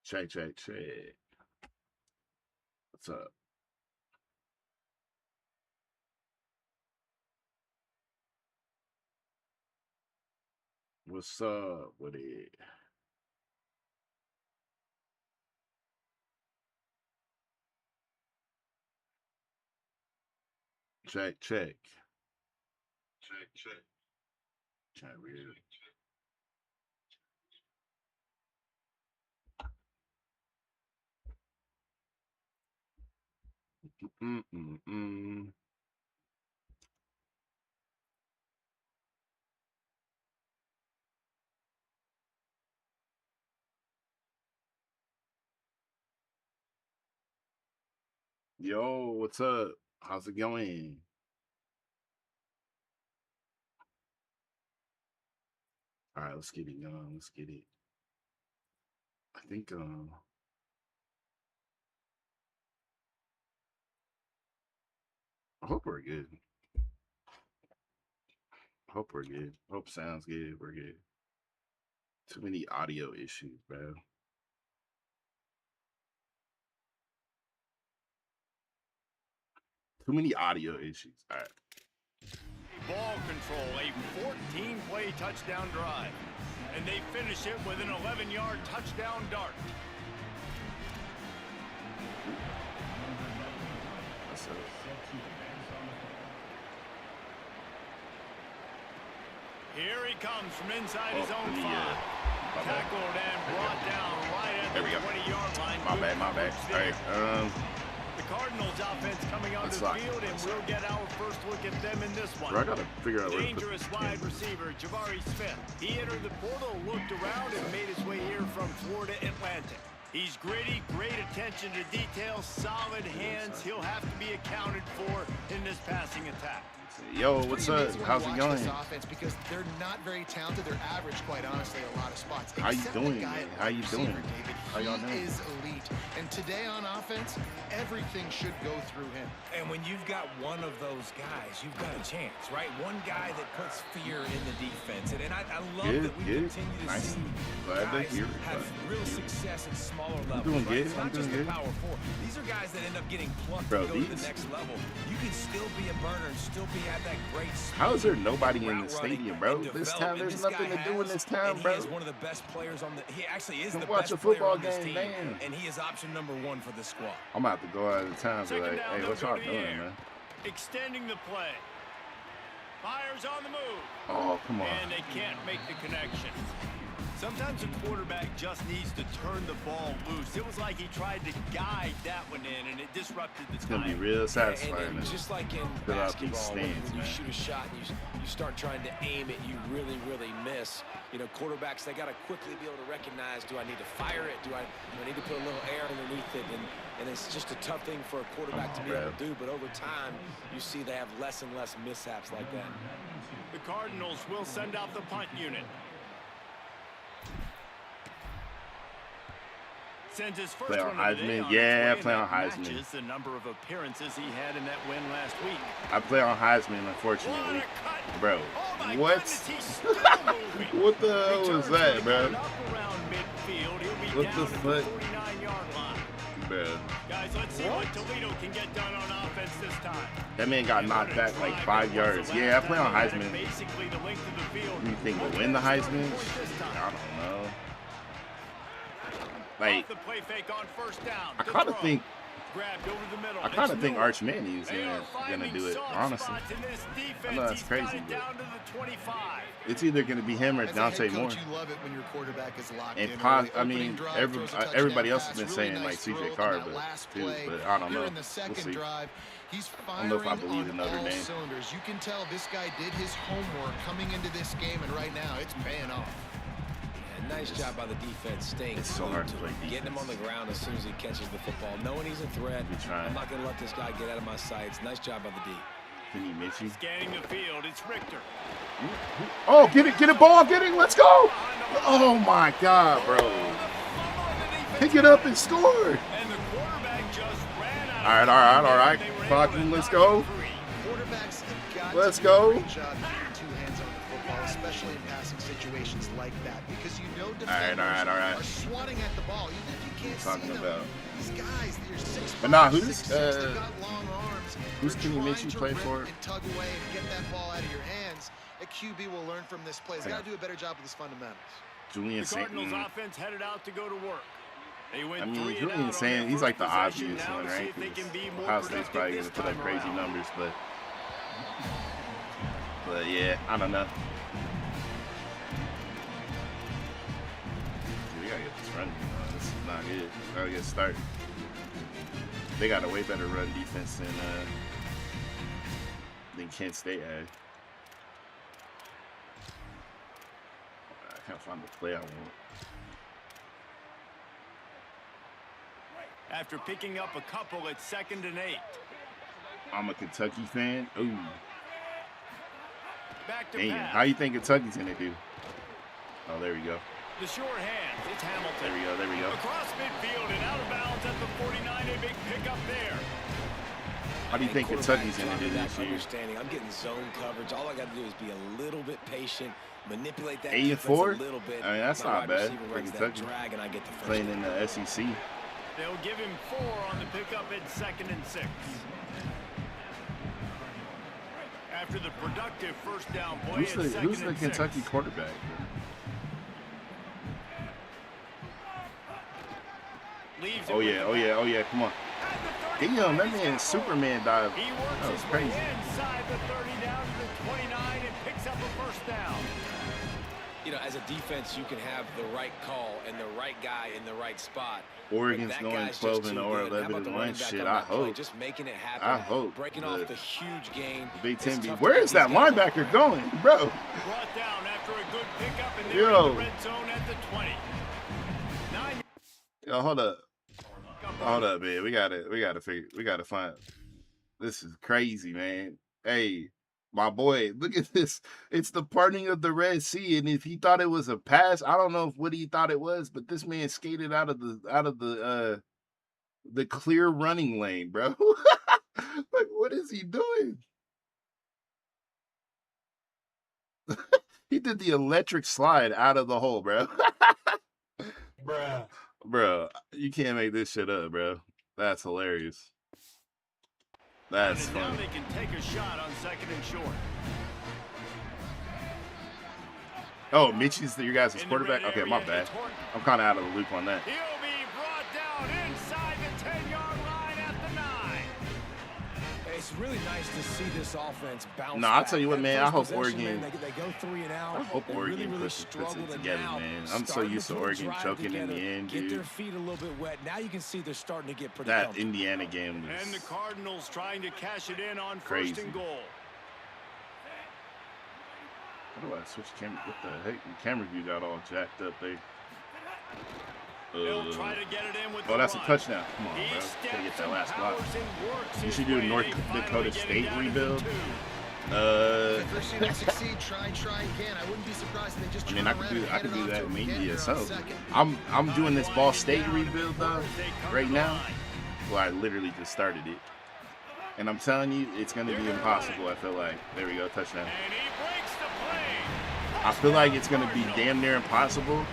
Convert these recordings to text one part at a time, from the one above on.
Check, check, check. What's up? What's up with it? Check, check. Check, check. Check, real. Mm-mm-mm. Yo, what's up? How's it going? All right, let's get it going. Let's get it. I think I hope we're good. Hope we're good. Hope sounds good. We're good. Too many audio issues, bro. Too many audio issues. All right. Ball control, a 14-play touchdown drive. And they finish it with an 11-yard touchdown dart. Here he comes from inside his own 5. Tackled and brought down right at the 20-yard line. My bad. All right. The Cardinals offense coming onto the field, and we'll get our first look at them in this one. Bro, I gotta figure out where Dangerous wide receiver, Jabari Smith. He entered the portal, looked around, and made his way here from Florida Atlantic. He's gritty, great attention to detail, solid hands. He'll have to be accounted for in this passing attack. Yo, what's up? How's it going? Offense because they're not very talented. They're average, quite honestly, a lot of spots. How you doing, man? How you doing? How y'all doing? He is elite. And today on offense, everything should go through him. And when you've got one of those guys, you've got a chance, right? One guy that puts fear in the defense. And I love that we continue to see guys have real success at smaller levels. Doing right? good. It's not just the power four. These are guys that end up getting plucked to go to the next level. You can still be a burner and still be at that great speed. How is there nobody in the stadium, bro? This time, there's nothing to do in this time, bro. He is one of the best players on the. He actually is the watch best a football player on this game, team, man. and he is option number 1 for the squad. I'm about to go out of town and be like, hey, what y'all doing, man? Extending the play. Fires on the move. Oh, come on. And they can't make the connection. Sometimes a quarterback just needs to turn the ball loose. It was like he tried to guide that one in, and it disrupted the time. It's going to be real satisfying. And just like in fill out these basketball, stands, when you man. shoot a shot and you start trying to aim it, you really miss. You know, quarterbacks, they got to quickly be able to recognize, do I need to fire it? Do I need to put a little air underneath it? And it's just a tough thing for a quarterback to be able to do. But over time, you see they have less and less mishaps like that. The Cardinals will send out the punt unit. Sends his first Play on one Heisman. on Yeah, its way, play on and that Heisman. matches the number of appearances he had in that win last week. I play on Heisman, unfortunately. Bro, Oh what? goodness, he's still moving. What the hell was Returns that, when bro? he got up around midfield. He'll be What down the at fuck? 49-yard line. Bro, Guys, let's see what Toledo can get done on offense this time. that man got knocked back like 5 yards. Yeah, I play on Heisman. Basically the length of the field. You think we'll win the Heisman? I don't know. Like, Off the play fake on first down. I kind of think Grabbed over the middle. I kind of It's think Miller. Arch Manning is gonna do it. Soft Honestly, spots in this defense. I know that's He's crazy, got it but down to the 25. it's either gonna be him or As a Dante head Moore. coach, you love it when your quarterback is locked And in. I mean, everybody else has been saying like CJ Carr, but I don't know. In the We'll second see. drive, he's I don't know if I firing believe in on Notre all Dame. cylinders. You can tell this guy did his homework coming into this game, and right now it's paying off. Nice job by the defense staying It's so glued hard to to play him, getting him on the ground as soon as he catches the football, knowing he's a threat. I'm not going to let this guy get out of my sights. Nice job by the D. Can he miss you? Scanning the field, it's Richter. Oh, get it, ball, get it, let's go! Oh my God, bro! Pick it up and score! And the quarterback just ran out. All right. Clock him, let's go. Quarterbacks have got Let's to do go. a great job keeping two hands on the football. especially in passing situations like that, because you know All right. are swatting at the ball, even if you can't see them. These guys, they're 6'5", But nah, 6'6", they've got long arms. Who's Kenny Mitchell play for? And tug away and get that ball out of your hands. A QB will learn from this play. He's got to do a better job with his fundamentals. Julian The Cardinals offense headed out to go to work. They went Julian Sand, he's like the obvious one, right? Ohio State's probably going to put up crazy numbers, but yeah, I don't know. Dude, we got to get this run. This is not good. We got to get started. They got a way better run defense than Kent State had. I can't find the play I want. After picking up a couple at 2nd and 8. I'm a Kentucky fan. Ooh. Back to Damn. pass. How you think Kentucky's gonna do? Oh, there we go. The short hand. It's Hamilton. There we go. Across midfield and out of bounds at the 49. A big pickup there. How do you think Kentucky's gonna do this year? I'm getting zone coverage. All I got to do is be a little bit patient, manipulate that 8-4? a little bit. I mean, that's not bad for Kentucky. Drag and I get the first Playing in the SEC. They'll give him 4 on the pickup at 2nd and 6. After the productive first down play Who's the Kentucky quarterback? Oh yeah, come on. Damn, that man Superman dive. That was crazy. Inside the 30 down to the 29 and picks up a first down. You know, as a defense, you can have the right call and the right guy in the right spot. Oregon's going 12 or 11 and 1. Shit, I hope. Just making it happen. I hope. Breaking off the huge gain. Big Ten. Where is that linebacker going, bro? Brought down after a good pickup and they're Yo. in the red zone at the 20. Yo, hold up, man. We gotta find. This is crazy, man. Hey, my boy, look at this. It's the parting of the Red Sea, and if he thought it was a pass, I don't know what he thought it was, but this man skated out of the clear running lane, bro. Like, what is he doing? He did the electric slide out of the hole, bro. Bro, you can't make this shit up, bro. That's hilarious. That's funny. Now they can take a shot on 2nd and short. Oh, Mitchie's your guys' quarterback? Okay, my bad. I'm kind of out of the loop on that. He'll be brought down inside the 10-yard line at the 9. It's really nice to see this offense bounce. No, I'll tell you what, man. I hope Oregon. Oregon. They go 3 and out. I hope Oregon puts it together, man. I'm so used to Oregon choking in the end, Get their dude. feet a little bit wet. Now you can see they're starting to get pretty That comfortable. Indiana game And the was Cardinals trying to cash it in on crazy. 1st and goal. How do I switch camera? What the heck? The camera view got all jacked up there. They'll try to get it in with Oh, that's a run. touchdown. Come on, He bro. steps Gotta get that and last block. powers and works You his should do a way. North They finally Dakota get it State down to the rebuild. 2. First you don't succeed, try again. I wouldn't be surprised if they just I mean, turn I around could and hand do it off that to him maybe again here or on so. 2nd. I'm doing this Ball State rebuild though right now. Well, I literally just started it, and I'm telling you, it's gonna be impossible. I feel like. There we go, touchdown. And he breaks the play. I feel like it's gonna be damn near impossible,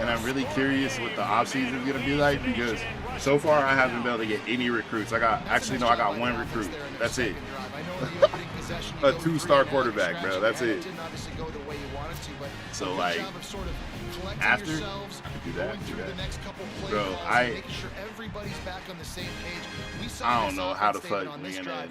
and I'm really curious what the offseason is gonna be like because so far I haven't been able to get any recruits. I got one recruit. That's it. A 2-star quarterback, bro. That's it. So like after I could do that, bro. I don't know how the fuck we're gonna.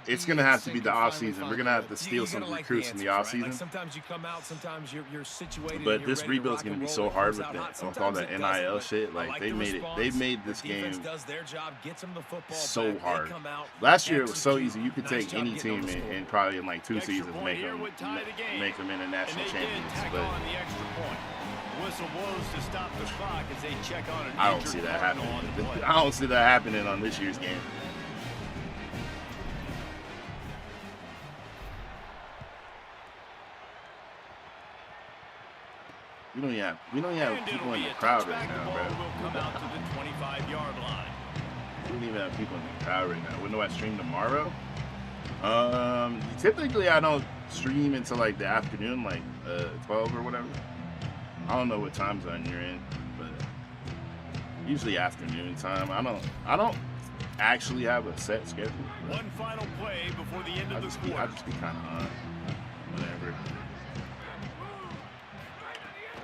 It's gonna have to be the offseason. We're gonna have to steal some recruits from the offseason. Like sometimes you come out, sometimes you're situated. But this rebuild's gonna be so hard with all that NIL shit. Like they made this game so hard. Last year it was so easy. You could take any team and probably in like 2 seasons make them international champions. But Whistle blows to stop the clock as they check on an I don't see that happening. I don't see that happening on this year's game. We don't even have people in the crowd right now, bro. Come out to the 25-yard line. We don't even have people in the crowd right now. When do I stream tomorrow? Typically I don't stream until like the afternoon, like 12 or whatever. I don't know what time zone you're in, but usually afternoon time. I don't actually have a set schedule. One final play before the end of the quarter. I just be kind of on whatever.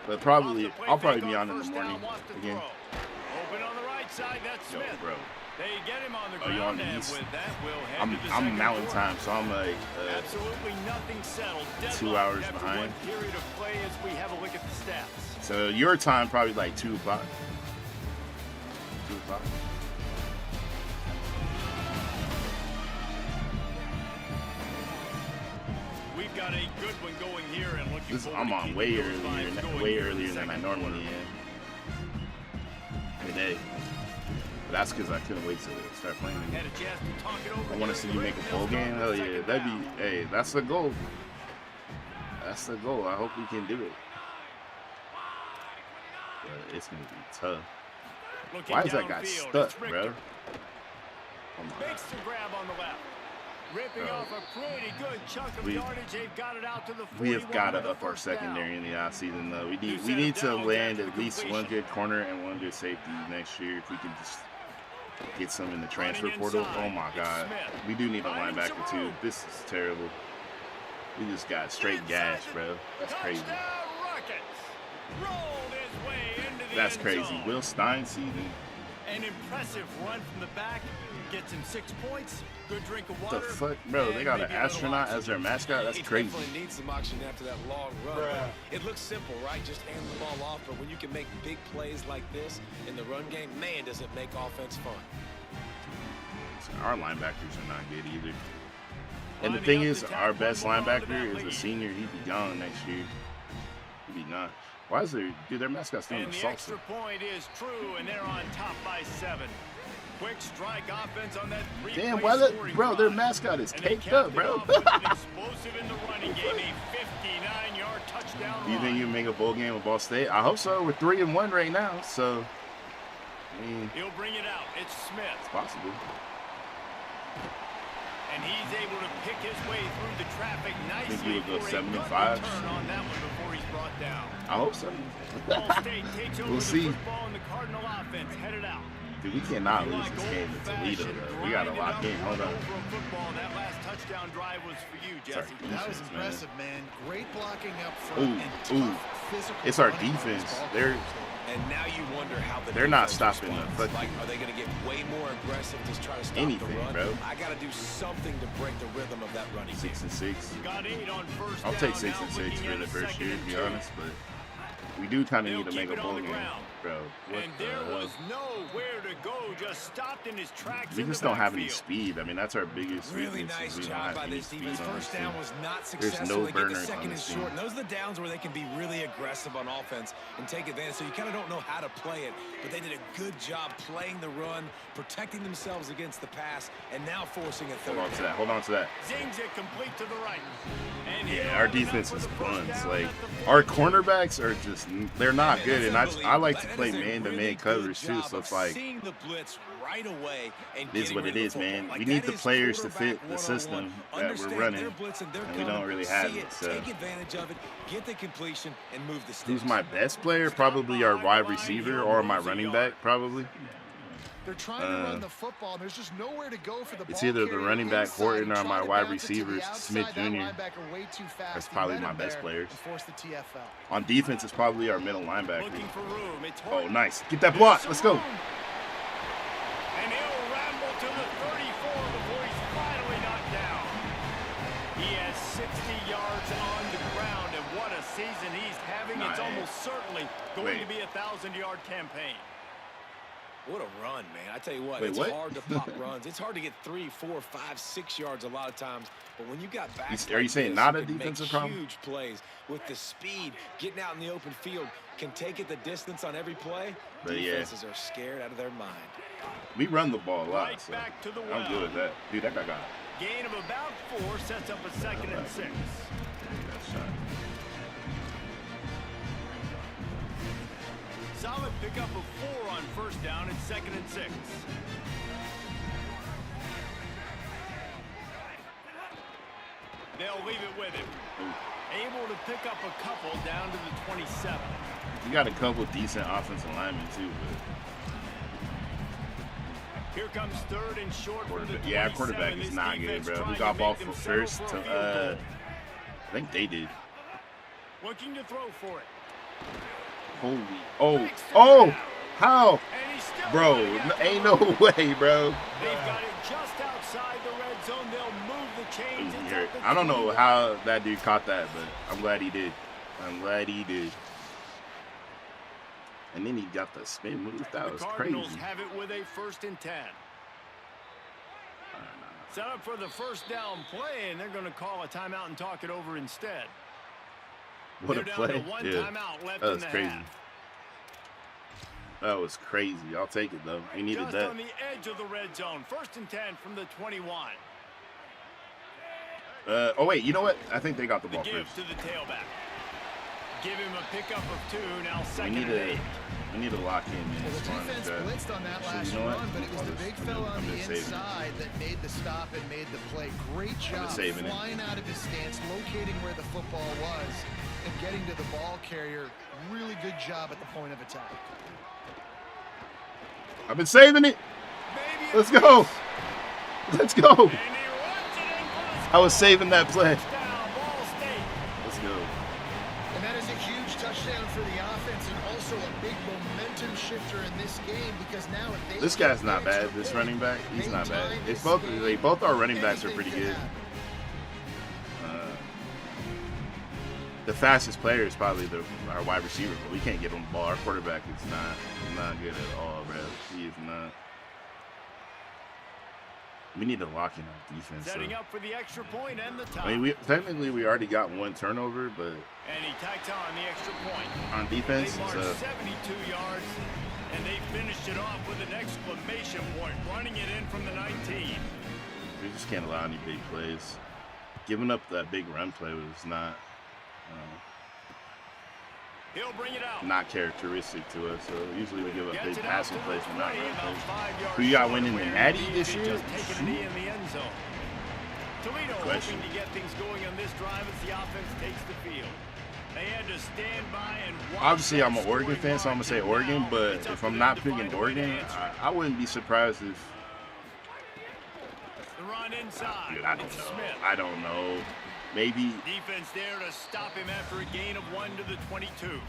But probably I'll probably be on in the morning again. Open on the right side, that's Yo, Smith. bro. They get him on the Are you on ground, the and east? with that, we'll head to the I'm second mountain quarter. time, so I'm like Absolutely nothing settled. 2 hours After behind. one period of play as we have a look at the stats. so your time probably like 2 o'clock. 2 o'clock. We've got a good one going here, and looking forward I'm to on keeping way those earlier, vibes going way here in the earlier than I second normally quarter. am today. But that's because I couldn't wait to start playing Had again. a chance to talk it over I want to see you make a bowl game. Hell yeah, that'd be. Hey, that's the goal. That's the goal. I hope we can do it. But it's gonna be tough. Looking Why is that guy downfield, stuck, it's bro? Richter. Come on. Makes the grab on the left. Ripping Bro. off a pretty good chunk of We- yardage. They've got it out to the 41 We have got to with the up our first down. secondary in the offseason, though. We You set need it to down land after at the least one completion. good corner and one good safety next year if we can just get some in the transfer Running portal. inside, Oh my it's God, Smith. we do need a Finding linebacker some too. room. This is terrible. We just got straight Inside gas, the bro. That's crazy. touchdown Rockets. Rolled his way into the That's end crazy. zone. Will Stein season. An impressive run from the back. Gets him 6 points. Good drink of What the water. fuck, bro? They and got an maybe a little astronaut as their oxygen. mascot. That's It crazy. definitely needs some oxygen after that long run. But it looks simple, right? Just hand the ball off. But when you can make big plays like this in the run game, man, does it make offense fun. Our linebackers are not good either. And the Lining thing up is, to our tackle best and move on to linebacker that is a lead. senior. He'd be gone next year. He'd be not. Why is there, dude, their mascot's doing And a the salsa. extra point is true, and they're on top by 7. Quick strike offense on that three-play Damn, why the, scoring bro, their drive. mascot is And they caked capped up, it bro. off with an explosive in the running game, a 59-yard touchdown Do you think run. you can make a bowl game with Ball State? I hope so. We're 3-1 right now, so I mean, He'll bring it out. It's Smith. it's possible. And he's able to pick his way through the traffic nicely. Think he would go for a 75? good return on that one before he's brought down. I hope so. Ball State takes over We'll the see. football, and the Cardinal offense headed out. Dude, we cannot lose this game to Toledo, though. We got to lock in. Hold on. Football. That last touchdown drive was for you, It's our Jesse. That was defense, impressive, man. Great blocking up front Ooh, and ooh. tough physical It's our running by these defense. ball They're players. And now you wonder how the They're not defense stopping the responds. fucking- Like, are they going to get way more aggressive to try to stop anything, the run? bro. I got to do something to break the rhythm of that running game. 6-6. Got 8 on first I'll down. take 6-6 Now looking for at the a first second year, to and be 2. honest, but we do kind of They'll need to make keep a it bowl on the game, ground. bro. What And the there hell? was nowhere to go. Just stopped in his tracks. We in just the don't have any backfield. speed. I mean, that's our biggest Really weakness. nice is we don't job have by any this speed defense. on First this down team. was not There's successful. no They get the burners on second this and short. team. And those are the downs where they can be really aggressive on offense and take advantage. So you kind of don't know how to play it, but they did a good job playing the run, protecting themselves against the pass, and now forcing a third Hold on to down. that. Hold on to that. Zings it complete to the right. And Yeah, he'll our hold it up defense for is the first buns. down Like, at the our 42. cornerbacks are just, they're not Man, good. And that's I like to unbelievable. play That is a man-to-man really good coverage, too. job So it's of like, seeing the blitz right away and it is getting what rid it of is, the football. man. Like, We need that the is players to quarterback fit the 101. system that we're Understand running, they're blitzing, they're and we coming, don't really have see it, so. take advantage of it, get the completion, and move the sticks. Who's my best player? Probably our wide receiver or my running back, probably. They're trying to run the football, and there's just nowhere to go for the ball. It's either the carrier running back, inside. Horton, or He my tried to wide bounce it to the receivers, outside. Smith That Jr. linebacker way too fast. That's He probably led my him best there players. and forced the TFL. On defense, it's probably our middle linebacker. Looking for room. It's Oh, Horton. nice. Get that block. Let's go. And he'll ramble to the 34 before he's finally knocked down. He has 60 yards on the ground, and what a season he's having. It's Nice. almost certainly going Wait. to be a 1,000-yard campaign. What a run, man. I tell you what, Wait, it's what? hard to pop runs. It's hard to get 3, 4, 5, 6 yards a lot of times. But when you got backs Are you like saying this, not you a can make defensive problem? huge plays with the speed, getting out in the open field, can take it the distance on every play. But yeah. Defenses are scared out of their mind. We run the ball a lot, Right so back to the I'm well. good with that. Dude, that guy got Gain of about 4 sets up a 2nd and 6. that shot. Solid pickup of 4 on first down. It's 2nd and 6. They'll leave it with him. Able to pick up a couple down to the 27. You got a couple decent offensive linemen too, but here comes third and short from the 27. yeah, quarterback is not good, bro. We got ball from first to I think they did. Looking to throw for it. Holy how? Bro, ain't no way, bro. They've got it just outside the red zone. They'll move the chains. I don't know how that dude caught that, but I'm glad he did. I'm glad he did. And then he got the spin move. That was crazy. Cardinals have it with a 1st and 10. Set up for the first down play, and they're going to call a timeout and talk it over instead. What a play. Yeah. That was crazy. That was crazy. I'll take it, though. We needed just that. On the edge of the red zone. 1st and 10 from the 21. Oh, wait. You know what? I think they got the ball first. To the tailback. Give him a pickup of 2. Now 2nd and 8. We need to lock in, man. Well, the defense blitzed on that last run, but it was the big fella on the inside that made the stop and made the play. Great job flying out of his stance, locating where the football was, and getting to the ball carrier. Really good job at the point of attack. I've been saving it. Let's go. Let's go. I was saving that play. Let's go. And that is a huge touchdown for the offense and also a big momentum shifter in this game because now if they this guy's not bad. This running back, he's not bad. It's both. Both our running backs are pretty good. The fastest player is probably our wide receiver, but we can't get him the ball. Our quarterback is not good at all, bro. He is not. We need to lock in our defense. Setting up for the extra point and the tie. I mean, technically we already got 1 turnover, but and he tacked on the extra point on defense. They marched 72 yards, and they finished it off with an exclamation point, running it in from the 19. We just can't allow any big plays. Giving up that big run play was not. He'll bring it out. Not characteristic to us. So usually we give up big passing plays, but not run plays. Who you got winning the Natty this year? Toledo hoping to get things going on this drive as the offense takes the field. They had to stand by and watch. Obviously, I'm an Oregon fan, so I'm gonna say Oregon. But if I'm not picking Oregon, I wouldn't be surprised if. The run inside. Dude, I don't know. I don't know. Maybe defense there to stop him after a gain of 1 to the 22.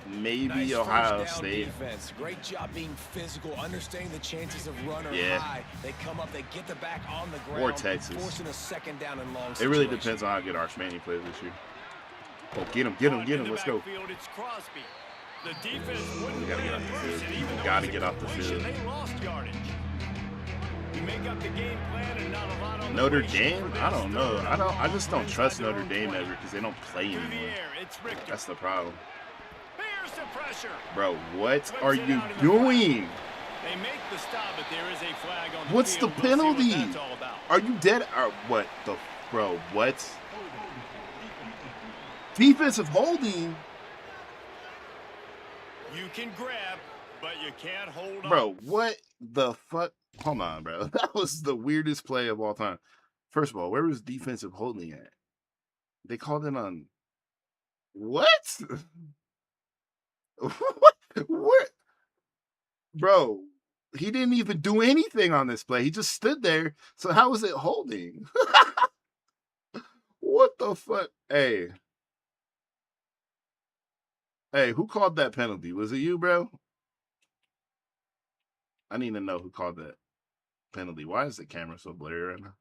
Maybe nice Ohio State. Defense. Great job being physical, understanding the chances of run are high. They come up, they get the back on the ground. Or Texas. Forcing a 2nd down and long. It really depends on how good Arch Manning plays this year. Oh, get him, get him, get him. Let's go. It's Crosby. The defense we gotta get off the field. We gotta get off the field. They lost yardage. You make up the game plan and not a lot on Notre Dame? I don't know. I just don't trust Notre Dame ever because they don't play anymore. That's the problem. Bro, what are you doing? They make the stop, but there is a flag on the What's field. the penalty? Are you dead? What the bro? What? Defensive holding. You can grab, but you can't hold on. Bro, what the fuck? Hold on, bro. That was the weirdest play of all time. First of all, where was defensive holding at? They called it on what? What? Bro, he didn't even do anything on this play. He just stood there. So how was it holding? What the fuck? Hey, who called that penalty? Was it you, bro? I need to know who called that penalty. Why is the camera so blurry right now?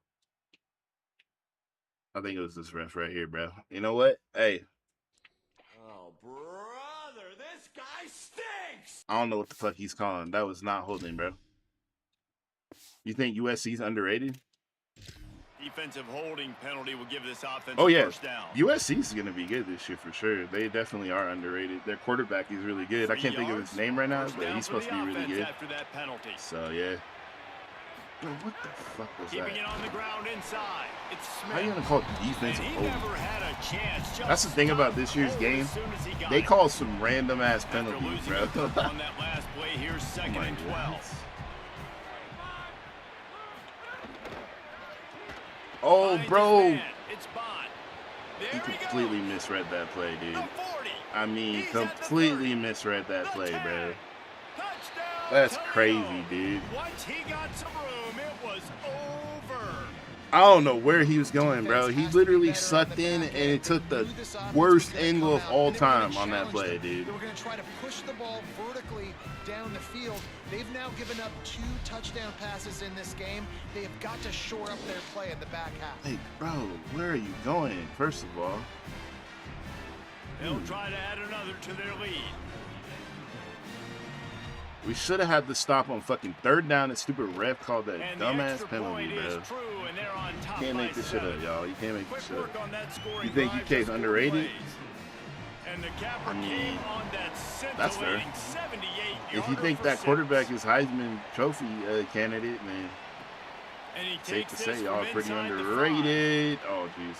I think it was this ref right here, bro. You know what? Hey. Oh, brother, this guy stinks. I don't know what the fuck he's calling. That was not holding, bro. You think USC's underrated? Defensive holding penalty will give this offense first down. USC's going to be good this year for sure. They definitely are underrated. Their quarterback is really good. I can't think of his name right now, but he's supposed to be really good. After that penalty. So, yeah. Bro, what the fuck was that? Keeping it on the ground inside. It's Smith. How are you going to call it defensive holding? Never had a chance. That's the thing about this year's game. They call some random ass penalties, bro. On that last play here, 2nd and 12. Oh, bro. It's Bond. He There he completely goes. misread that play, dude. The 40. I mean, He's at the completely 30. misread that The play, 10. bro. Touchdown, That's Toledo. crazy, dude. Once he got some room, it was over. I don't know where he was going, bro. He literally sucked in, and it took the worst angle of all time on that play, dude. They were going to try to push the ball vertically down the field. They've now given up 2 touchdown passes in this game. They have got to shore up their play in the back half. Hey, bro, where are you going, first of all? They'll try to add another to their lead. We should have had the stop on fucking 3rd down. That stupid ref called that And the dumbass extra penalty, point bro. is true, and they're on top You can't make by this shit 7. up, y'all. You can't make Quick this shit work up. on that scoring You think drive UK's to score underrated? plays. And the capper I mean, came on that that's fair. scintillating 78 If you think that quarterback is Heisman Trophy candidate, man, and he safe takes to this say y'all from pretty inside the 5. underrated. Oh, jeez.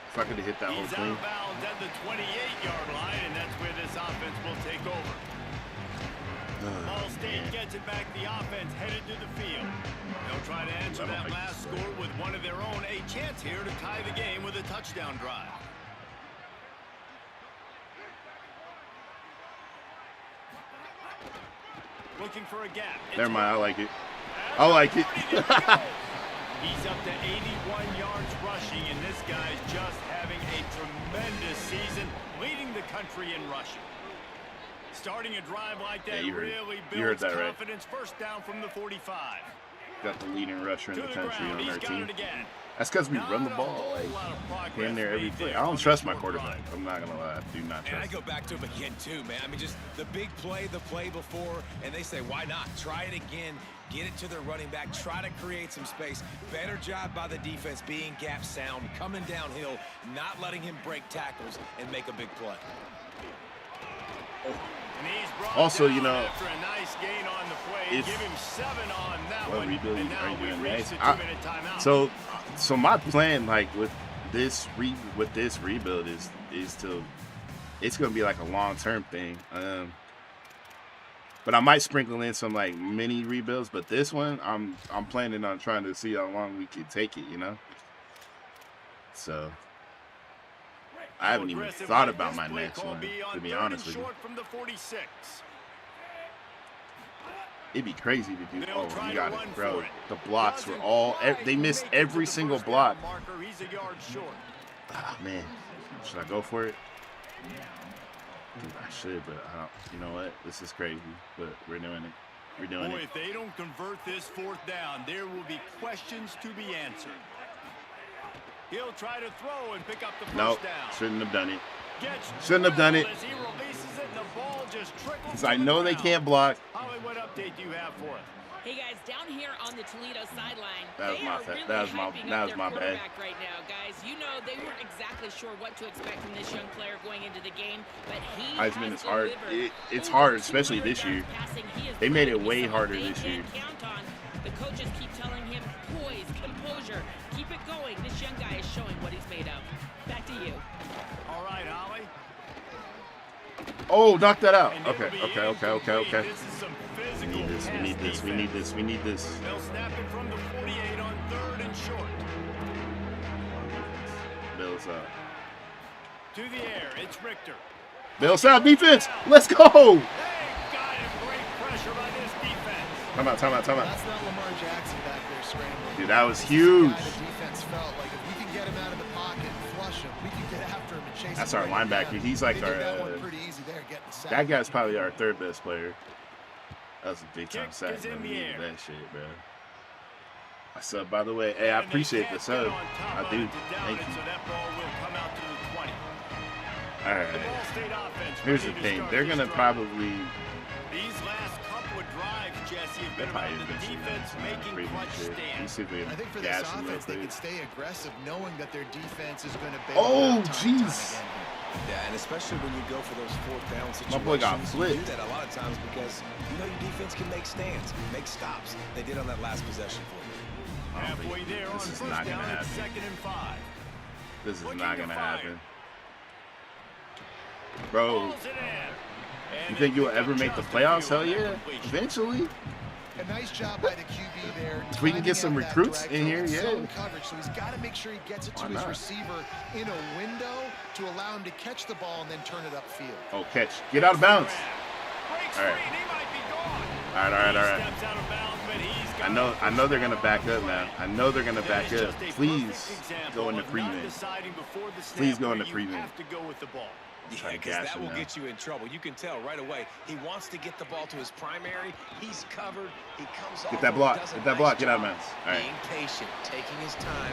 If I could have hit that whole He's clean. out of bounds at the 28-yard line, and that's where this offense will take over. Ball State gets it back. The offense headed to the field. They'll try to answer that last score with one of their own. A chance here to tie the game with a touchdown drive. Looking for a gap. Never mind, I like it. I like it. He's up to 81 yards rushing, and this guy's just having a tremendous season, leading the country in rushing. Starting a drive like that really builds confidence. Right. First down from the 45. Got the leading rusher in the country on our team. Again. That's because we run the ball. Like, damn near every play. I don't trust my quarterback. I'm not going to lie. I do not trust him. And I go back to him again, too, man. I mean, just the big play, the play before, and they say, why not? Try it again. Get it to their running back. Try to create some space. Better job by the defense being gap sound, coming downhill, not letting him break tackles and make a big play. Also, you know, after a nice gain on the play, give him 7 on that one. Rebuilding, and now we've reached the 2-minute timeout. So my plan, like with this rebuild, is to, it's gonna be like a long-term thing. But I might sprinkle in some like mini rebuilds. But this one, I'm planning on trying to see how long we can take it. You know. So I haven't even thought about my next one, to be honest with you. It'd be crazy to do. Oh, you got it, bro. The blocks were all, they missed every single block. Ah, man. Should I go for it? I should, but I don't. You know what? This is crazy, but we're doing it. We're doing it. If they don't convert this 4th down, there will be questions to be answered. He'll try to throw and pick up the first down. Shouldn't have done it. Shouldn't have done it. Because I know they can't block. Holly, what update do you have for us? Hey guys, down here on the Toledo sideline, that was my bad. Right now, guys, you know they weren't exactly sure what to expect from this young player going into the game, but he Heisman is hard. It's hard, especially this year. They made it way harder this year. The coaches keep telling him, poise, composure, keep it going. This young guy is showing what he's made of. Back to you. All right, Holly. Oh, knock that out. Okay. We need this. They'll snap it from the 48 on 3rd and short. Bills up. To the air, it's Richter. Bills out defense. Let's go. They got him. Great pressure by this defense. Time out. That's not Lamar Jackson back there scrambling. Dude, that was huge. The defense felt like if we can get him out of the pocket and flush him, we can get after him and chase him. That's our linebacker. He's like our. That guy's probably our 3rd best player. That was a big time sack. That shit, bro. Sub, by the way. Hey, I appreciate the sub. I do. Thank you. All right. Here's the thing. They're gonna probably. These last couple of drives, Jesse, have been about the defense making clutch stands. I think for this offense, they can stay aggressive, knowing that their defense is going to bail. Oh, jeez. Yeah, and especially when you go for those 4th down situations. My boy got flipped. You do that a lot of times because you know your defense can make stands, make stops. They did on that last possession for you. Halfway there on first down, it's 2nd and 5. This is not gonna happen. Bro, you think you'll ever make the playoffs? Hell yeah. Eventually. A nice job by the QB there. If we can get some recruits in here, yeah. Coverage, so he's got to make sure he gets it to his receiver in a window to allow him to catch the ball and then turn it upfield. Oh, catch. Get out of bounds. All right. All right. I know they're gonna back up now. I know they're gonna back up. Please go into prevent. Please go into prevent. Yeah, because that will get you in trouble. You can tell right away. He wants to get the ball to his primary. He's covered. He comes off. Get that block. Get that block. Get out of bounds. All right. Being patient, taking his time,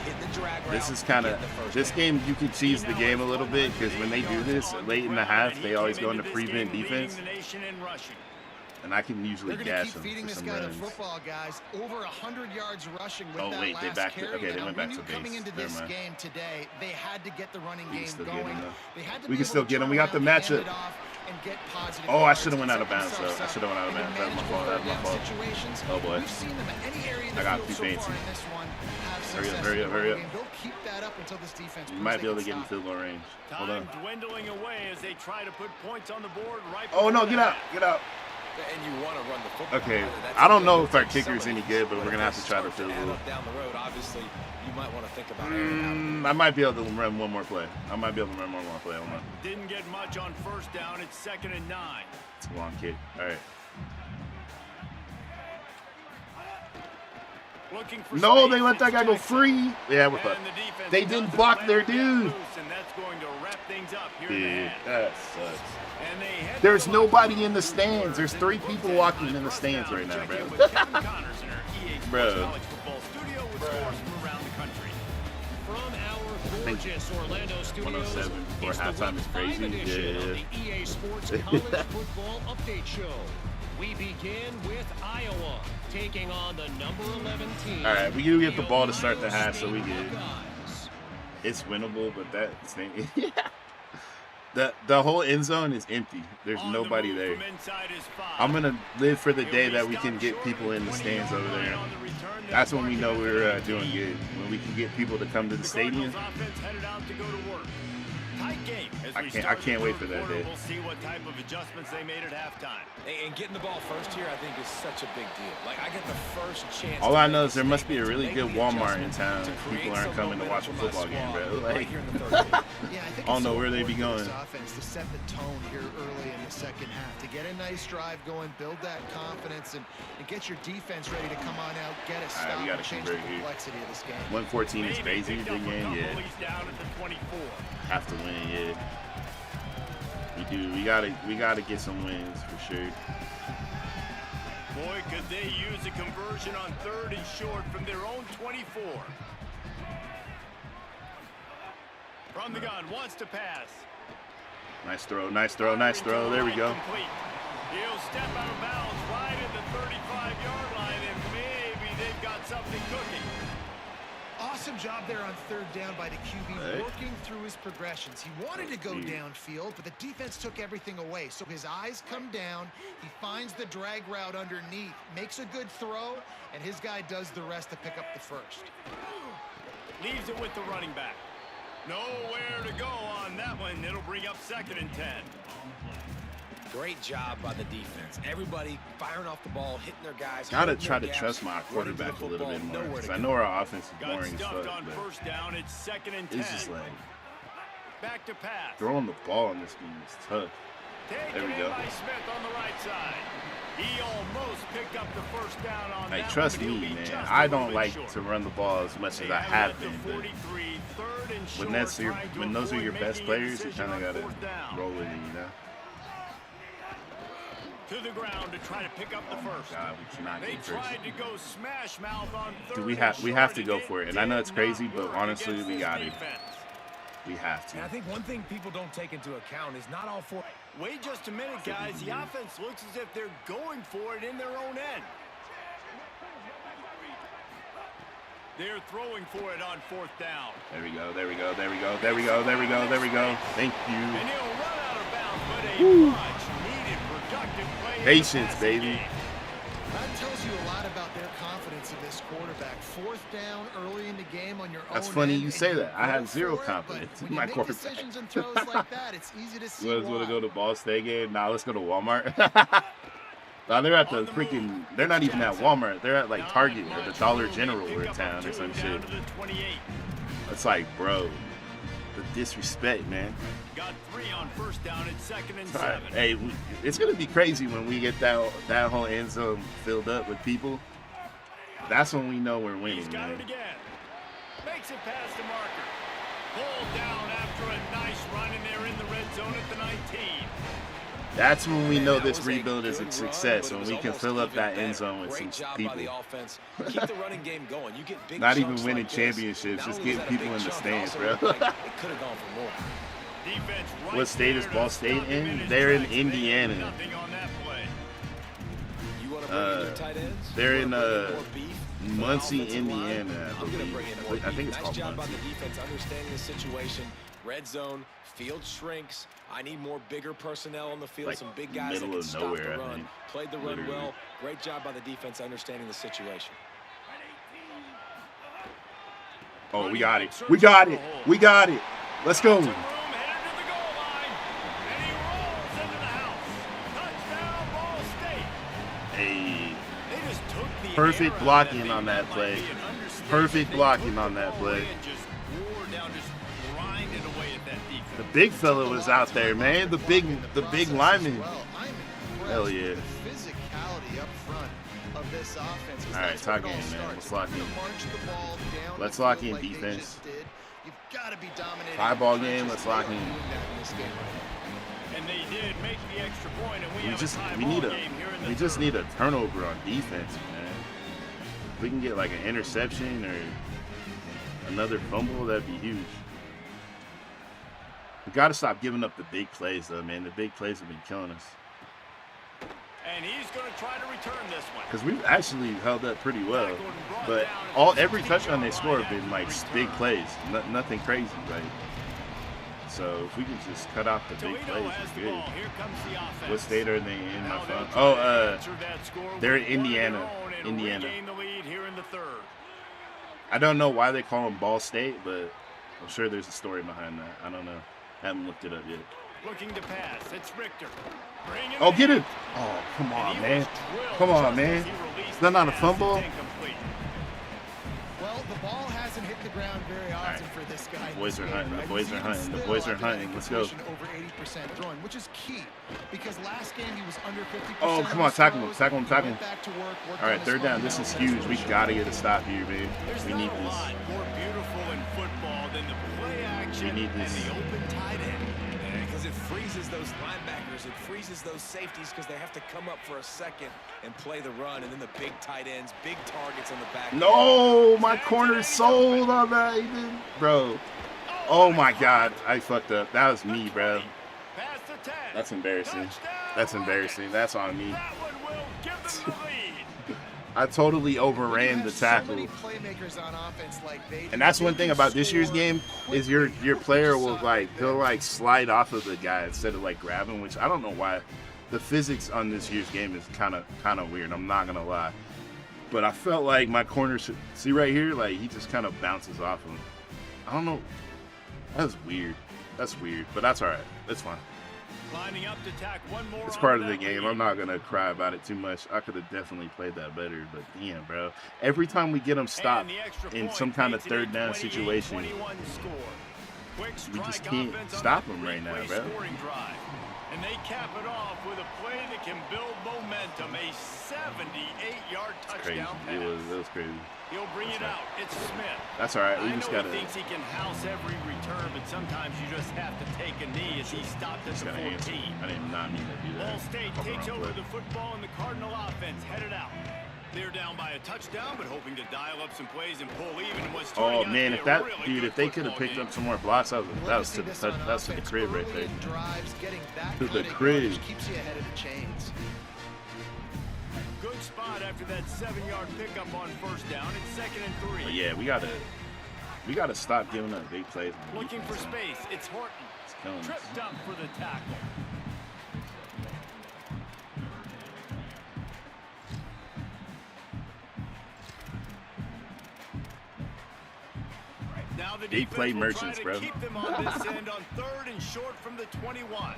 hitting the drag route. This is kind of this game. You can cheese the game a little bit because when they do this late in the half, they always go into prevent defense. And I can usually gas them for some runs. Football, guys. Over 100 yards rushing with oh wait, they backed. Okay, they went back to base. Coming into this game today, they had to get the running game going. We can still get them. We got the matchup. Oh, I should have went out of bounds. Though. I should have went out of bounds. That was my fault. That was my fault. Oh boy, I got too fancy. Hurry up, hurry up. You might be able to get into the low range. Hold on. Dwindling away as they try to put points on the board. Oh no, get out, get out. And you want to run the football. Okay, I don't know if our kicker is any good, but we're gonna have to try to field goal. Down the road, obviously, you might want to think about it. I might be able to run one more play. Hold on. Didn't get much on first down. It's 2nd and 9. It's a long kick. All right. No, they let that guy go free. Yeah, we're fucked. They didn't block their dude. Yeah, that sucks. There's nobody in the stands. There's 3 people walking in the stands right now, bro. Bro. From our gorgeous Orlando studios, 107 before halftime is crazy. The EA Sports College Football Update Show. We begin with Iowa taking on the number 11 team. All right, we do get the ball to start the half, so we good. It's winnable, but that thing, yeah. The whole end zone is empty. There's nobody there. I'm gonna live for the day that we can get people in the stands over there. That's when we know we're doing good. When we can get people to come to the stadium. I can't wait for that day. We'll see what type of adjustments they made at halftime. And getting the ball first here, I think, is such a big deal. Like, I get the first chance. All I know is there must be a really good Walmart in town. People aren't coming to watch a football game, bro. Like, I don't know where they be going. Offense to set the tone here early in the second half, to get a nice drive going, build that confidence, and get your defense ready to come on out, get a stop, and change the complexity of this game. 114 is crazy. Big game, yeah. Have to win, yeah. We do. We gotta get some wins for sure. Boy, could they use a conversion on 3rd and short from their own 24. From the gun, wants to pass. Nice throw, nice throw, nice throw. There we go. He'll step out of bounds right at the 35-yard line, and maybe they've got something cooking. Awesome job there on 3rd down by the QB, working through his progressions. He wanted to go downfield, but the defense took everything away. So his eyes come down, he finds the drag route underneath, makes a good throw, and his guy does the rest to pick up the first. Leaves it with the running back. Nowhere to go on that one. It'll bring up 2nd and 10. Great job by the defense. Everybody firing off the ball, hitting their guys. Gotta try to trust my quarterback a little bit more. Because I know our offense is boring as fuck, on first down. It's 2nd and 10. It's just like back to pass. Throwing the ball in this game is tough. There we go. By Smith on the right side. He almost picked up the first down on hey, that trust me, man. I don't like to run the ball as much as I have been. But when those are your best players, you kind of gotta roll with it, you know. To the ground to try to pick up the first. God, we cannot get first. They tried to go smash mouth on 3rd. Dude, we have to go for it. And I know it's crazy, but honestly, we got it. We have to. And I think one thing people don't take into account is not all 4. Wait just a minute, guys. The offense looks as if they're going for it in their own end. They're throwing for it on 4th down. There we go, there we go, there we go, there we go, there we go, there we go. Thank you. And he'll run out of bounds, but a much-needed productive play. Patience, baby. That tells you a lot about their confidence in this quarterback. 4th down early in the game on your own. That's funny end, you say that. I have zero confidence in my quarterback. Decisions and throws like that, it's easy to see You guys want to go to Ball State game? Nah, let's go to Walmart. Nah, they're at the freaking. They're not even at Walmart. They're at like Target or the Dollar General in town or some shit. It's like, bro, the disrespect, man. Got 3 on first down at 2nd and 7. Hey, it's gonna be crazy when we get that whole end zone filled up with people. That's when we know we're winning, He's got man. it again. Makes it past the marker. Pulled down after a nice run, and they're in the red zone at the 19. That's when we know this rebuild is a success, when we can fill up that end zone with some people. Keep the running game going. You get big Not even chunks winning like this. championships, Not just only is getting that a people big in the chunk, stands, also bro. looked like it could have gone for more. Defense right What state is there Ball to State stop him in? his They're in tracks. They did Indiana. nothing on that play. You want to bring in your tight ends? They're You in wanna bring in more beef on the Muncie, offensive line? Indiana, I I'm gonna believe. bring in more I think beef. it's Nice called job by Muncie. the defense understanding the situation. Red zone, field shrinks. I need more bigger personnel on the field, Like some big guys that middle can of stop nowhere, I the run. think. Played the run Literally. well. Great job by the defense understanding the situation. Oh, we got it. We got it. We got it. Let's go. Some room headed to the goal line, and he rolls into the house. Touchdown, Ball State. Hey, They just took the perfect air out of blocking thing. on that might play. be an understatement. Perfect They blocking took on the that ball play. away and just wore down, just grinded away at that defense. the big fella was out there, man. The big lineman. Hell yeah. The physicality up front of this offense. All right, talk in, man. Let's lock in. Let's lock in defense. You've got to be dominating. 5-ball game. Let's lock in. And they did make the extra point, and we have a tie We ball need game here in the we just third. need a turnover on defense, man. If we can get like an interception or another fumble, that'd be huge. We got to stop giving up the big plays, though, man. The big plays have been killing us. And he's going to try to return this one. Because we've actually held up pretty well. But every touchdown they score have been like big plays. Nothing crazy, right? So if we can just cut off the big Toledo plays, has it's the good. ball. Here comes the offense. What state are they in? My Now they'll phone. try Oh, to answer that score they're with in one of their Indiana. own and Indiana. regain the lead here in the third. I don't know why they call them Ball State, but I'm sure there's a story behind that. I don't know. I haven't looked it up yet. Looking to pass. It's Richter. Bringing Oh, it get in. it! Oh, come And on, he man. was drilled Come on, just man. as he released Is that not a the pass. fumble? It's incomplete. Well, the ball hasn't hit the ground very often right. for this guy. The boys are hunting. The Right? boys are He's hunting. The still boys are operating hunting. Let's go. Over 80% throwing, which is key because last game he was under 50%. Oh, come on, tackle him, tackle him, tackle him. Back to work, worked All on right, his third down. This is huge. We got to get a stop here, man. There's We not need a this. lot more beautiful in football than the play action We need and this. the open tight end. Because it freezes those linebackers, it freezes those safeties because they have to come up for a second and play the run, and then the big tight ends, big targets on the back. No, my corner's sold on that, even. Bro. Oh, my God. I fucked up. That was me, bro. Pass to 10. That's embarrassing. Touchdown, That's embarrassing. That's on me. That one will give them the lead. I totally overran the tackle. And that's one thing about this year's game is your player will he'll slide off of the guy instead of grab him, which I don't know why. The physics on this year's game is kind of weird. I'm not gonna lie, but I felt like my corner should see right here, he just kind of bounces off him. I don't know. That's weird. That's weird, but that's all right. That's fine. Lining up to tack one more. It's part of the game. I'm not gonna cry about it too much. I could have definitely played that better, but damn, bro. Every time we get them stopped in some kind of third down situation, we just can't stop them right now, bro. And they cap it off with a play that can build momentum. A 78-yard Crazy. touchdown pass. It was crazy. He'll bring it out. It's Smith. That's all right. We I just know gotta. he thinks he can house every return, but sometimes you just have to take a knee as he stopped at the 14. I did not mean to do that. Ball State Hold takes on, over but- the football, and the Cardinal offense headed out. They're down by a touchdown, but hoping to dial up some plays and pull even in what's turning Oh out to man, be if a that really dude, good if they could have football picked game. up some more blocks, that was to the crib right there. To the crib. Keeps you ahead of the chains. Good spot after that 7-yard pickup on first down. It's 2nd and 3. But yeah, we gotta stop giving up big plays. Looking for space. It's Horton. It's killing us. Tripped up for the tackle. Now the They defense play will merchants, try to bro. keep them on this end on 3rd and short from the 21.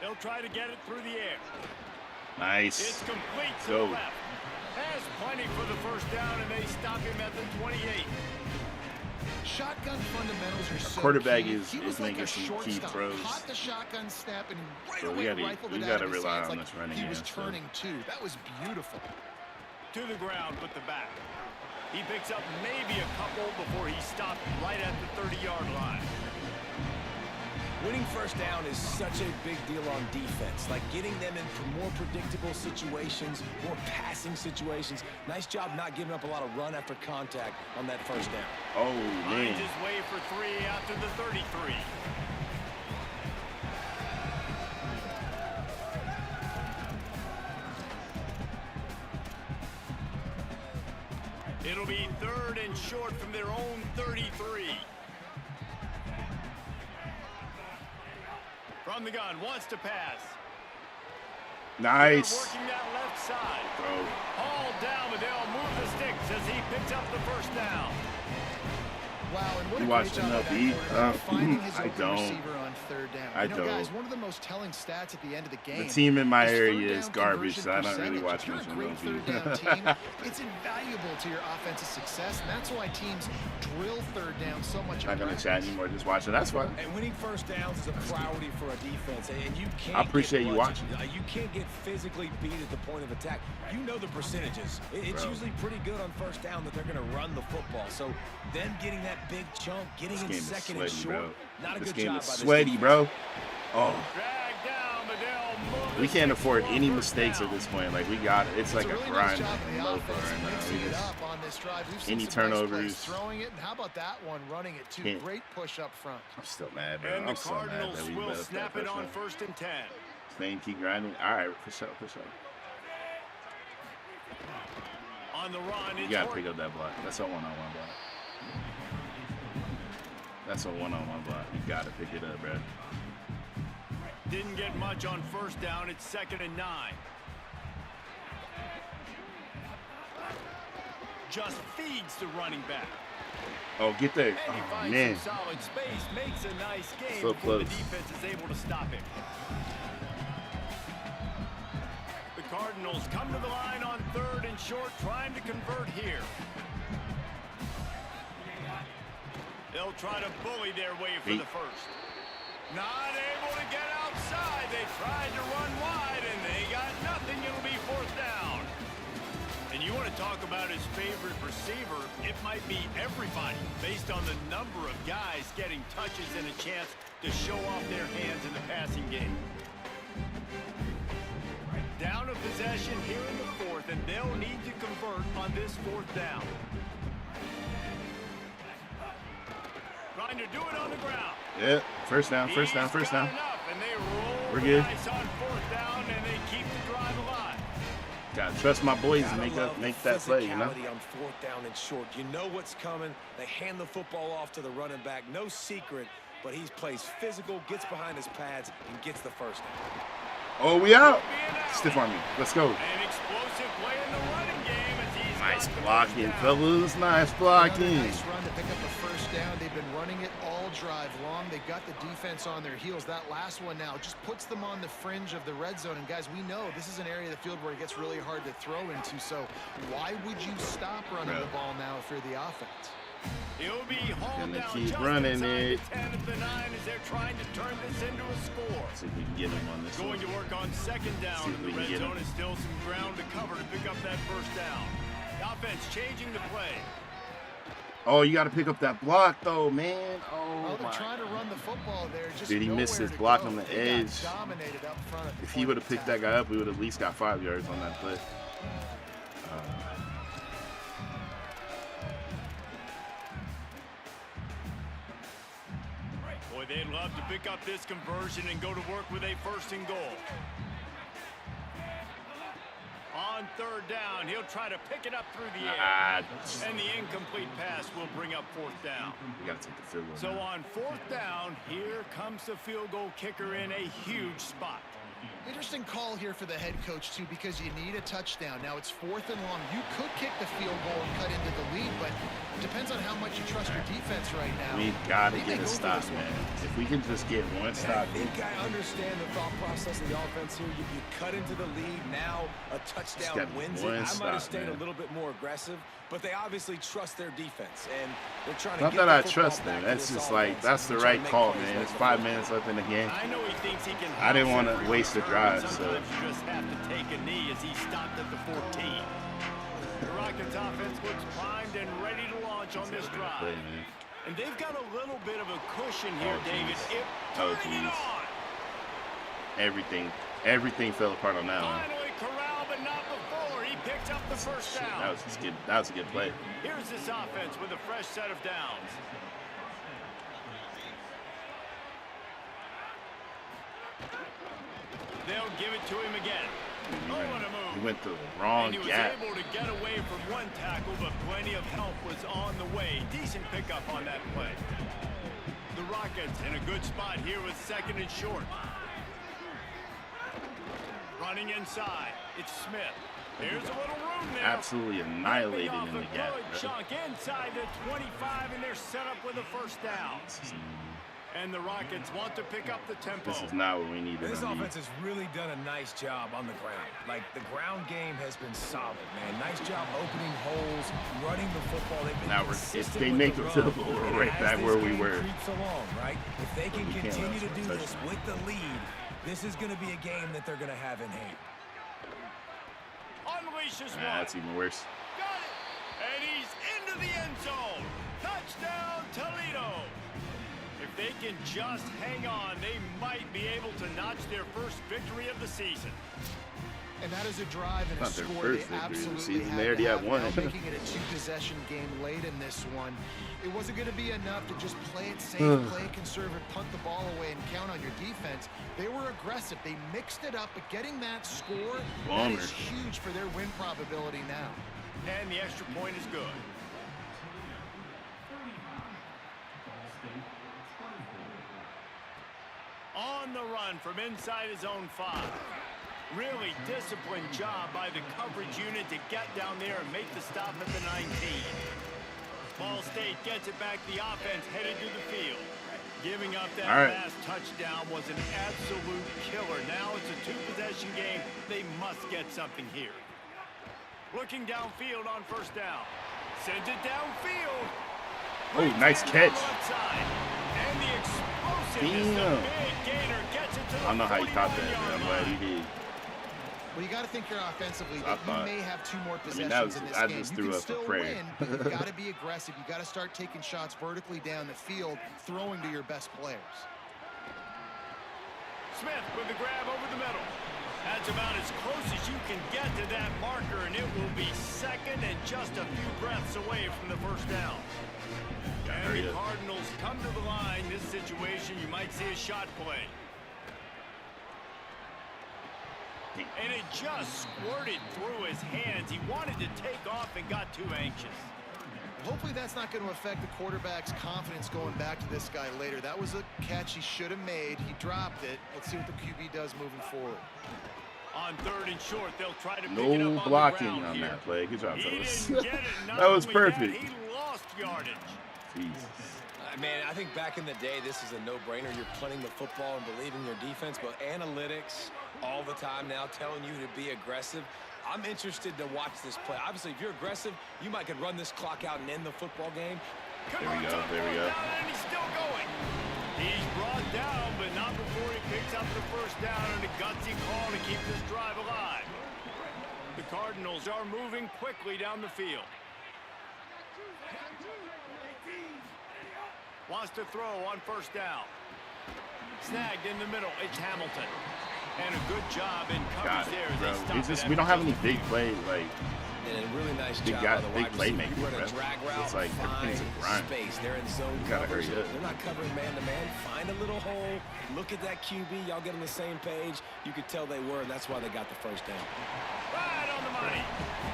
They'll They'll try to get it through the air. Nice. It's complete to Go. the left. Has plenty for the first down, and they stop him at the 28. Shotgun fundamentals are so quarterback key. is He was making like a some key shortstop. throws. Caught the shotgun snap and right So away rifled we it out gotta of his rely hands on like this running he was game, so. turning too. That was beautiful. To the ground with the back. He picks up maybe a couple before he stopped right at the 30-yard line. Winning first down is such a big deal on defense, like getting them in more predictable situations, more passing situations. Nice job not giving up a lot of run after contact on that first down. Oh, Finds man. his way for 3 after the 33. It'll be 3rd and short from their own 33. From the gun, wants to pass. Nice. They're working that left side. Bro. All down, but they'll move the sticks as he picks up the first down. Wow, and what You a watched great job enough by that Eat? quarterback finding his I open don't. receiver on 3rd down. I You know, guys, don't. one of the most telling stats at the end of the game. The team in my is area 3rd is down garbage, conversion so I don't really percentage. watch If you're much a of great those 3rd down team, it's invaluable to your offensive success, and that's why teams drill 3rd down so much. Not gonna chat anymore, just watching. That's fine. And winning first downs is a priority for a defense, and you can't. I appreciate get you watching. You can't get physically beat at the point of attack. You know the percentages. It's Bro. usually pretty good on first down that they're going to run the football. So them getting that big chunk, getting This in game is second and sweaty, short, bro. not a This good game job is by this sweaty, defense. bro. Oh, Drag down, but they'll move we the can't sticks afford for any first mistakes down. at this point. Like, we got it. It's like a a really grind nice job of the mofo offense right now. mixing We it just, up on this drive. We've seen any some nice plays turnovers. throwing it, and how about that one running it too? Can't. Great push up front. I'm still mad, bro. And the I'm so mad Cardinals that we will let up snap that it on touchdown. 1st and 10. Staying, keep grinding. All right, for sure, for sure. On the run, You it's gotta Horton. pick up that block. That's a one-on-one block. That's a one-on-one block. You gotta pick it up, bro. Didn't get much on first down. It's 2nd and 9. Just feeds the running back. Oh, get there. And he Oh, finds man. some solid space, makes a nice game So before the close. defense is able to stop him. The Cardinals come to the line on 3rd and short, trying to convert here. They'll try to bully their way for Eight. the first. Not able to get outside. They tried to run wide, and they got nothing. It'll be 4th down. And you want to talk about his favorite receiver, it might be everybody, based on the number of guys getting touches and a chance to show off their hands in the passing game. Down a possession here in the 4th, and they'll need to convert on this 4th down. Trying to do it on the ground. Yeah, first down, first down, first down. Enough, and they roll We're the good. dice on 4th down, and they keep the drive alive. Gotta trust my boys to Gotta love make the that play, you know? physicality on 4th down and short. You know what's coming. They hand the football off to the running back. No secret, but he plays physical, gets behind his pads, and gets the first down. Oh, we out. Stiff arm me. Let's go. An explosive play in the running game as he's Nice got the blocking, first down. fellas. Nice Another blocking. nice run to pick up the first down. They've been running it all drive long. They got the defense on their heels. That last one now just puts them on the fringe of the red zone. And guys, we know this is an area of the field where it gets really hard to throw into. So why would you stop running the ball now if you're the offense? He'll be hauled Gonna down keep just running inside it. the 10 at the 9 as they're trying to turn this into a score. See if we can get him on this Going one. to work on 2nd down, See if and we the can red get zone him. is still some ground to cover to pick up that first down. The offense changing the play. Oh, you gotta pick up that block, though, man. Well, Oh, they're my. trying to run the football there. Just Dude, he missed nowhere his to block go. on the They got edge. dominated up front at the If he point would of have picked attack. that guy up, we would at least got 5 yards on that play. Boy, they'd love to pick up this conversion and go to work with a 1st and goal. On third down, he'll try to pick it up through the air. And the incomplete pass will bring up fourth down. We got to take the field goal. So on fourth down, here comes the field goal kicker in a huge spot. Interesting call here for the head coach, too, because you need a touchdown. Now, it's 4th and long. You could kick the field goal and cut into the lead, but it depends on how much you trust your defense right now. We got to get a stop, man. If we can just get one stop. I think I understand the thought process of the offense here. You cut into the lead. Now a touchdown wins it. I might have stayed a little bit more aggressive, but they obviously trust their defense, and they're trying to Not get that I the trust football them. back to That's this just like, offense that's the and try to right make call, plays man. late It's in the 5 football. minutes left in the game. I know he thinks he can. I didn't want to waste a drive, so. Sometimes you just have to take a knee as he stopped at the 14. The Rockets offense looks primed and ready to launch on this drive. And they've got a little bit of a cushion here, David. Turning it on. Everything fell apart on that one. Finally corralled, but not before. He picked up the first down. That was a good play. Here's this offense with a fresh set of downs. They'll give it to him again. Oh, what a move. He went to the wrong and he was gap. able to get away from one tackle, but plenty of help was on the way. Decent pickup on that play. The Rockets in a good spot here with 2nd and short. Running inside. It's Smith. There's a little room there. Absolutely annihilated in the gap. Good chunk inside the 25, and they're set up with a first down. And the Rockets want to pick up the tempo. This is not what we need. This offense has really done a nice job on the ground. Like, the ground game has been solid, man. Nice job opening holes, running the football. They've been now, if they with make the a run. field goal, we're right back where we were. Creeps along, right? If they can we can't continue to do touch this them. with the lead, this is going to be a game that they're going to have in hand. Unleashes one. That's even worse. Got it. And he's into the end zone. Touchdown, Toledo. If they can just hang on, they might be able to notch their first victory of the season. And that is a drive and a Not their score first they victory of the absolutely season. had They already to had have, one. now making it a 2-possession game late in this one. It wasn't going to be enough to just play it safe, play it conservative, punt the ball away, and count on your defense. They were aggressive. They mixed it up, but getting that score, that is huge for their win probability now. And the extra point is good. On the run from inside his own 5. Really disciplined job by the coverage unit to get down there and make the stop at the 19. Ball State gets it back. The offense headed to the field. Giving up that last touchdown was an absolute killer. Now it's a 2-possession game. They must get something here. Looking downfield on first down. Sends it downfield. Oh, nice catch. And the explosiveness, the big gainer gets it to the I don't know how he caught that, but I'm glad he did. Well, you got to think here offensively that you may have 2 more possessions in this I game. just You threw can up a still prayer. win, but you've got to be aggressive. You've got to start taking shots vertically down the field, throwing to your best players. Smith with the grab over the middle. That's about as close as you can get to that marker, and it will be 2nd and just a few breaths away from the first down. And the Cardinals come to the line. This situation, you might see a shot play. And it just squirted through his hands. He wanted to take off and got too anxious. Hopefully that's not going to affect the quarterback's confidence going back to this guy later. That was a catch he should have made. He dropped it. Let's see what the QB does moving forward. On 3rd and short, they'll try to pick No it up blocking on, the on here. that play. Good job, He fellas. didn't get it. Not That was only perfect. he lost yardage. Jesus. Man, I think back in the day, this is a no-brainer. You're punting the football and believing your defense, but analytics all the time now telling you to be aggressive. I'm interested to watch this play. Obviously, if you're aggressive, you might could run this clock out and end the football game. There we go. There we go. And he's still going. He's brought down, but not before he picks up the first down and a gutsy call to keep this drive alive. The Cardinals are moving quickly down the field. Wants to throw on first down. Snagged in the middle. It's Hamilton. And a good job in coverage there as they stop It's just, it. we don't have any big play, like, And a really nice big job guy, by the big wide receiver. playmaker, You run bro. a drag route, It's like everything's a find grind. space. They're in zone You gotta coverage. hurry up. They're not covering man-to-man. Find a little hole. Look at that QB. Y'all get on the same page. You could tell they were, and that's why they got the first down. Right on the money.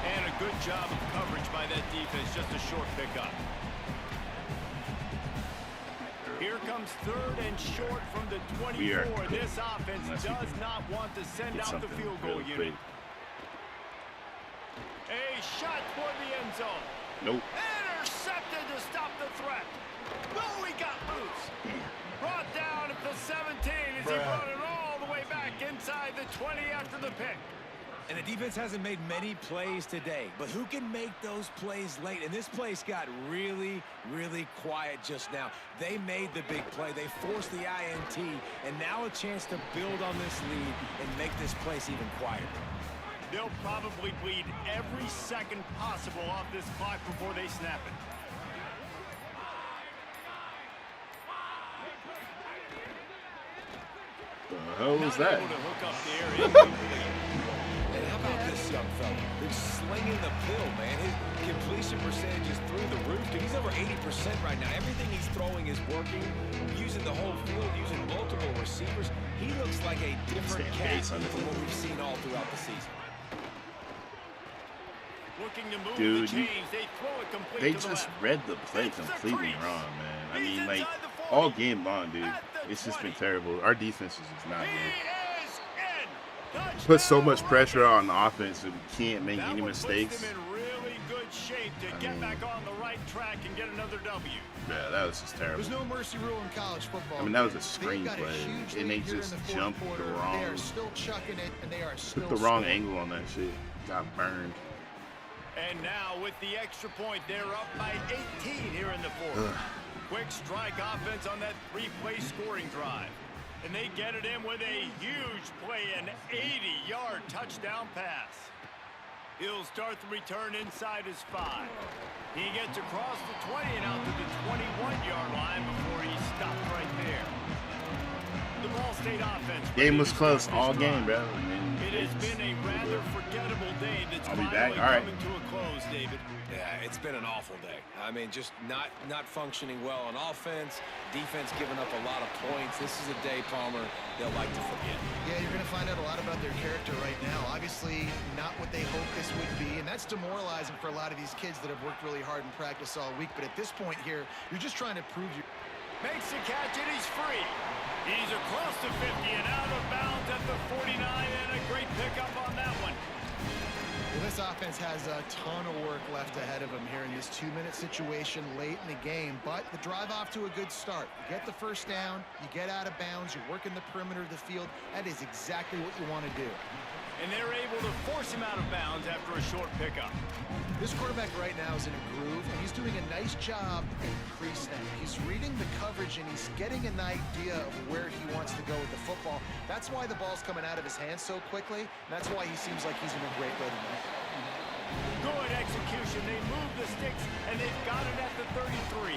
And a good job of coverage by that defense, just a short pickup. Here comes 3rd and short from the 24. This offense does not want to send out the field goal unit. A shot for the end zone. Nope. Intercepted to stop the threat. Oh, he got loose. Brought down at the 17 as he brought it all the way back inside the 20 after the pick. And the defense hasn't made many plays today, but who can make those plays late? And this place got really, really quiet just now. They made the big play. They forced the INT, and now a chance to build on this lead and make this place even quieter. They'll probably bleed every second possible off this clock before they snap it. The hell was that? Able to hook up there. And how about this young fella? He's slinging the pill, man. His completion percentage is through the roof. Dude, he's over 80% right now. Everything he's throwing is working. Using the whole field, using multiple receivers. He looks like a different cat from what we've seen all throughout the season. Looking to move Dude, the chains. They throw it complete they to the just left. read the play completely wrong, man. I mean, like, all game long, dude. It's just been terrible. Our defense is just not good. Put so much pressure on the offense that we can't make any mistakes. Puts them in really good shape to get back on the right track and get another W. Yeah, that was just terrible. There's no mercy rule in college football. I mean, that was a screenplay, and they just jumped the wrong. They are still chucking it, and they are still Took the wrong angle on that shit. Got burned. And now with the extra point, they're up by 18 here in the 4th. Quick strike offense on that 3-play scoring drive. And they get it in with a huge play, an 80-yard touchdown pass. He'll start the return inside his 5. He gets across the 20 and out to the 21-yard line before he stopped right there. The Ball State offense. Game was close all game, bro. It has been a rather forgettable day that's I'll be finally back. All right. coming to a close, David. Yeah, it's been an awful day. I mean, just not functioning well on offense. Defense giving up a lot of points. This is a day, Palmer, they'll like to forget. Yeah, you're going to find out a lot about their character right now. Obviously, not what they hoped this would be, and that's demoralizing for a lot of these kids that have worked really hard in practice all week. But at this point here, you're just trying to prove you. Makes the catch, and he's free. He's across the 50 and out of bounds at the 49, and a great pickup on that one. Well, this offense has a ton of work left ahead of them here in this 2-minute situation late in the game, but the drive off to a good start. You get the first down, you get out of bounds, you're working the perimeter of the field. That is exactly what you want to do. And they're able to force him out of bounds after a short pickup. This quarterback right now is in a groove, and he's doing a nice job in pre-snap. He's reading the coverage, and he's getting an idea of where he wants to go with the football. That's why the ball's coming out of his hands so quickly, and that's why he seems like he's in a great rhythm. Good execution. They move the sticks, and they've got it at the 33.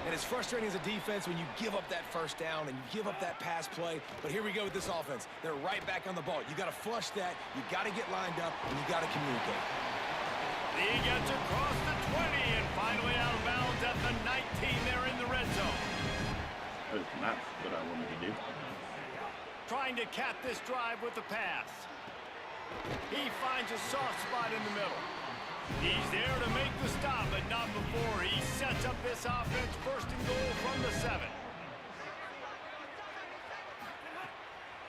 And it's frustrating as a defense when you give up that first down and you give up that pass play. But here we go with this offense. They're right back on the ball. You got to flush that. You got to get lined up, and you got to communicate. He gets across the 20 and finally out of bounds at the 19. They're in the red zone. That's not what I wanted to do. Trying to cap this drive with the pass. He finds a soft spot in the middle. He's there to make the stop, but not before he sets up this offense. First and goal from the 7.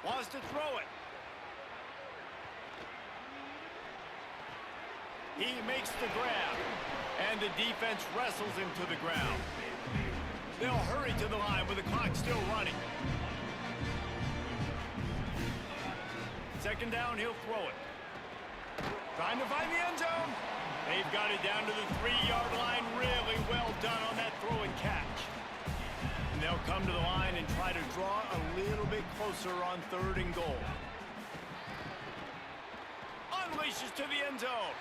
Wants to throw it. He makes the grab, and the defense wrestles him to the ground. They'll hurry to the line with the clock still running. Second down, he'll throw it. Trying to find the end zone. They've got it down to the 3-yard line. Really well done on that throw and catch. And they'll come to the line and try to draw a little bit closer on 3rd and goal. Unleashes to the end zone.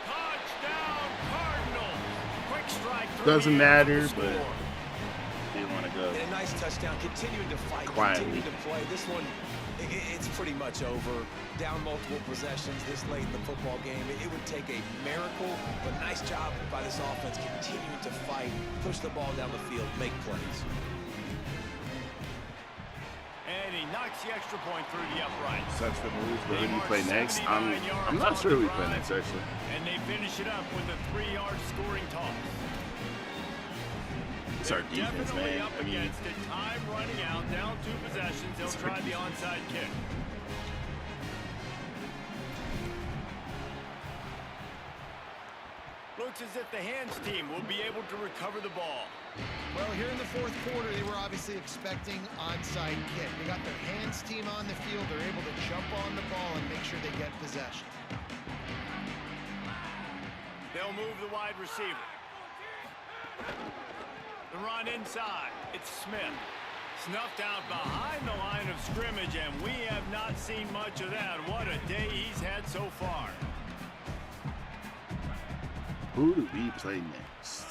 Touchdown, Cardinals. Quick strike. Doesn't matter, but they want to go. And a nice touchdown. Continuing to fight. Quietly. Continuing to play. This one, it's pretty much over. Down multiple possessions this late in the football game. It would take a miracle, but nice job by this offense continuing to fight, push the ball down the field, make plays. And he knocks the extra point through the upright. Sucks to lose, but who do we play next? I'm not sure who we play next, actually. And they finish it up with a 3-yard scoring toss. It's our defense, man. Up against it. Time running out, down 2 possessions. They'll try the onside kick. Looks as if the hands team will be able to recover the ball. Well, here in the fourth quarter, they were obviously expecting onside kick. They got their hands team on the field. They're able to jump on the ball and make sure they get possession. They'll move the wide receiver. The run inside. It's Smith. Snuffed out behind the line of scrimmage, and we have not seen much of that. What a day he's had so far. Who do we play next?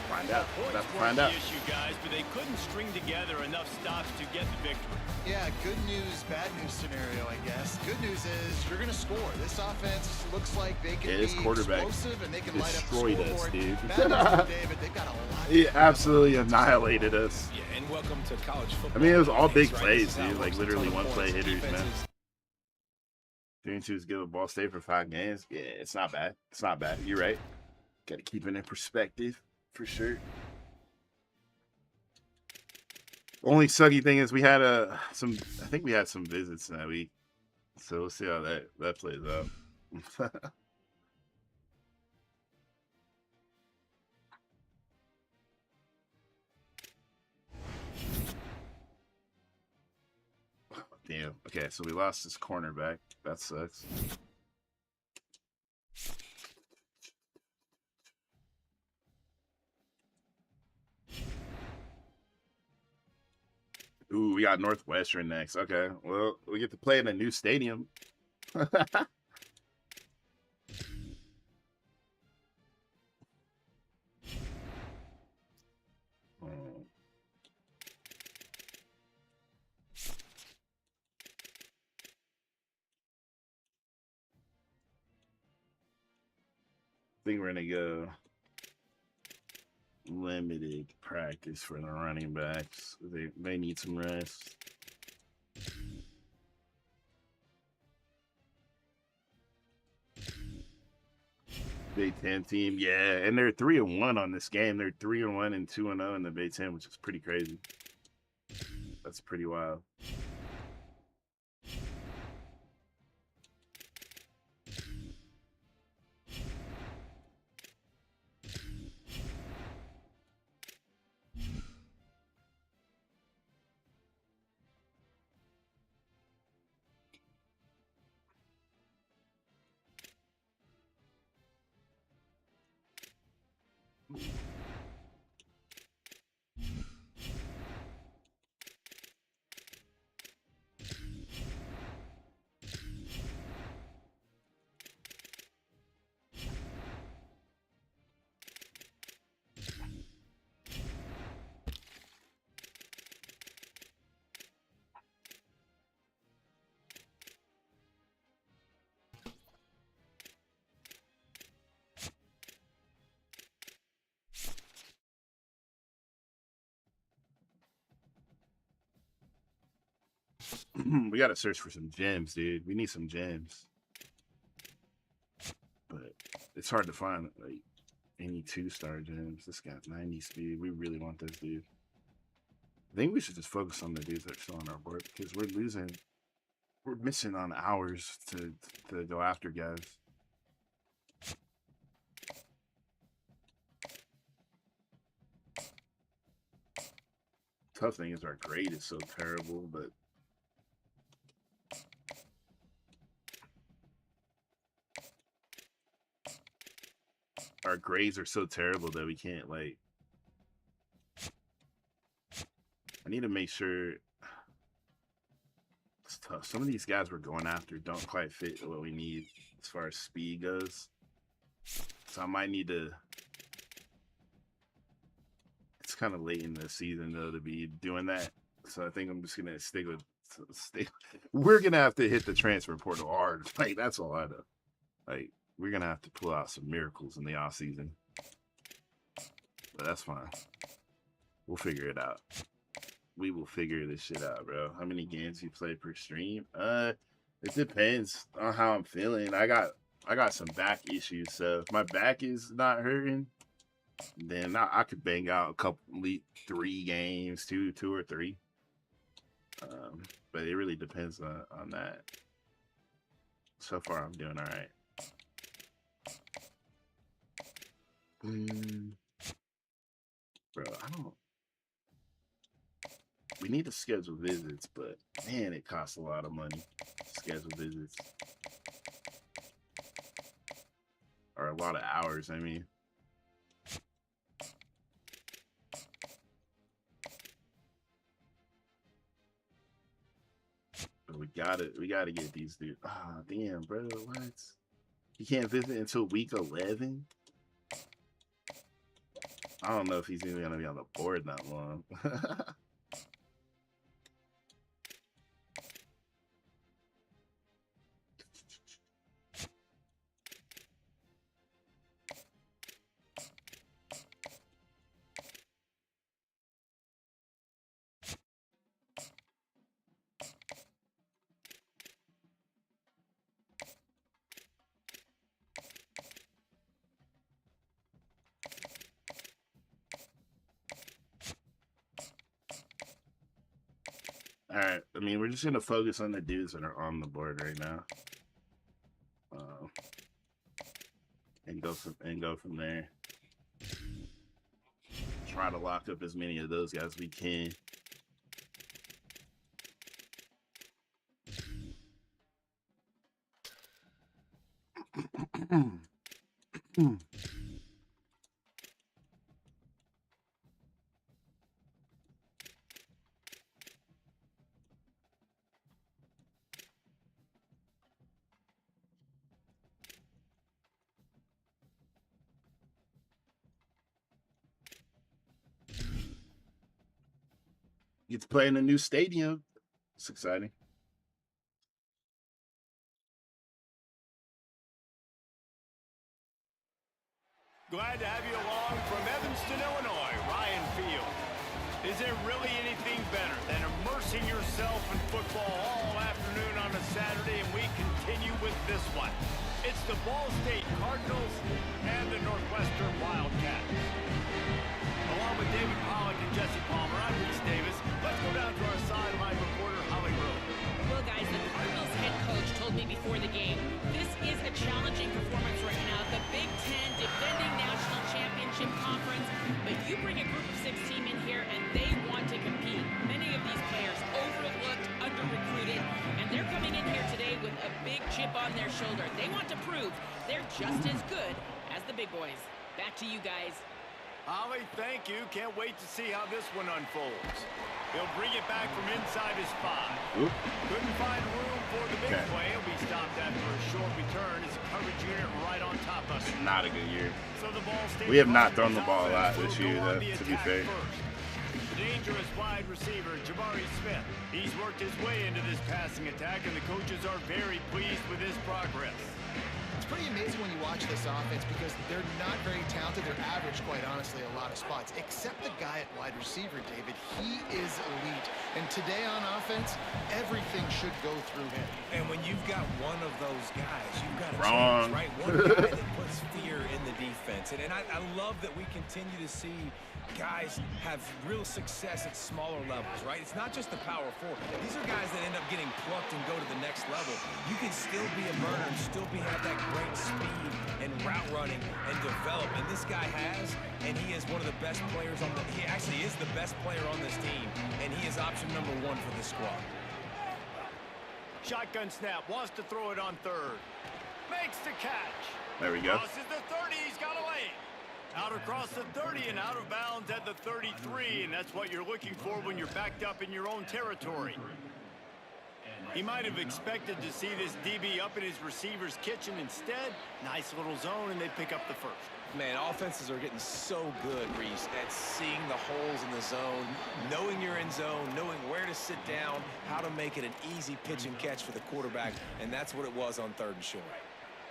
Find out. About to find out. The issue, guys, but they couldn't string together enough stops to get the victory. Yeah, good news, bad news scenario, I guess. Good news is you're going to score. This offense looks like they can be explosive and they can light up the scoreboard. Dude. Bad news, David, they've got a lot. He absolutely annihilated us. Yeah, and welcome to college football. I mean, it was all big plays, dude. Like literally one play hitters, man. 3-2 is give a ball stay for 5 games. Yeah, it's not bad. It's not bad. You're right. Got to keep it in perspective for sure. Only sucky thing is we had I think we had some visits that week, so we'll see how that plays out. Damn. Okay, so we lost this cornerback. That sucks. Ooh, we got Northwestern next. Okay, well, we get to play in a new stadium. I think we're gonna go limited practice for the running backs. They need some rest. Big Ten team, yeah, and they're 3-1 on this game. They're 3-1 and 2-0 in the Big Ten, which is pretty crazy. That's pretty wild. We gotta search for some gems, dude. We need some gems, but it's hard to find like any 2-star gems. This got 90 speed. We really want this dude. I think we should just focus on the dudes that are still on our board because we're missing on hours to go after guys. Tough thing is our grade is so terrible, but our grades are so terrible that we can't, like, I need to make sure. It's tough. Some of these guys we're going after don't quite fit what we need as far as speed goes. So I might need to. It's kind of late in the season though to be doing that. So I think I'm just gonna stick with. We're gonna have to hit the transfer portal hard. Like that's all I know. Like we're gonna have to pull out some miracles in the off season. But that's fine. We'll figure it out. We will figure this shit out, bro. How many games you play per stream? It depends on how I'm feeling. I got some back issues, so if my back is not hurting, then I could bang out a couple, 3 games, two or 3. But it really depends on that. So far, I'm doing all right. Bro, I don't. We need to schedule visits, but man, it costs a lot of money to schedule visits. Or a lot of hours, I mean. But we gotta get these dudes. Ah, damn, bro, what? He can't visit until week 11? I don't know if he's even gonna be on the board that long. All right. I mean, we're just gonna focus on the dudes that are on the board right now, and go from there. Try to lock up as many of those guys as we can. Get to play in a new stadium. It's exciting. Glad to have you along from Evanston, Illinois, Ryan Field. Is there really anything better than immersing yourself in football all afternoon on a Saturday? And we continue with this one. It's the Ball State Cardinals and the Northwestern Wildcats. Along with David Pollock and Jesse Palmer, I'm Reese Davis. Let's go down to our sideline reporter, Holly Rowe. Well, guys, the Cardinals head coach told me before the game, this is a challenging performance right now. The Big Ten defending national championship conference, but you bring a group of 6 team in here and they want to compete. Many of these players overlooked, under-recruited, and they're coming in here today with a big chip on their shoulder. They want to prove they're just as good as the big boys. Back to you guys. Holly, thank you. Can't wait to see how this one unfolds. He'll bring it back from inside his 5. Oop. Couldn't find room for the big play. He'll be stopped after a short return as a coverage unit right on top of him. Not a good year. So the ball stays. We have not thrown the ball a lot this year, though, to be fair. The dangerous wide receiver, Jabari Smith. He's worked his way into this passing attack, and the coaches are very pleased with his progress. It's pretty amazing when you watch this offense because they're not very talented. They're average, quite honestly, a lot of spots, except the guy at wide receiver, David. He is elite. And today on offense, everything should go through him. And when you've got one of those guys, you've got a Wrong. chance, right? One guy that puts fear in the defense. And I love that we continue to see guys have real success at smaller levels, right? It's not just the power 4. These are guys that end up getting plucked and go to the next level. You can still be a burner and still have that great speed and route running and develop. And this guy has, and he is one of the best players on he actually is the best player on this team, and he is option number 1 for this squad. Shotgun snap, wants to throw it on 3rd. Makes the catch. There we go. Crosses the 30, he's got a lane. Out across the 30 and out of bounds at the 33, and that's what you're looking for when you're backed up in your own territory. He might have expected to see this DB up in his receiver's kitchen. Instead, nice little zone, and they pick up the 1st. Man, offenses are getting so good, Reese, at seeing the holes in the zone, knowing you're in zone, knowing where to sit down, how to make it an easy pitch and catch for the quarterback, and that's what it was on 3rd and short.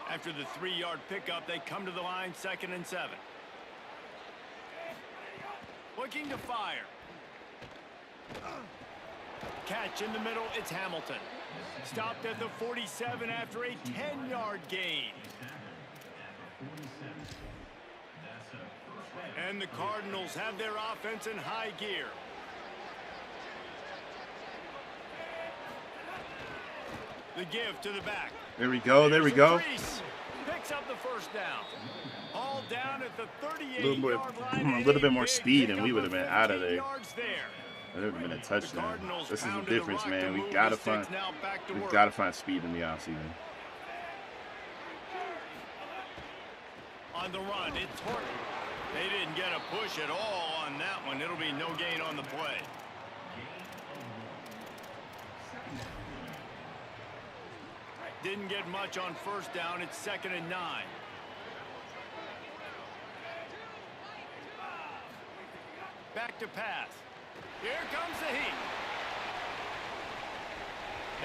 After the 3-yard pickup, they come to the line 2nd and 7. looking to fire. Catch in the middle, it's Hamilton. Stopped at the 47 after a 10-yard gain. And the Cardinals have their offense in high gear. The give to the back. There we go. There we go. Picks up the first down. All down at the 38-yard A line. little bit more speed, and we would have been out of there. That would have been a touchdown. This is the difference, man. We gotta find speed in the offseason. On the run, it's Horton. They didn't get a push at all on that one. It'll be no gain on the play. Didn't get much on first down. It's 2nd and 9. Back to pass. Here comes the heat.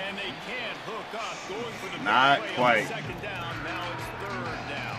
And they can't hook up. Going for the not big play quite. On second down. Now it's 3rd down.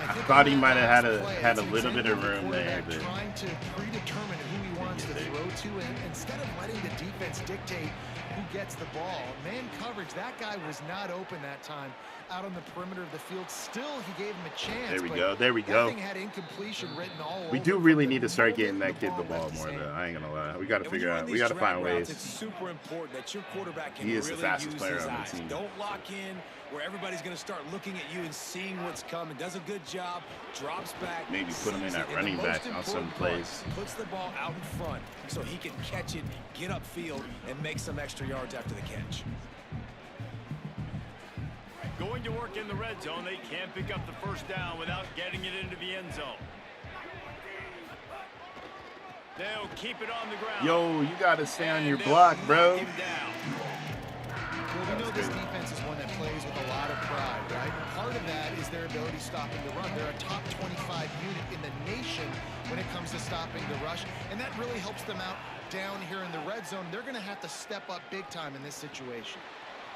I thought he might have had a little bit of room there, but trying to predetermine who he wants to throw to, and instead of letting the defense dictate who gets the ball, man coverage, that guy was not open that time out on the perimeter of the field. Still, he gave him a chance. there we go. There we go. That thing had incompletion written all We over do really from need the to start moment getting that kid the ball left more, his though. hand. I ain't gonna lie. We got to And when figure you run out. We these got to drag find routes, ways. It's super important that your quarterback can He is the really fastest use player his on the eyes. team. Don't lock in where everybody's going to start looking at you and seeing what's coming. Does a good job, drops back. Maybe put him in sees at it. running And the back most on some important part, plays. puts the ball out in front so he can catch it, get upfield, and make some extra yards after the catch. Going to work in the red zone. They can't pick up the first down without getting it into the end zone. They'll keep it on the ground. Yo, you got to stay on your block, bro. Knock him down. Well, we know this defense is one that plays with a lot of pride, right? Part of that is their ability stopping the run. They're a top 25 unit in the nation when it comes to stopping the rush, and that really helps them out down here in the red zone. They're going to have to step up big time in this situation.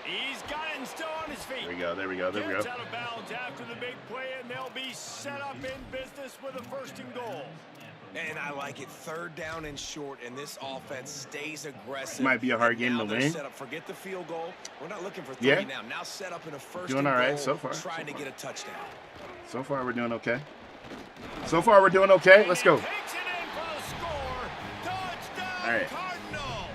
He's got it and still on his feet. There we go. There we go. There we Gets go. out of bounds after the big play, and they'll be set up in business with a 1st and goal. And I like it. 3rd down and short, and this offense stays aggressive. Might be a hard game now to they're win. Set up. Forget the field goal. We're not looking for 3 Yeah. now. Now set up in a 1st Doing and all right goal, so far. trying to get a touchdown. So far, we're doing okay. So far, we're doing okay. Let's go. Takes it in for the score. Touchdown, All right. Cardinals.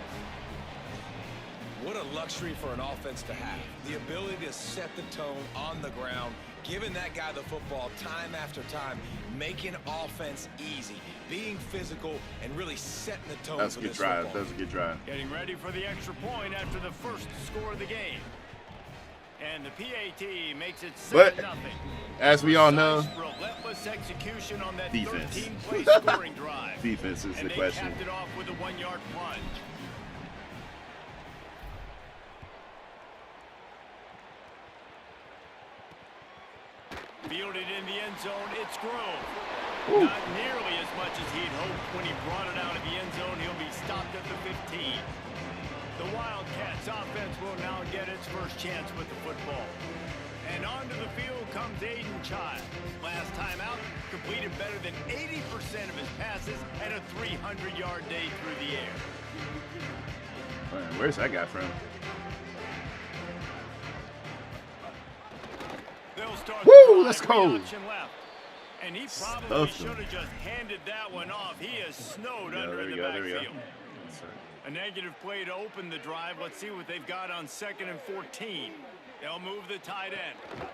What a luxury for an offense to have. The ability to set the tone on the ground, giving that guy the football time after time, making offense easy, being physical, and really setting the tone That's a for good this drive. football. That's a good drive. Getting ready for the extra point after the first score of the game. And the PAT makes it 7-0. But as we all know, Relentless execution on that defense. 13-play scoring drive. Defense is And the they question. capped it off with a 1-yard plunge. Fielded in the end zone, it's Grove. Ooh. Not nearly as much as he'd hoped when he brought it out of the end zone. He'll be stopped at the 15. The Wildcats offense will now get its first chance with the football. And onto the field comes Aiden Child. Last time out, completed better than 80% of his passes and a 300-yard day through the air. Man, where's that guy from? They'll start Woo, the drive, let's go. read option left. And he probably Stuffed should him. have just handed that one off. He is snowed Yeah, under there in we the go. There we go. backfield. A negative play to open the drive. Let's see what they've got on 2nd and 14. They'll move the tight end.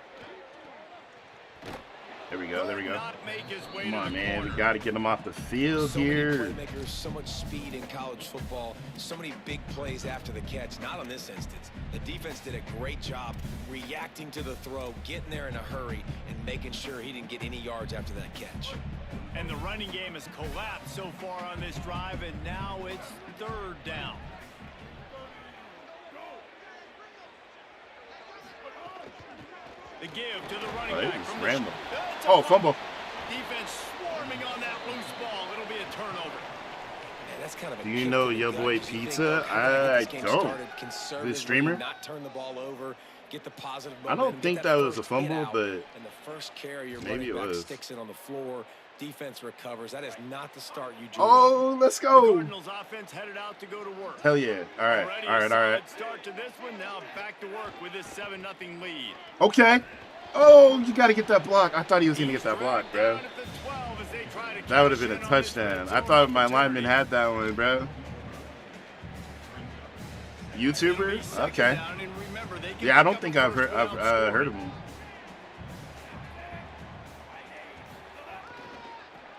There we go. There we Could go. not make his way Come to on, the man. We corner. got to get him off the field So many here. playmakers, so much speed in college football, so many big plays after the catch. Not on this instance. The defense did a great job reacting to the throw, getting there in a hurry, and making sure he didn't get any yards after that catch. And the running game has collapsed so far on this drive, and now it's 3rd down. The give to the running Oh, it back was from random. the Oh, fumble. Defense swarming on that loose ball. It'll be a turnover. Man, that's kind of a Do you kick know to the your gut. boy You think, Pizza? how can I get I this game don't. started conservatively, streamer? Not turn the ball over, get the positive I don't momentum, think get that was a first hit fumble, out, but and the first carry, your maybe running it back was. sticks it on the floor. Defense recovers. That is not the start you drew. Oh, let's The go. Cardinals offense headed out to go to work. Hell yeah. All right. Already All right. a All right. solid start to this one. Now back to work with this 7-0 lead. Okay. Oh, you got to get that block. I thought he was going to get that block, bro. That would have been a touchdown. I thought my lineman had that one, bro. YouTuber? Okay. Yeah, I don't think I've heard of him.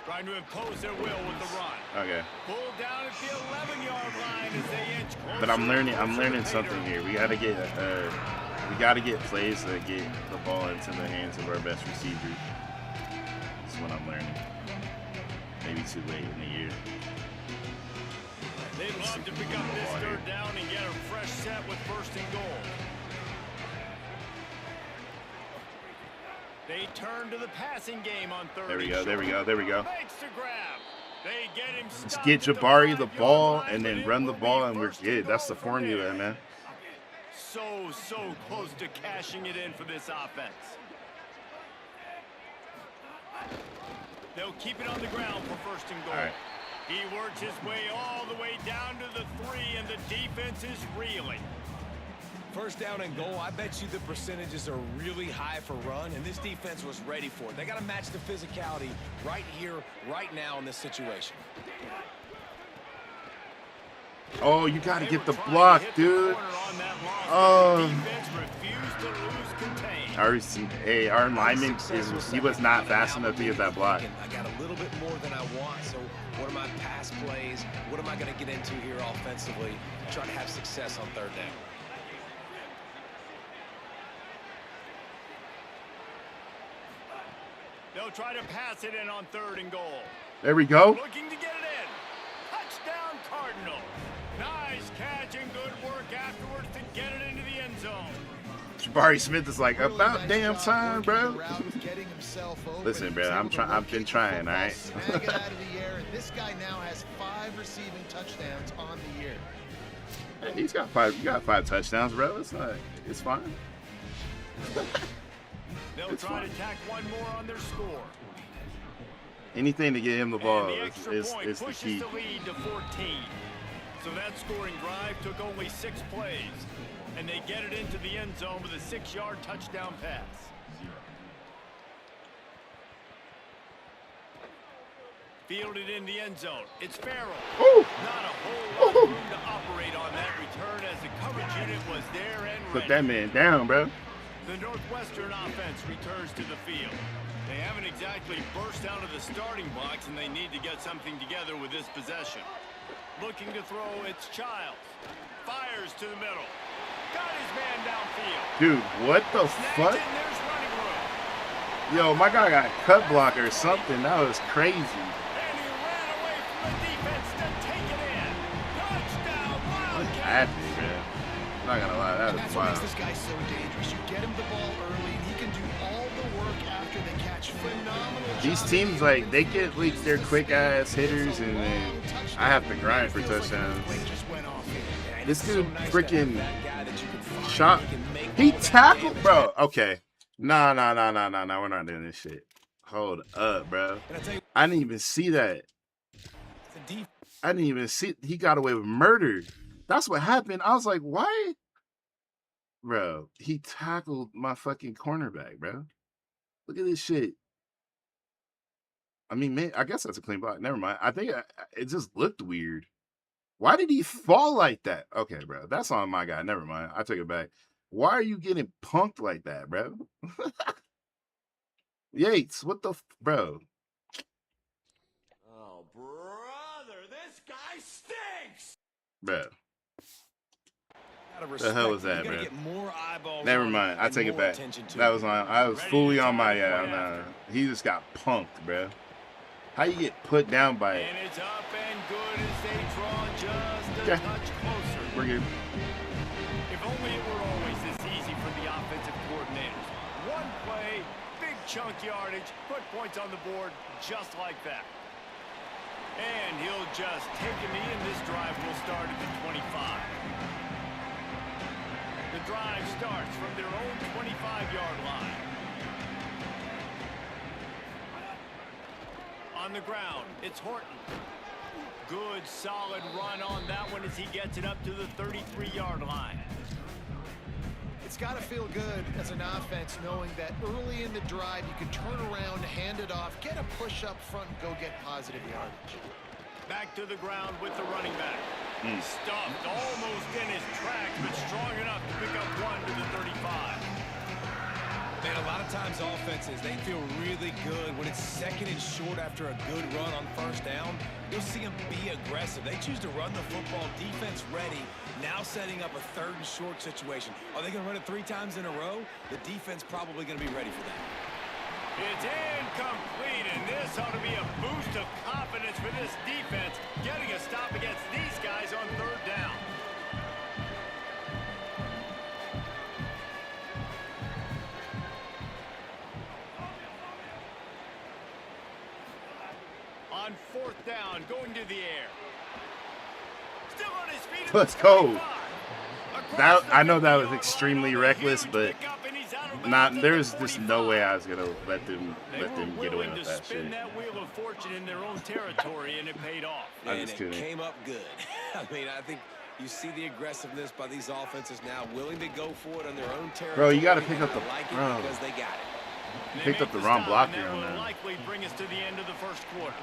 Trying to impose their will with the run. Okay. Pull down at the 11-yard line as they inch closer. But I'm learning something here. We gotta get plays that get the ball into the hands of our best receiver. That's what I'm learning. Maybe too late in the year. They'd love to pick up this third down and get a fresh set with 1st and goal. They turn to the passing game on 3rd. There we go. There we go. There we go. Makes the grab. They get him. Let's get Jabari the ball and then run the ball and we're good. That's the formula, man. So close to cashing it in for this offense. They'll keep it on the ground for 1st and goal. All right. He works his way all the way down to the 3, and the defense is reeling. 1st down and goal, I bet you the percentages are really high for run, and this defense was ready for it. They got to match the physicality right here, right now in this situation. Oh, you got to get the block, dude. Oh. Our lineman, he was not fast enough to get that block. I got a little bit more than I want, so what are my pass plays? What am I going to get into here offensively to try to have success on 3rd down? They'll try to pass it in on 3rd and goal. There we go. Looking to get it in. Touchdown, Cardinal. Nice catch and good work afterwards to get it into the end zone. Jabari Smith is like, about damn time, bro. Listen, bro, I've been trying, all right? This guy now has 5 receiving touchdowns on the year. Hey, he's got 5. You got 5 touchdowns, bro. It's fine. They'll try to tack one more on their score. Anything to get him the ball is the pushes key. the lead to 14. So that scoring drive took only 6 plays, and they get it into the end zone with a 6-yard touchdown pass. Fielded in the end zone. It's Farrell. Ooh. Not a whole lot of room to operate on that return as the coverage unit was there and ready. Put that man down, bro. The Northwestern offense returns to the field. They haven't exactly burst out of the starting box, and they need to get something together with this possession. Looking to throw, it's Childs. Fires to the middle. Got his man downfield. Dude, what the fuck? In, there's running room. Yo, my guy got a cut block or something. That was crazy. And he ran away from the defense to take it in. Touchdown, What Wildcat. happened, man? I'm not gonna lie, that was That's what makes wild. this guy so dangerous. You get him the ball early, and he can do all the work after the catch. Phenomenal. These teams, like, they get like their quick ass hitters, and then I have to grind for touchdowns. This dude freaking shot. He tackled, bro. Okay. Nah. We're not doing this shit. Hold up, bro. I didn't even see that. I didn't even see. He got away with murder. That's what happened. I was like, why? Bro, he tackled my fucking cornerback, bro. Look at this shit. I mean, man, I guess that's a clean block. Never mind. I think it just looked weird. Why did he fall like that? Okay, bro. That's on my guy. Never mind. I take it back. Why are you getting punked like that, bro? Yates, what the bro? Oh, brother, this guy stinks. Bro. What the hell was that, bro? Never mind. I take it back. That was on. I was fully on my. He just got punked, bro. How you get put down by it? And it's up and good as they draw just a touch closer. We're good. If only it were always this easy for the offensive coordinators. One play, big chunk yardage, put points on the board just like that. And he'll just take a knee, and this drive will start at the 25. The drive starts from their own 25-yard line. On the ground, it's Horton. Good, solid run on that one as he gets it up to the 33-yard line. It's got to feel good as an offense knowing that early in the drive you can turn around, hand it off, get a push up front, and go get positive yardage. Back to the ground with the running back. Stuffed almost in his tracks, but strong enough to pick up one to the 35. Man, a lot of times offenses, they feel really good when it's second and short after a good run on first down. You'll see them be aggressive. They choose to run the football, defense ready, now setting up a third and short situation. Are they going to run it 3 times in a row? The defense probably going to be ready for that. It's incomplete, and this ought to be a boost of confidence for this defense, getting a stop against these guys on third down. On fourth down, going to the air. Still on his feet. Let's go. That, I know that was extremely reckless, but there's just no way I was gonna let them get away with that shit. That wheel of fortune in their own territory, and it paid off. And it came up good. I mean, I think you see the aggressiveness by these offenses now, willing to go for it on their own territory. Bro, you got to pick up the because they got it. Picked up the wrong blocker on that. Likely bring us to the end of the first quarter.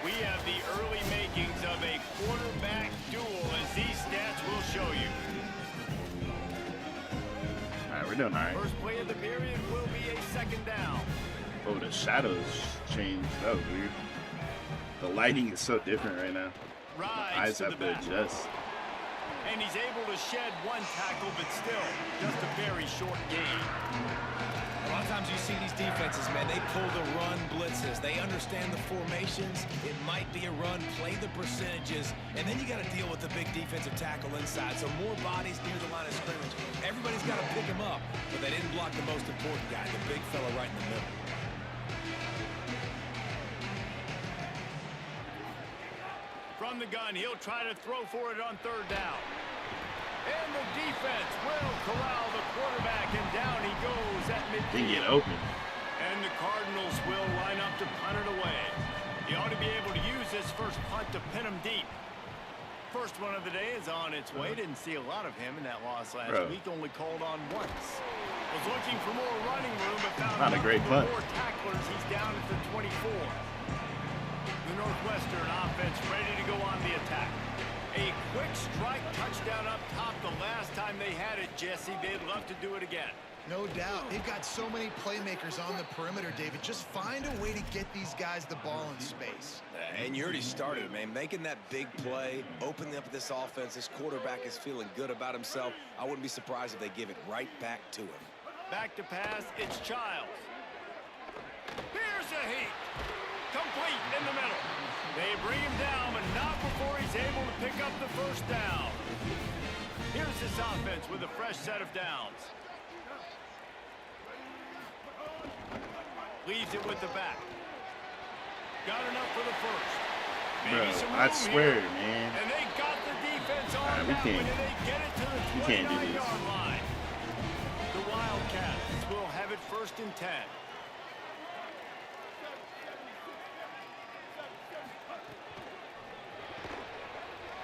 We have the early makings of a quarterback duel, as these stats will show you. All right, we're doing all right. First play of the period will be a second down. Oh, the shadows changed. That was weird. The lighting is so different right now. My eyes have to adjust. And he's able to shed one tackle, but still just a very short gain. A lot of times you see these defenses, man, they pull the run blitzes. They understand the formations. It might be a run, play the percentages, and then you got to deal with the big defensive tackle inside. So more bodies near the line of scrimmage. Everybody's got to pick him up, but they didn't block the most important guy, the big fella right in the middle. From the gun, he'll try to throw for it on third down. And the defense will corral the quarterback, and down he goes at midfield. They get open. And the Cardinals will line up to punt it away. He ought to be able to use this first punt to pin him deep. First one of the day is on its way. Didn't see a lot of him in that loss last week. Only called on once. Was looking for more running room, but found not a great punt. More tacklers. He's down at the 24. The Northwestern offense ready to go on the attack. A quick strike touchdown up top the last time they had it, Jesse. They'd love to do it again. No doubt. They've got so many playmakers on the perimeter, David. Just find a way to get these guys the ball in space. And you already started, man. Making that big play, opening up this offense. This quarterback is feeling good about himself. I wouldn't be surprised if they give it right back to him. Back to pass, it's Childs. Here's a heat. Complete in the middle. They bring him down, but not before he's able to pick up the first down. Here's this offense with a fresh set of downs. Leaves it with the back. Got enough for the first. Bro, I swear, man. And they got the defense on right, that one, and they get it to the 29-yard line. The Wildcats will have it first and 10.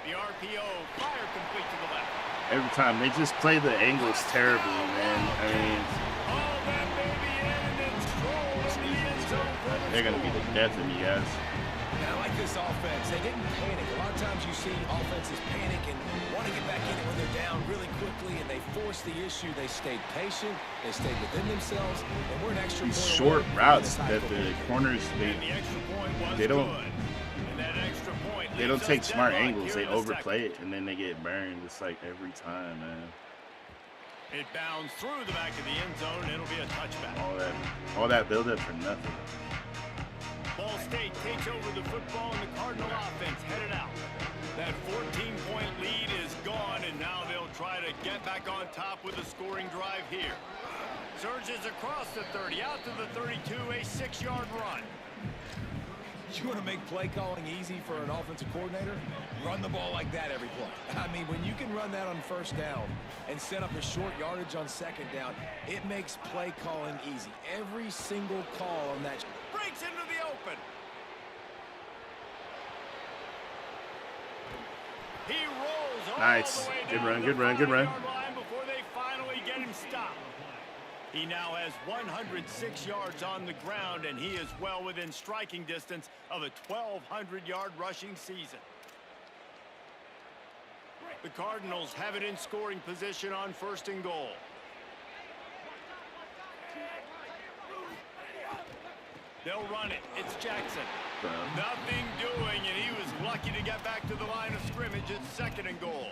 The RPO, fire complete to the left. Every time they just play the angles terribly, man. I mean, that baby in and then strolls in the end zone for the they're gonna be the death of me, guys. And I like this offense. They didn't panic. A lot of times you see offenses panic and want to get back in it when they're down really quickly, and they force the issue. They stayed patient. They stayed within themselves, and we're an extra These point short away routes from that the corners the extra point was they don't good. And that extra point they don't leaves take us smart deadlocked angles. here They in the overplay second. it and then they get burned. It's like every time, man. It bounds through the back of the end zone, and it'll be a touchback. All that build up for nothing. Ball State takes over the football, and the Cardinal offense headed out. That 14-point lead is gone, and now they'll try to get back on top with a scoring drive here. Surges across the 30, out to the 32, a 6-yard run. You want to make play calling easy for an offensive coordinator? Run the ball like that every play. I mean, when you can run that on first down and set up a short yardage on second down, it makes play calling easy. Every single call on that. Breaks into the open. He rolls all Nice. the way Good down run, the good run, good run. 5-yard line before they finally get him stopped. He now has 106 yards on the ground, and he is well within striking distance of a 1,200-yard rushing season. The Cardinals have it in scoring position on 1st and goal. They'll run it. It's Jackson. Nothing doing, and he was lucky to get back to the line of scrimmage at 2nd and goal.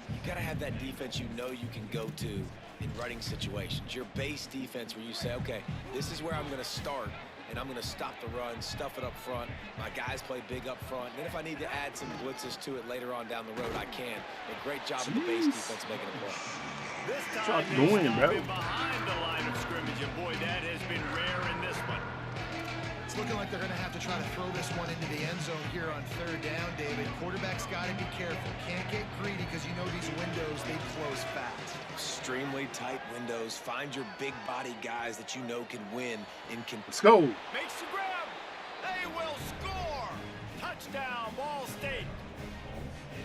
You got to have that defense you know you can go to in running situations. Your base defense where you say, okay, this is where I'm going to start, and I'm going to stop the run, stuff it up front. My guys play big up front. And then if I need to add some blitzes to it later on down the road, I can. But great job with the base defense making a play. This time they stop him behind the line of scrimmage, and boy, that has been rare in this one. It's looking like they're going to have to try to throw this one into the end zone here on 3rd down, David. Quarterback's got to be careful. Can't get greedy because you know these windows, they close fast. Extremely tight windows. Find your big body guys that you know can win in Let's go. Makes the grab. They will score. Touchdown, Ball State.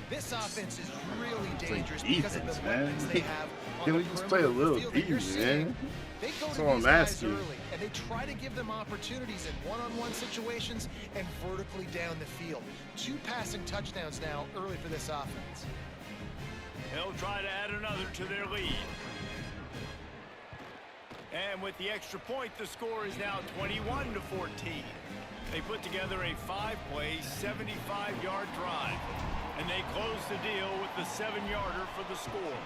This offense is really dangerous because of the weapons they have on Can the we just play a perimeter of the little field. And you're easy, seeing man? They go That's to all these I'm guys asking. early, and they try to give them opportunities in one-on-one situations and vertically down the field. 2 passing touchdowns now early for this offense. They'll try to add another to their lead. And with the extra point, the score is now 21-14. They put together a 5-play, 75-yard drive. And they close the deal with the 7-yarder for the score.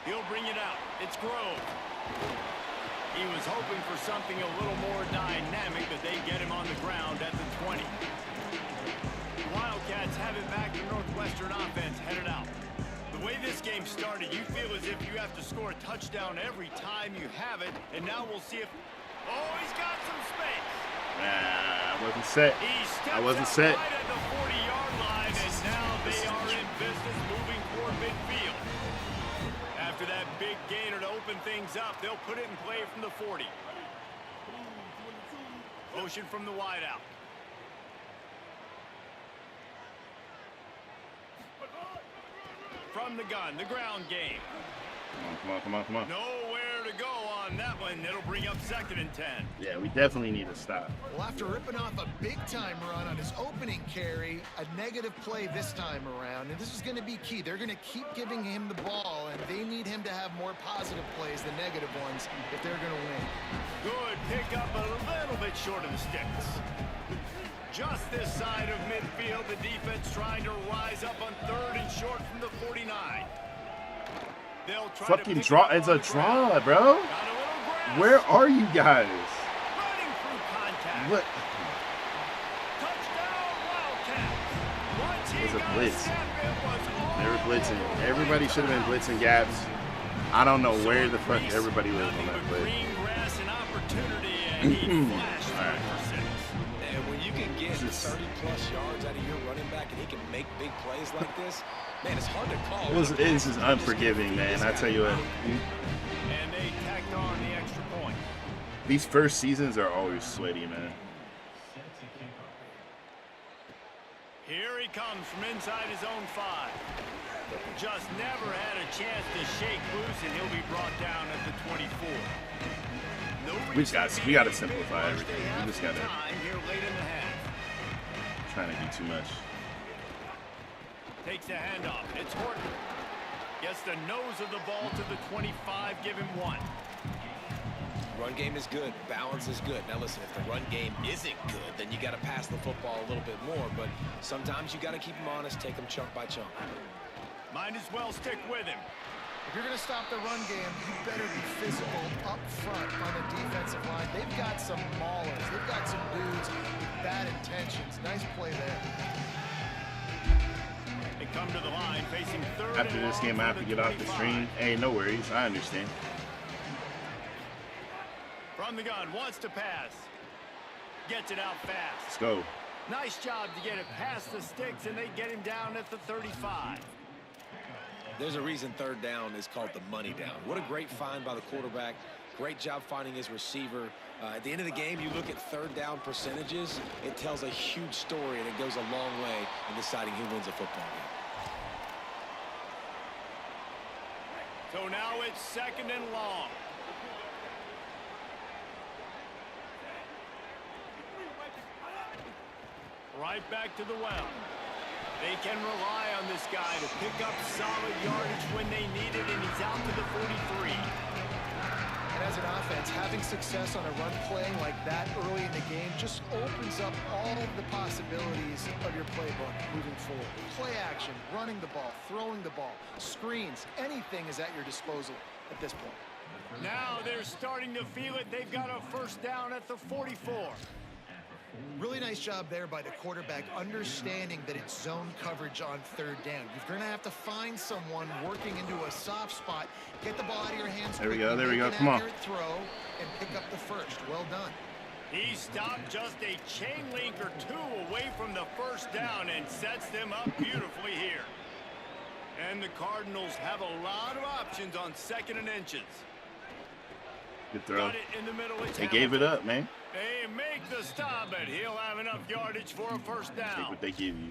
He'll bring it out. It's Grove. He was hoping for something a little more dynamic, but they get him on the ground at the 20. The Wildcats have it back to Northwestern offense headed out. The way this game started, you feel as if you have to score a touchdown every time you have it, and now we'll see if... Oh, he's got some space. I wasn't set. I wasn't set. Right at the 40-yard line, and now they are in business moving toward midfield. After that big gainer to open things up, they'll put it in play from the 40. Motion from the wideout. From the gun, the ground game. Come on. Nowhere to go on that one. It'll bring up 2nd and 10. Yeah, we definitely need to stop. Well, after ripping off a big-time run on his opening carry, a negative play this time around, and this is going to be key. They're going to keep giving him the ball, and they need him to have more positive plays than negative ones if they're going to win. Good pick up, a little bit short of the sticks. Just this side of midfield, the defense trying to rise up on 3rd and short from the 49. They'll try Fucking to draw. It's a draw, bro. Where are you guys? Running through contact. What? Touchdown, Wildcats. It was a blitz. They were blitzing. Everybody should have been blitzing gaps. I don't know where the fuck everybody was on that play. Green grass and opportunity, and he flashed for 6. And when you can get 30-plus yards out of your running back and he can make big plays like this, man, it's hard to call. This is unforgiving, man. I tell you what. And they tacked on the extra point. These first seasons are always sweaty, man. Here he comes from inside his own 5. Just never had a chance to shake loose, and he'll be brought down at the 24. We got to simplify everything. We just got to here late in the half. trying to do too much. Takes the handoff. It's Horton. Gets the nose of the ball to the 25. Give him 1. Run game is good. Balance is good. Now listen, if the run game isn't good, then you got to pass the football a little bit more. But sometimes you got to keep them honest, take them chunk by chunk. Might as well stick with him. If you're going to stop the run game, you better be physical up front on the defensive line. They've got some maulers. They've got some dudes with bad intentions. Nice play there. They come to the line facing 3rd. After this game, I have to get off the stream. Hey, no worries. I understand. From the gun, wants to pass. Gets it out fast. Let's go. Nice job to get it past the sticks, and they get him down at the 35. There's a reason third down is called the money down. What a great find by the quarterback. Great job finding his receiver. At the end of the game, you look at third down percentages, it tells a huge story, and it goes a long way in deciding who wins a football game. So now it's 2nd and long. Right back to the well. They can rely on this guy to pick up solid yardage when they need it, and he's out to the 43. And as an offense, having success on a run play like that early in the game just opens up all of the possibilities of your playbook moving forward. Play action, running the ball, throwing the ball, screens, anything is at your disposal at this point. Now they're starting to feel it. They've got a first down at the 44. Really nice job there by the quarterback, understanding that it's zone coverage on third down. You're going to have to find someone working into a soft spot, get the ball out of your hands. There we go, there we go. Come on. Throw and pick up the first. Well done. He stopped just a chain link or two away from the first down and sets them up beautifully here. And the Cardinals have a lot of options on 2nd and inches. Good throw. Got it in the middle. They gave it up, man. They make the stop, but he'll have enough yardage for a first down. Take what they give you.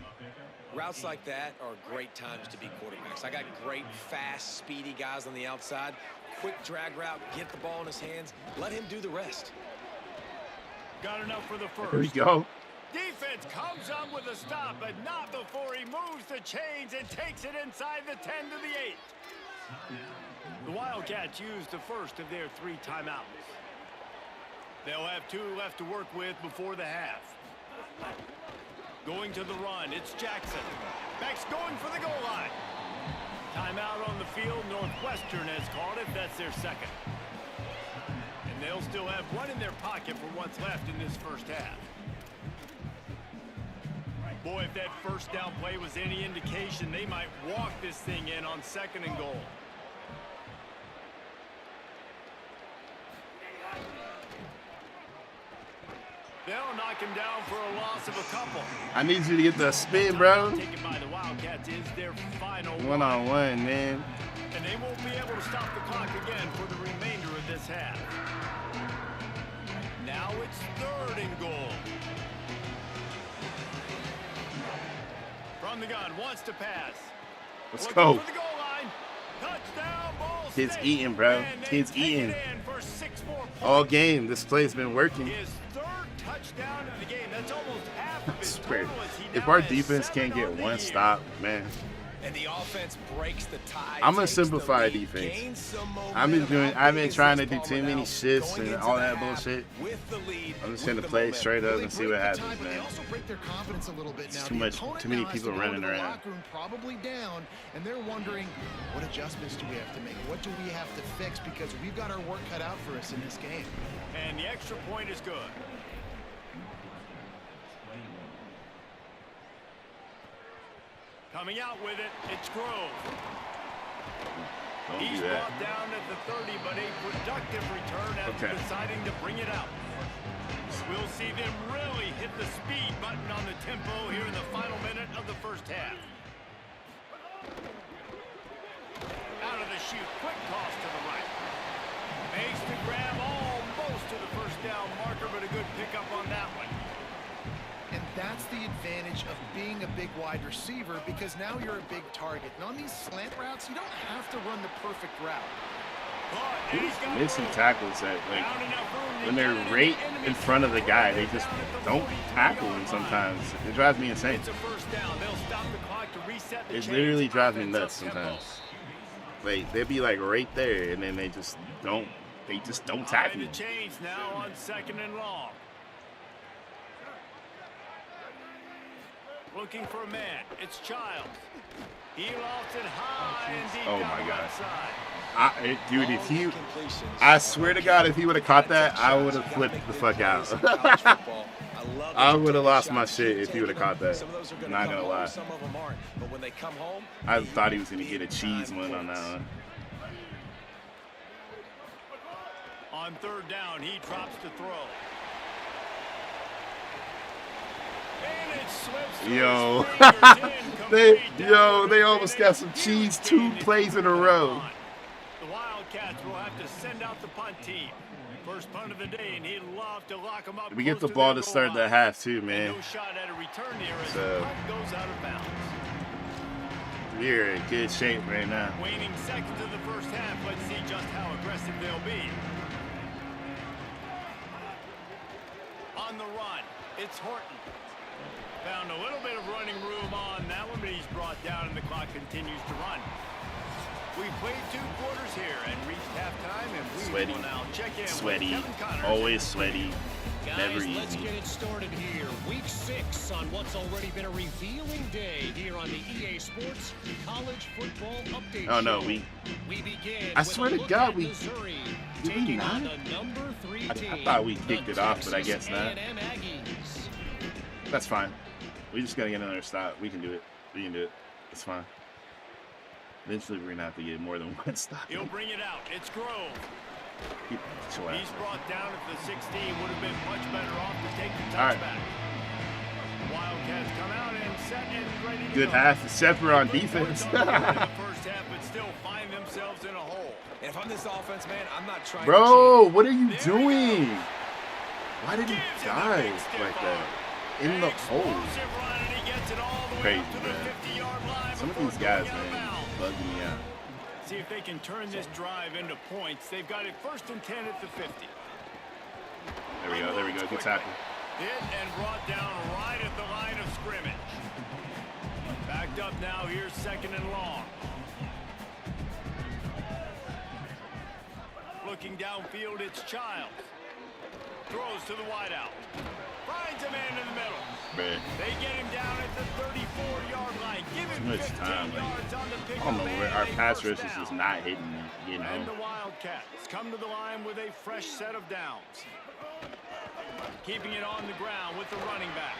Routes like that are great times to be quarterbacks. I got great, fast, speedy guys on the outside. Quick drag route, get the ball in his hands. Let him do the rest. Got enough for the first. There we go. Defense comes up with a stop, but not before he moves the chains and takes it inside the 10 to the 8. The Wildcats used the first of their 3 timeouts. They'll have 2 left to work with before the half. Going to the run, it's Jackson. Beck's going for the goal line. Timeout on the field, Northwestern has called it. That's their 2nd. And they'll still have 1 in their pocket for what's left in this first half. Boy, if that first down play was any indication, they might walk this thing in on 2nd and goal. They'll knock him down for a loss of a couple. I need you to get the spin, bro. Taken by the Wildcats is their final One-on-one, man. And they won't be able to stop the clock again for the remainder of this half. Now it's 3rd and goal. From the gun, wants to pass. Let's go. For the goal line. Touchdown, Ball Kids State. eating, bro. And they Kids take eating. it in for 6 more points. All game, this play's been working. His 3rd touchdown of the game. That's almost half of I his swear. total as he If now our has defense 7 can't get on the one year. stop, man. And the offense breaks the tie. I'm gonna takes the simplify lead, defense. gains some I've been momentum. I've been How trying to big do is too this many ball shifts going and into all the that half bullshit. with the lead, I'm just with gonna the play momentum. straight up Well, and they see what break the tie, happens, but they man. also break their confidence a little bit now. It's too The much, opponent too many now has people to go running to the around. locker room, probably down, and they're wondering, what adjustments do we have to make? What do we have to fix? Because we've got our work cut out for us in this game. And the extra point is good. Coming out with it, it's Grove. Don't He's do that. brought down at the 30, but a productive return after Okay. deciding to bring it out. We'll see them really hit the speed button on the tempo here in the final minute of the first half. Out of the chute, quick toss to the right. Makes the grab almost to the first down marker, but a good pickup on that one. And that's the advantage of being a big wide receiver, because now you're a big target. And on these slant routes, you don't have to run the perfect route. And he's got Missing room. tackles that, like, Found enough room to when they're get it right enemy in front of the guy, they just down at the don't 43 tackle yard him line. sometimes. It drives me insane. It's a first down. They'll stop the clock to reset the It chains. literally drives me Offense nuts up tempo. sometimes. Like, they'll be like right there, and then they just don't tackle Behind you. the chains now on 2nd and long. Looking for a man. It's Childs. He lofts it high and deep Oh down my the God. left side. Dude, if he, I swear to God, if he would have caught that, I would have flipped the fuck out. I would have lost my shit if he would have caught that. Not gonna lie. Some of them aren't, but when they come home, I thought he was gonna get a cheese one on that one. On On third down, he drops to throw. And it slips through Yo, his fingers they almost got some cheese 2 plays in a row. The Wildcats will have to send out the punt team. First punt of the day, and he'd love to lock him up. We get the ball to start the half too, man. No shot at a return here as the punt goes out of bounds. We're in good shape right now. Waning seconds of the first half. Let's see just how aggressive they'll be. On the run, it's Horton. Found a little bit of running room on that one, but he's brought down, and the clock continues to run. We played 2 quarters here and reached halftime, and we will now check in Sweaty, with Kevin Connors. always sweaty, Guys, never easy. let's get it started here. Week 6 on what's already been a revealing day here on the EA Sports College Football Update Oh no, Show. we begin. I with swear a to look God, at we Missouri, did we taking not? on the number 3 I team, thought we kicked the it off, but I Texas guess not. A&M Aggies. That's fine. We just gotta get another stop. We can do it. We can do it. It's fine. Eventually, we're gonna have to get more than 1 stop. He'll bring it out. It's Grove. Chill out. He's brought down at the 16. Would have been much better off to take the All right. touchback. Wildcats come out and set and ready to Good go. half, except for on defense. In the first half, but still find themselves in a hole. And if I'm this offense, man, I'm not trying Bro, to what are you There he doing? Why did he Gives him the dive big stiff like that? arm. In the hole. Explosive run, and he gets it all the way Crazy, up to the man. 50-yard line. Some of before these guys, going out of man, bounds. bugging me out. See if they can turn this drive into points. They've got it 1st and 10 at the 50. There we go. There we go. Good tackle. Hit and brought down right at the line of scrimmage. Backed up now. Here's 2nd and long. Looking downfield, it's Childs. Throws to the wideout. Finds a man in the middle. Man, They get him down at the 34-yard line. Give him too much 15 time. Like, yards on the I pickup. don't know where our and a pass first rush is down. just not hitting me. You And know. the Wildcats come to the line with a fresh set of downs. Keeping it on the ground with the running back.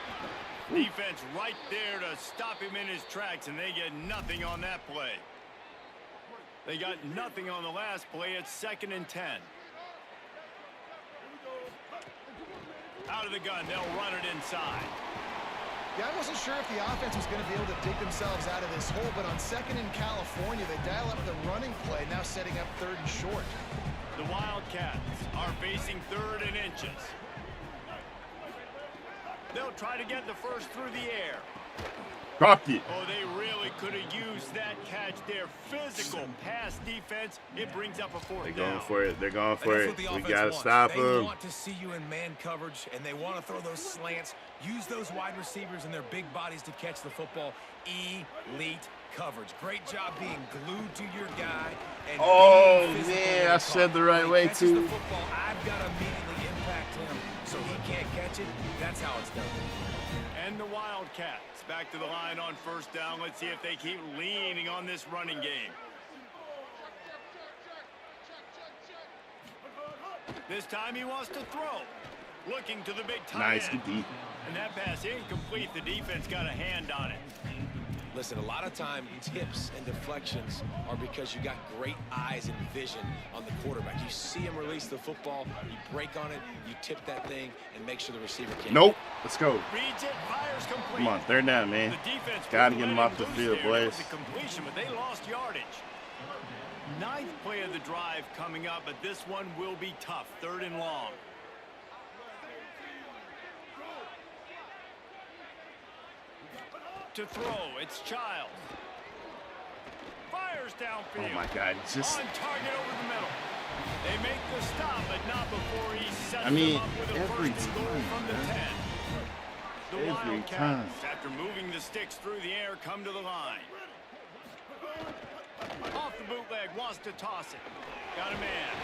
Defense right there to stop him in his tracks, and they get nothing on that play. They got nothing on the last play. It's 2nd and 10. Out of the gun, they'll run it inside. Yeah, I wasn't sure if the offense was going to be able to dig themselves out of this hole, but on 2nd in California, they dial up the running play, now setting up 3rd and short. The Wildcats are facing 3rd and inches. They'll try to get the first through the air. Dropped it. Oh, they really could have used that catch there. Physical pass defense. It brings up a 4th They're down. going for it. They're going And for that's it. what the We offense gotta wants. stop They them. want to see you in man coverage, and they want to throw those slants. Use those wide receivers and their big bodies to catch the football. Elite coverage. Great job being glued to your guy. And Oh, being physical man, when I caught. said the right When he way, catches too. the football, I've got to immediately impact him so he can't catch it. That's how it's done. And the Wildcats back to the line on 1st down. Let's see if they keep leaning on this running game. This time he wants to throw. Looking to the big tight Nice, end. good deep. And that pass incomplete. The defense got a hand on it. Listen, a lot of time tips and deflections are because you got great eyes and vision on the quarterback. You see him release the football, you break on it, you tip that thing, and make sure the receiver can't. Nope. Let's go. Reads it, fires complete. Come on, 3rd down, man. The defense Gotta couldn't get him let off the loose field, there. That boys. was a completion, but they lost yardage. 9th play of the drive coming up, but this one will be tough. 3rd and long. To throw, it's Childs. Fires downfield. Oh my God, just. On target over the middle. They make the stop, but not before he sets I mean, them up with a every 1st and goal time, from the man. 10. The Every Wildcats, time. after moving the sticks through the air, come to the line. Off the bootleg, wants to toss it. Got a man.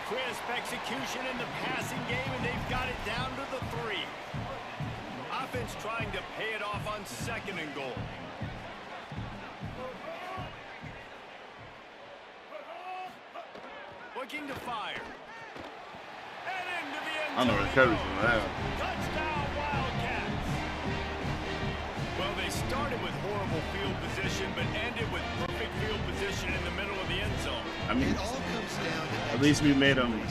Crisp execution in the passing game, and they've got it down to the 3. Offense trying to pay it off on 2nd and goal. Looking to fire. And into the end I don't know where the coverage is now. Touchdown, Wildcats. Well, they started with horrible field position, but ended with perfect field position in the middle of the end zone. I mean, it all comes down to at least we made them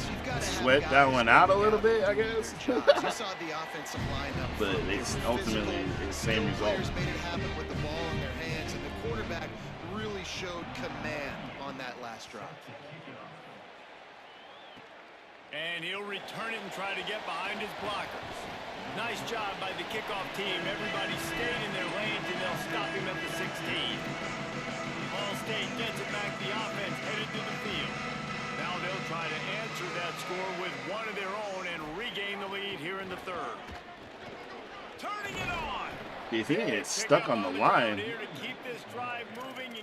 sweat that one out a little bit, I guess. You saw the offensive line up But front. it's They were ultimately physical. the same The result. players made it happen with the ball in their hands, and the quarterback really showed command on that last drive. And he'll return it and try to get behind his blockers. Nice job by the kickoff team. Everybody stayed in their lanes, and they'll stop him at the 16. Ball State gets it back. The offense headed to the field. Now they'll try to answer that score with one of their own and regain the lead here in the third. Turning it on. If he had stuck on the line,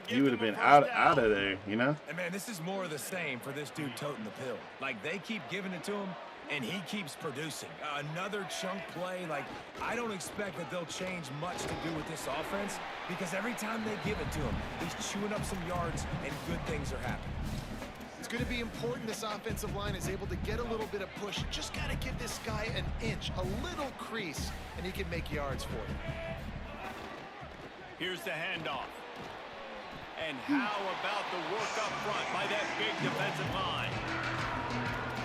he would have been out of there, you know? And man, this is more of the same for this dude toting the pill. Like, they keep giving it to him, and he keeps producing. Another chunk play. Like, I don't expect that they'll change much to do with this offense, because every time they give it to him, he's chewing up some yards, and good things are happening. It's going to be important this offensive line is able to get a little bit of push. Just got to give this guy an inch, a little crease, and he can make yards for you. Here's the handoff. And how about the work up front by that big defensive line?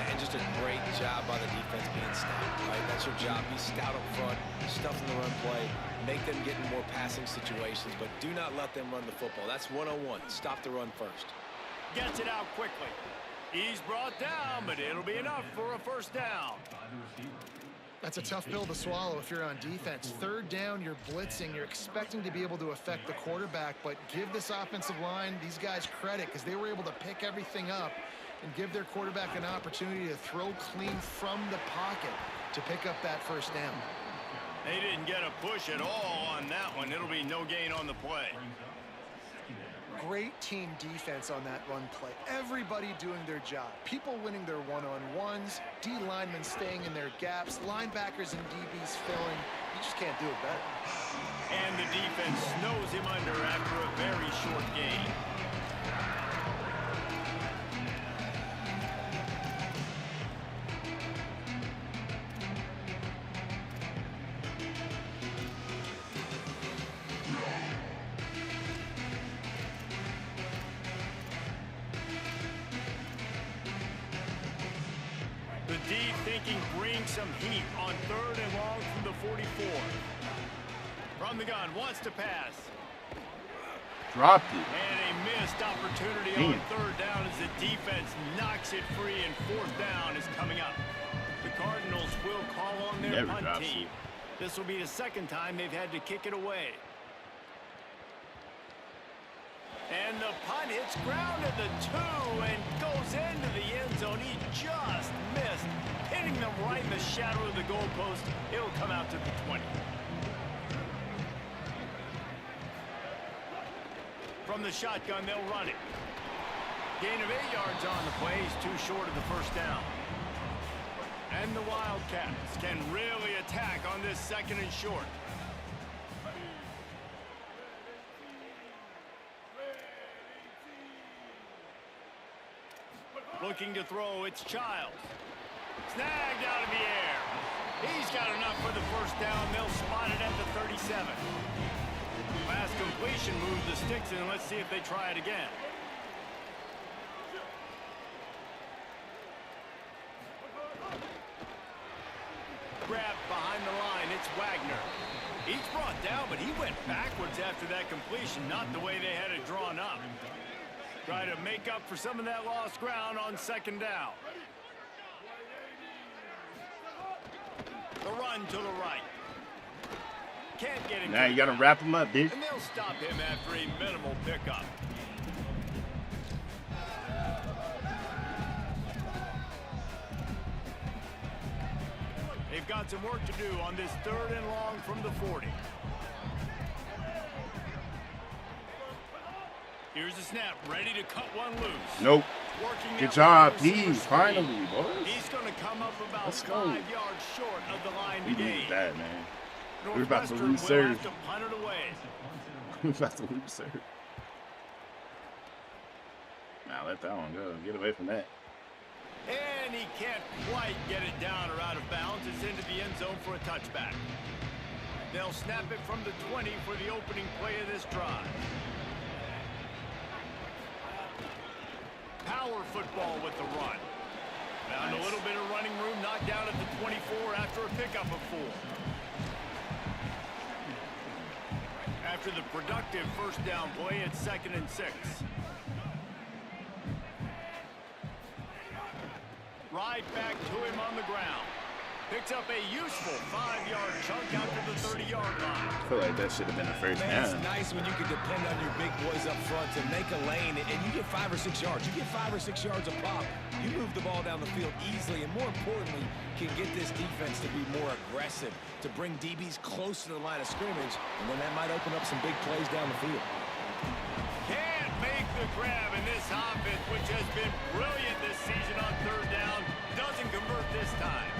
And just a great job by the defense being stout, right? That's your job. Be stout up front, stuff in the run play, make them get in more passing situations, but do not let them run the football. That's 101. Stop the run first. Gets it out quickly. He's brought down, but it'll be enough for a first down. That's a tough pill to swallow if you're on defense. Third down, you're blitzing. You're expecting to be able to affect the quarterback, but give this offensive line, these guys, credit, because they were able to pick everything up and give their quarterback an opportunity to throw clean from the pocket to pick up that first down. They didn't get a push at all on that one. It'll be no gain on the play. Great team defense on that run play. Everybody doing their job. People winning their one-on-ones, D linemen staying in their gaps, linebackers and DBs filling. You just can't do it better. And the defense snows him under after a very short gain. The D thinking brings some heat on third and long from the 44. From the gun, wants to pass. Dropped it. And a missed opportunity Damn. on third down as the defense knocks it free, and fourth down is coming up. The Cardinals will call on their Never punt drops team. it. This will be the second time they've had to kick it away. And the punt hits ground at the 2 and goes into the end zone. He just missed, hitting them right in the shadow of the goalpost. It'll come out to the 20. From the shotgun, they'll run it. Gain of 8 yards on the play. He's too short of the first down. And the Wildcats can really attack on this second and short. Looking to throw, it's Childs. Snagged out of the air. He's got enough for the first down. They'll spot it at the 37. Fast completion moves the sticks in. Let's see if they try it again. Grabbed behind the line. It's Wagner. He's brought down, but he went backwards after that completion, not the way they had it drawn up. Try to make up for some of that lost ground on second down. The run to the right. Can't get him. Now you gotta wrap him up, dude. And they'll stop him after a minimal pickup. They've got some work to do on this third and long from the 40. Here's the snap, ready to cut one loose. Nope. Working Good that job, wide receiver D. screen. Finally, boys. He's going to come up about Let's 5 go. yards short of the line We to gain. need that, man. We're about to Northwestern lose will serve. have to punt it away. We're about to lose, sir. Now let that one go. Get away from that. And he can't quite get it down or out of bounds. It's into the end zone for a touchback. They'll snap it from the 20 for the opening play of this drive. power football with the run. Found a little bit of running room, knocked down at the 24 after a pickup of 4. After the productive first down play, it's 2nd and 6. Right back to him on the ground. Picks up a useful 5-yard chunk out to the 30-yard line. I feel like that should have been a first Man, down. it's nice when you can depend on your big boys up front to make a lane, and you get 5 or 6 yards. You get 5 or 6 yards a pop. You move the ball down the field easily, and more importantly, can get this defense to be more aggressive, to bring DBs close to the line of scrimmage, and then that might open up some big plays down the field. Can't make the grab in this offense, which has been brilliant this season on 3rd down. Doesn't convert this time.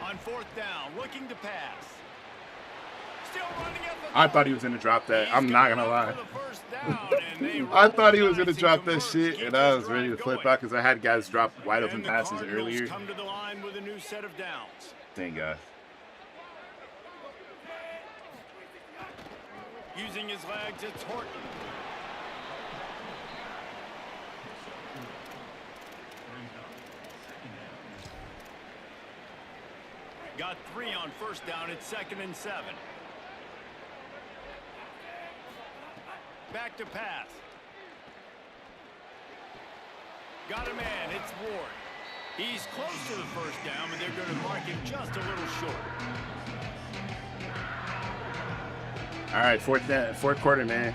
On 4th down, looking to pass. Still running at the I thought he was going to drop that. I'm not going to lie. I thought he was going to drop that shit, and I was ready to flip out because I had guys drop wide open passes earlier. Come to the line with a new set of downs. Thank God. Using his legs, it's Horton. Got 3 on 1st down. It's 2nd and 7. Back to pass. Got a man. It's Ward. He's close to the 1st down, but they're going to mark him just a little short. All right, fourth quarter, man.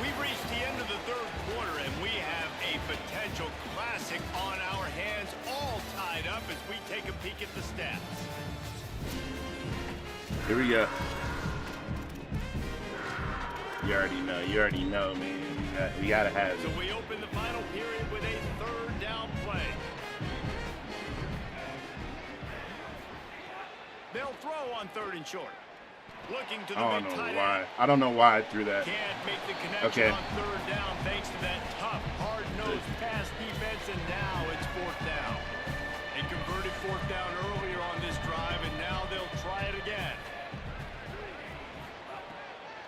We've reached the end of the 3rd quarter, and we have a potential classic on our hands, all tied up as we take a peek at the stats. Here we go. You already know, man. We gotta have it. So we open the final period with a 3rd down play. They'll throw on 3rd and short. Looking to the I don't know why I threw that. Can't make the connection on 3rd down thanks to that tough, hard-nosed pass defense, and now it's 4th down. They converted 4th down earlier on this drive, and now they'll try it again.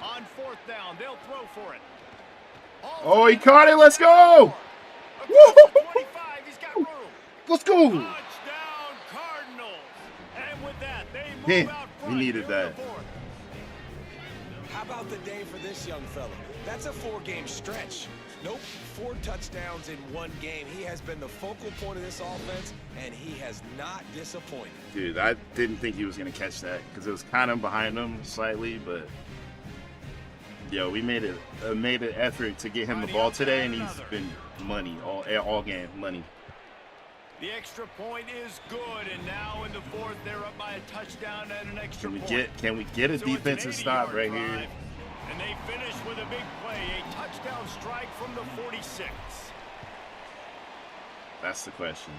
On 4th down, they'll throw for it. Oh, he caught it. Let's go. Woo! He's got room. Let's go. Touchdown, Cardinals. And with that, they move out front. We needed that. How about the day for this young fella? That's a 4-game stretch. Nope, 4 touchdowns in 1 game. He has been the focal point of this offense, and he has not disappointed. Dude, I didn't think he was going to catch that because it was kind of behind him slightly, but yo, we made an effort to get him the ball today, and he's been money all game, money. The extra point is good, and now in the 4th, they're up by a touchdown and an extra point. Can we get a defensive stop right here? And they finish with a big play, a touchdown strike from the 46. That's the question.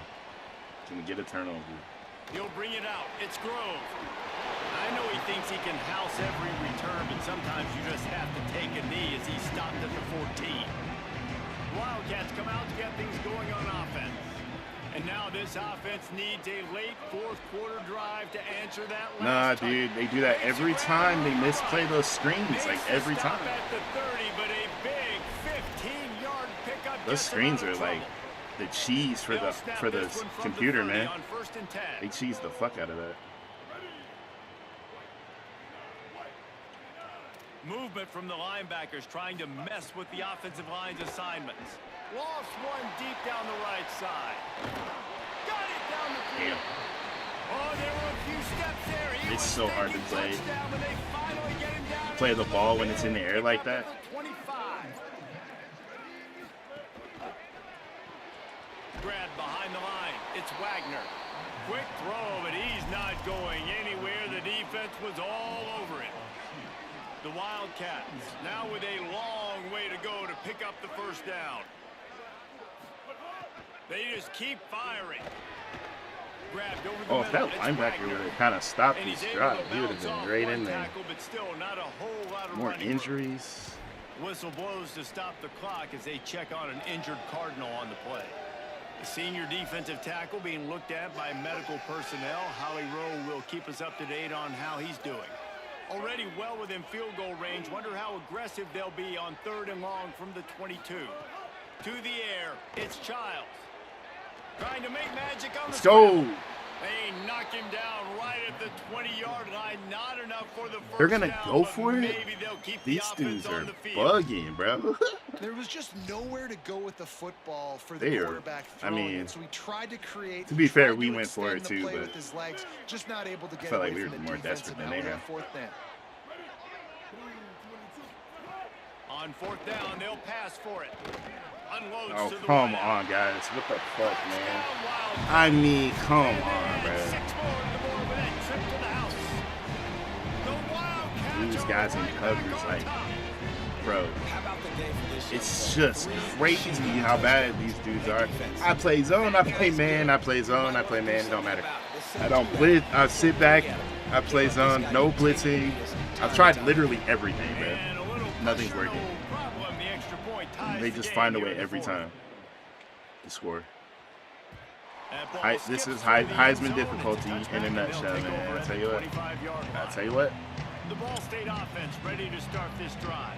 Can we get a turnover? He'll bring it out. It's Grove. I know he thinks he can house every return, but sometimes you just have to take a knee as he stopped at the 14. Wildcats come out to get things going on offense. And now this offense needs a late 4th quarter drive to answer that last dude, they do that every time. They misplay those screens, like every time. At the 30, but a big 15-yard pickup. Those screens are like the cheese for the computer, man. They cheese the fuck out of that. Movement from the linebackers trying to mess with the offensive line's assignments. Lost one deep down the right side. Got it down the field. Oh, there were a few steps there. It's so hard to play the ball when it's in the air like that. 25. Grabbed behind the line. It's Wagner. Quick throw, but he's not going anywhere. The defense was all over it. The Wildcats now with a long way to go to pick up the 1st down. They just keep firing. Grabbed over the if that linebacker would have kind of stopped his drop, he would have been right in there. But still not a whole lot of more injuries. Whistle blows to stop the clock as they check on an injured Cardinal on the play. The senior defensive tackle being looked at by medical personnel. Holly Rowe will keep us up to date on how he's doing. Already well within field goal range. Wonder how aggressive they'll be on 3rd and long from the 22. To the air, it's Childs. Trying to make magic on the Let's go. They knock him down right at the 20-yard line. Not enough for the first They're gonna down, go but for it? maybe they'll keep These the dudes offense are on the field. bugging, bro. There was just nowhere to go with the football for the They are- quarterback I throwing mean, it, so he tried to create. to be fair, tried we to went for extend it the too, play but with his legs, just not able to get felt away like we from were the more defense, desperate and than now they we're have. on 4th down. On 4th down, they'll pass for it. Unloads oh to the come right on, guys, what the fuck, man? Down wild. I mean, come And they on, add bro. 6 more in the board with that trip to the house. The Wildcats These are guys in right coverage, back on like, top. bro. How about the day for this It's young just fella? crazy how bad these dudes are. I play zone, I play man, I play zone, I play man. It don't matter. I don't blitz. I sit back. I play zone. No blitzing. I've tried literally everything, man. And a little Nothing's pressure, working. no problem. The extra point ties They the just game find a here way in the every 4th. time to score. That ball This skips is through the end Heisman zone. difficulty It's a in a touchback, and nutshell, they'll take man. over I at tell the you what. 25-yard I line. tell you what. The Ball State offense ready to start this drive.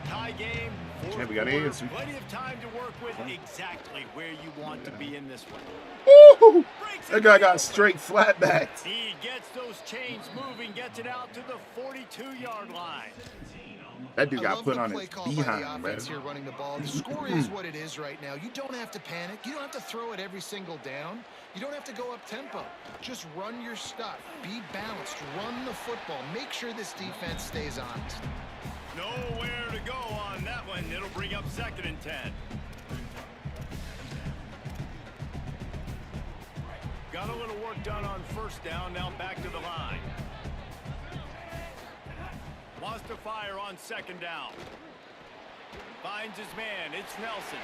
Tie game. Okay, we got quarter, answer. plenty of time to work with. Exactly where you want to be in this one. Woo! Breaks That it guy got open. straight flat backed. He gets those chains moving, gets it out to the 42-yard line. That dude I got love put the on play his call by the behind, bro. offense here running the ball. The score is what it is right now. You don't have to panic. You don't have to throw it every single down. You don't have to go up tempo. Just run your stuff. Be balanced. Run the football. Make sure this defense stays honest. Nowhere to go on that one. It'll bring up 2nd and 10. Got a little work done on 1st down. Now back to the line. Wants to fire on 2nd down. Finds his man. It's Nelson.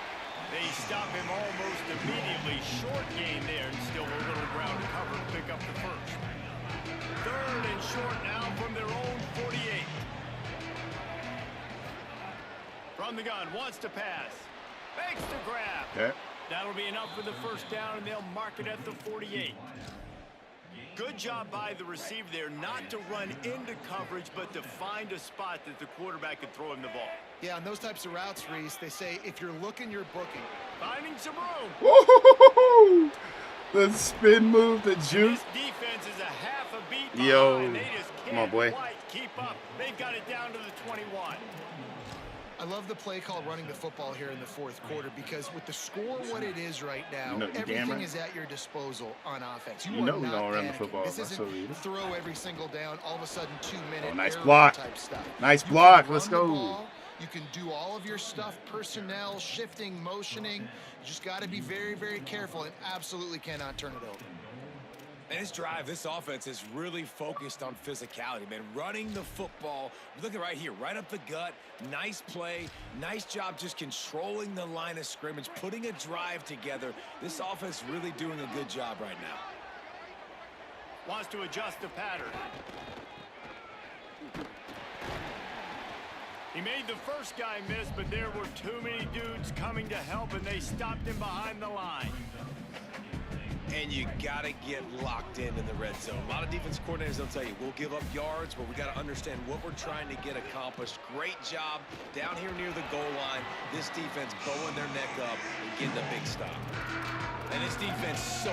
They stop him almost immediately. Short gain there, and still a little ground to cover to pick up the 1st. 3rd and short now from their own 48. From the gun, wants to pass. Makes the grab. Okay. That'll be enough for the 1st down, and they'll mark it at the 48. Good job by the receiver there, not to run into coverage, but to find a spot that the quarterback could throw him the ball. Yeah, on those types of routes, Reese, they say if you're looking, you're booking. Finding some room. Woo! The spin move, the juke. This defense is a half a beat behind. Yo, They just come on, can't boy. quite keep up. They've got it down to the 21. I love the play call running the football here in the 4th quarter because with the score what it is right now, You know, you damn everything right. is at your disposal on offense. You are know we not gonna run the panicking. football. This That's isn't so weird. throw every single down, all of a sudden 2-minute Oh, nice error block. type stuff. Nice You can block. run Let's the go. ball, you can do all of your stuff, personnel, shifting, motioning. You just got to be very, very careful and absolutely cannot turn it over. And this drive, this offense is really focused on physicality, man. Running the football, look at right here, right up the gut. Nice play, nice job just controlling the line of scrimmage, putting a drive together. This offense really doing a good job right now. Wants to adjust the pattern. He made the first guy miss, but there were too many dudes coming to help, and they stopped him behind the line. And you got to get locked in the red zone. A lot of defense coordinators, they'll tell you, we'll give up yards, but we got to understand what we're trying to get accomplished. Great job down here near the goal line. This defense bowing their neck up and getting a big stop. And this defense so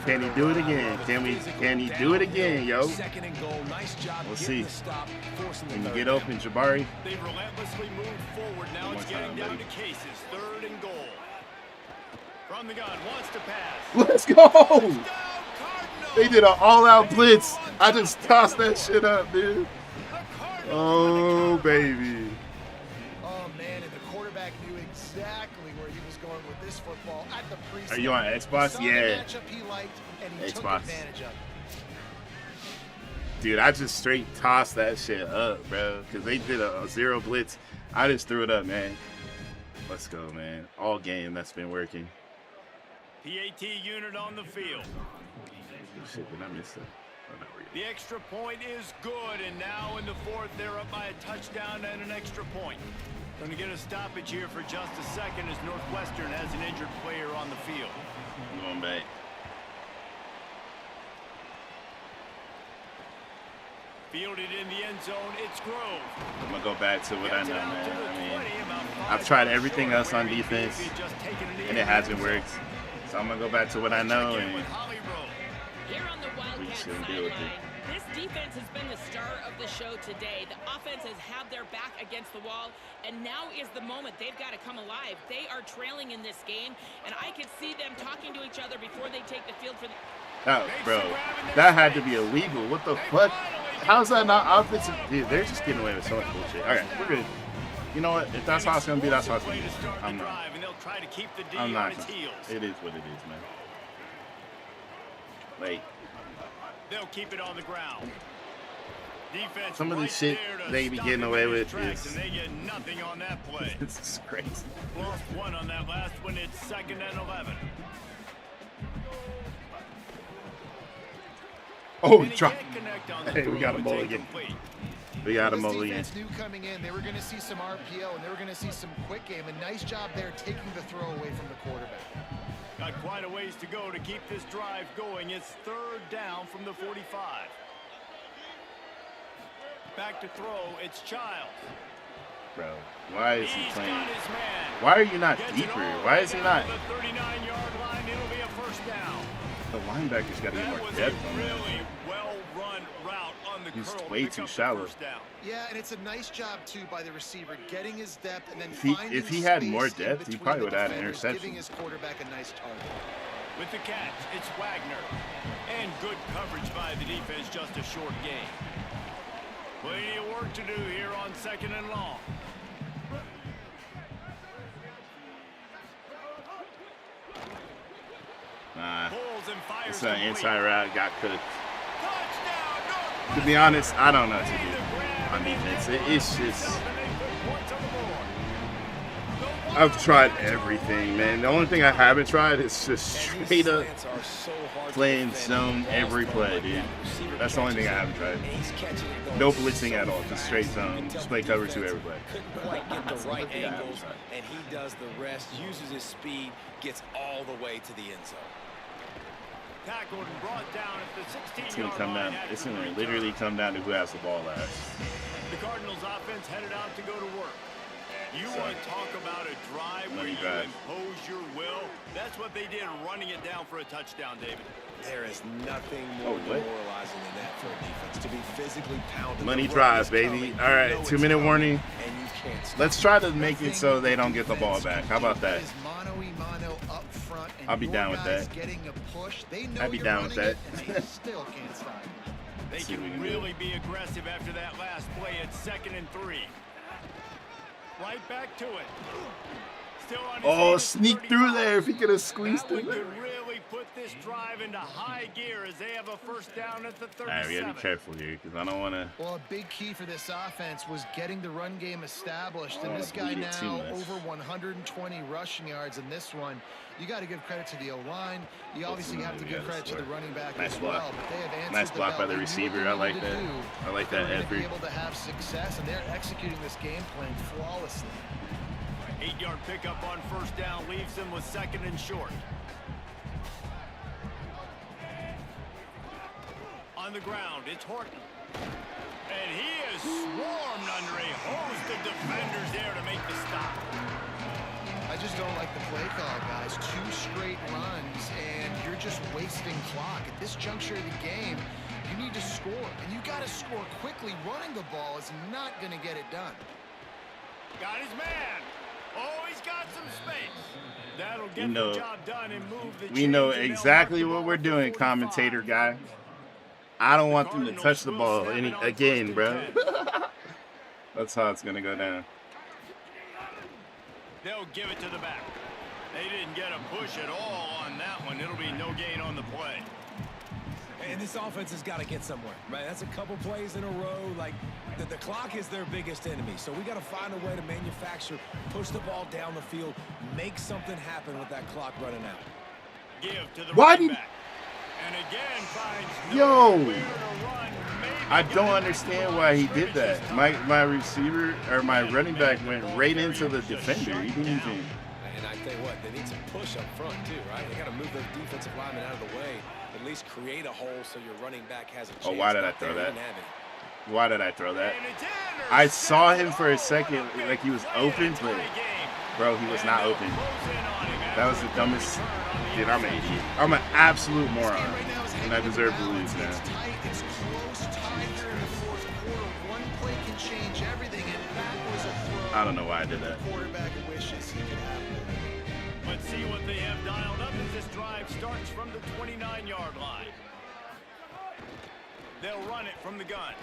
Can he do it again? Can he do it again, yo? 2nd and goal. Nice job We'll getting see. the stop, forcing the When you 3rd get down. open, Jabari. They've relentlessly moved forward. Now One it's more getting time, down buddy. to cases. 3rd and goal. From the gun, wants to pass. Let's go! Down, Cardinals. They did an all-out blitz. I just tossed that shit up, dude. The Cardinals Oh, with the cover. baby. Oh, man, and the quarterback knew exactly where he was going with this football at the preseason. Are you on Xbox? Saw the Yeah. matchup he liked, and he took Xbox. advantage of it. Dude, I just straight tossed that shit up, bro. Because they did a zero blitz. I just threw it up, man. Let's go, man. All game, that's been working. PAT unit on the field. Shit, did I miss it? Oh, no, we're good. The extra point is good, and now in the 4th, they're up by a touchdown and an extra point. Going to get a stoppage here for just a second as Northwestern has an injured player on the field. I'm going back. Fielded in the end zone, it's Grove. I'm going to go back to what I know, man. I mean, I've tried everything else on defense, and it hasn't worked. So I'm going to go back to what I know, and Here on the we Wildcat should deal with it. sideline, this defense has been the star of the show today. The offense has had their back against the wall, and now is the moment they've got to come alive. They are trailing in this game, and I can see them talking to each other before they take the field for the... Oh, bro, that had to be illegal. What the fuck? How's that not offensive? Dude, they're just getting away with so much bullshit. All right, we're good. You know what? If that's how it's going to be, that's how it's going to be. I'm not. It is what it is, man. Like, they'll keep it on the ground. Defense some of the shit they be getting away with is... They get nothing on that play. This is crazy. Lost one on that last one. It's 2nd and 11. Oh, drop. Hey, we got a mulligan. We got a mulligan. Defense knew coming in they were going to see some RPO and they were going to see some quick game. A nice job there taking the throw away from the quarterback. Got quite a ways to go to keep this drive going. It's 3rd down from the 45. Back to throw. It's Childs. Bro, why is he playing? Why are you not deeper? Why is he not? The 39-yard line. It'll be a 1st down. The linebacker's got to get more depth on that. Really well-run route on the He's curl way too shallow. Yeah, and it's a nice job too by the receiver getting his depth and then finding if he had space more in depth, he between probably the would have had an defenders, interception. Giving his quarterback a nice target. With the catch, it's Wagner. And good coverage by the defense, just a short gain. Plenty of work to do here on 2nd and long. Nah, Pulls and fires it's an complete. inside route, got cooked. Touchdown, To be honest, I don't know what to do on defense. It's just... I've tried everything, man. The only thing I haven't tried is just straight up playing zone every play, dude. That's the only thing I haven't tried. No blitzing at all, just straight zone. Just play cover 2 every play. Couldn't quite get the right angles, and he does the rest, uses his speed, gets all the way to the end zone. Tackled and brought down at the 16-yard It's gonna come down. It's gonna literally come down to who has the ball last. The Cardinals offense headed out to go to work. You want to talk about a drive where you impose your will? That's what they did, running it down for a touchdown, David. There is nothing more demoralizing than that for a defense, to be physically pounded. Money drive, baby. All right, 2-minute warning. Let's try to make it so they don't get the ball back. How about that? I'll be down with that. I'd be down with that. They can really be aggressive after that last play. It's 2nd and 3. Right back to it. Still on his sneak through there if he could have squeezed through. it. Could really put this drive into high gear as they have a 1st down at the 37. All right, we gotta be careful here because I don't want to. Well, a big key for this offense was getting the run game established, and this guy now over 120 rushing yards in this one. You got to give credit to the O-line. You obviously have to give credit to the running back as well. But they have answered nice block by the receiver. I like that. I like that. They're able to have success, and they're executing this game plan flawlessly. 8-yard pickup on 1st down leaves them with 2nd and short. On the ground, it's Horton. And he is swarmed under a host of defenders there to make the stop. I just don't like the play call, guys. 2 straight runs, and you're just wasting clock. At this juncture of the game, you need to score, and you got to score quickly. Running the ball is not going to get it done. Got his man. Oh, he's got some space. That'll get the job done and move the We know exactly what we're doing, commentator guy. I don't want them to touch the ball again, bro. That's how it's going to go down. They'll give it to the back. They didn't get a push at all on that one. It'll be no gain on the play. And this offense has got to get somewhere, right? That's a couple plays in a row. Like, the clock is their biggest enemy. So we got to find a way to manufacture, push the ball down the field, make something happen with that clock running out. Give to the Why running did... back. And again finds Yo! nowhere to run. I don't understand why he did that. My receiver, or my running back went right into the defender. He didn't even... And I tell you what, they need some push up front too, right? They got to move those defensive linemen out of the way, at least create a hole so your running back has a chance. Oh, why did I throw that? Why did I throw that? I saw him for a second like he was open, but bro, he was not open. That was the dumbest. Dude, I'm an idiot. I'm an absolute moron, and I deserve to lose now. It's close, tied here in the fourth quarter. One play can change everything, and that was a throw. I don't know why I did that. The quarterback wishes he could have that. Let's see what they have dialed up as this drive starts from the 29-yard line. They'll run it from the gun.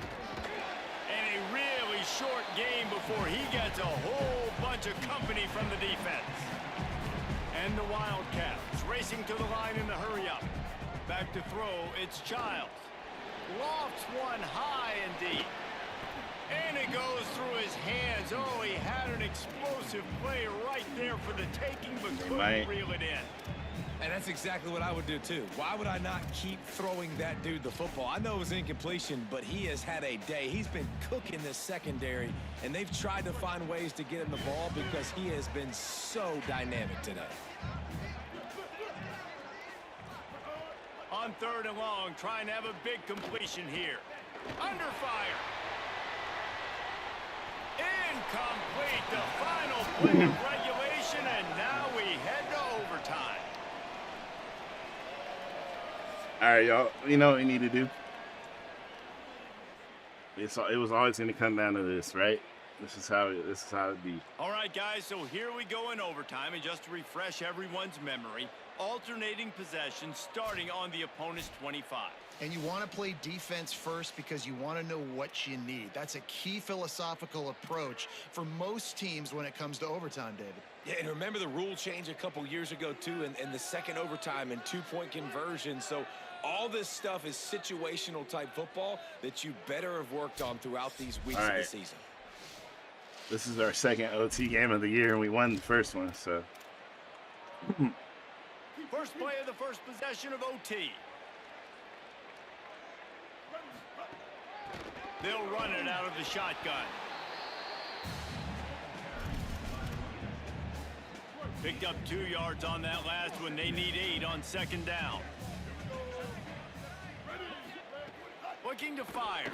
And a really short game before he gets a whole bunch of company from the defense. And the Wildcats racing to the line in the hurry-up. Back to throw, it's Childs. Lofts one high and deep. And it goes through his hands. Oh, he had an explosive play right there for the taking, but couldn't reel it in. And that's exactly what I would do, too. Why would I not keep throwing that dude the football? I know it was incompletion, but he has had a day. He's been cooking this secondary, and they've tried to find ways to get him the ball because he has been so dynamic today. On 3rd and long, trying to have a big completion here. Under fire. Incomplete. The final play of regulation, and now we head to overtime. All right, y'all. You know what we need to do? It was always going to come down to this, right? This is how it be. All right, guys. So here we go in overtime, and just to refresh everyone's memory, alternating possession starting on the opponent's 25. And you want to play defense first because you want to know what you need. That's a key philosophical approach for most teams when it comes to overtime, David. Yeah, and remember the rule change a couple years ago, too, and the second overtime and two-point conversion. So all this stuff is situational type football that you better have worked on throughout these weeks of the season. This is our second OT game of the year, and we won the first one, so. First play of the first possession of OT. They'll run it out of the shotgun. Picked up 2 yards on that last one. They need 8 on 2nd down. Looking to fire.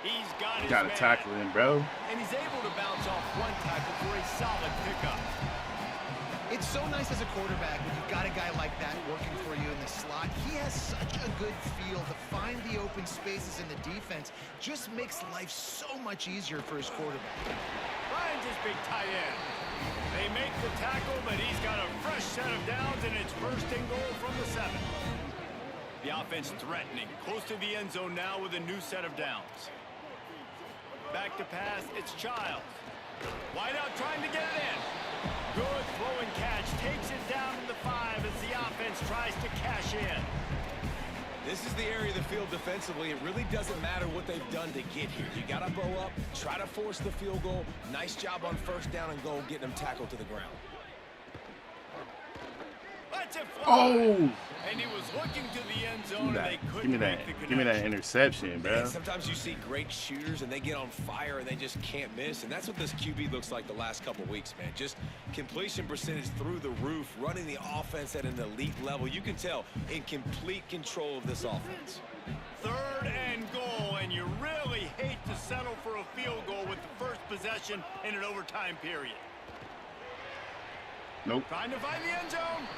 He's got his Gotta tackle him, bro. And he's able to bounce off one tackle for a solid pickup. It's so nice as a quarterback when you've got a guy like that working for you in the slot. He has such a good feel to find the open spaces in the defense. Just makes life so much easier for his quarterback. Finds his big tight end. They make the tackle, but he's got a fresh set of downs, and it's 1st and goal from the 7. The offense threatening. Close to the end zone now with a new set of downs. Back to pass, it's Childs. Wide out trying to get it in. Good throw and catch. Takes it down to the 5 as the offense tries to cash in. This is the area of the field defensively. It really doesn't matter what they've done to get here. You got to bow up, try to force the field goal. Nice job on 1st down and goal, getting them tackled to the ground. Lets it fly. Oh! And he was looking to the end zone, and they couldn't Give me make the connection. Give me that interception, bro. And sometimes you see great shooters, and they get on fire, and they just can't miss. And that's what this QB looks like the last couple weeks, man. Just completion percentage through the roof, running the offense at an elite level. You can tell in complete control of this offense. 3rd and goal, and you really hate to settle for a field goal with the first possession in an overtime period. Nope. Trying to find the end zone.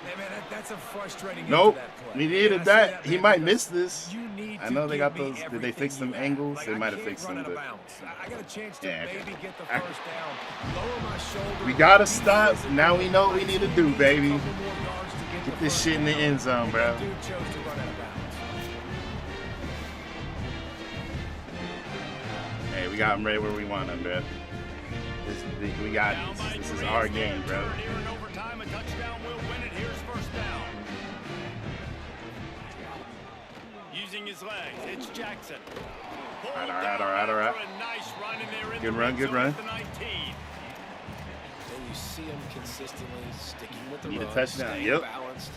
Hey, man, that's a frustrating Nope. That play. We needed that. He might miss this. You need I know they got those. to Did they fix them angles? They might have fixed them. But I got a chance to yeah, maybe get the 1st down. Lower my shoulder. we gotta stop. Now we know what we need to do, baby. Get this shit in the end zone, bro. Dude chose to run out of bounds. Hey, we got them right where we want them, bro. We got this. This is our game, bro. Here in overtime, a touchdown will win it. Here's 1st down. Using his legs, it's Jackson. All right. Nice run, and they're in Good the run, red good zone run. at the 19. And you see them consistently sticking with the Need a run, touchdown, staying yep. balanced.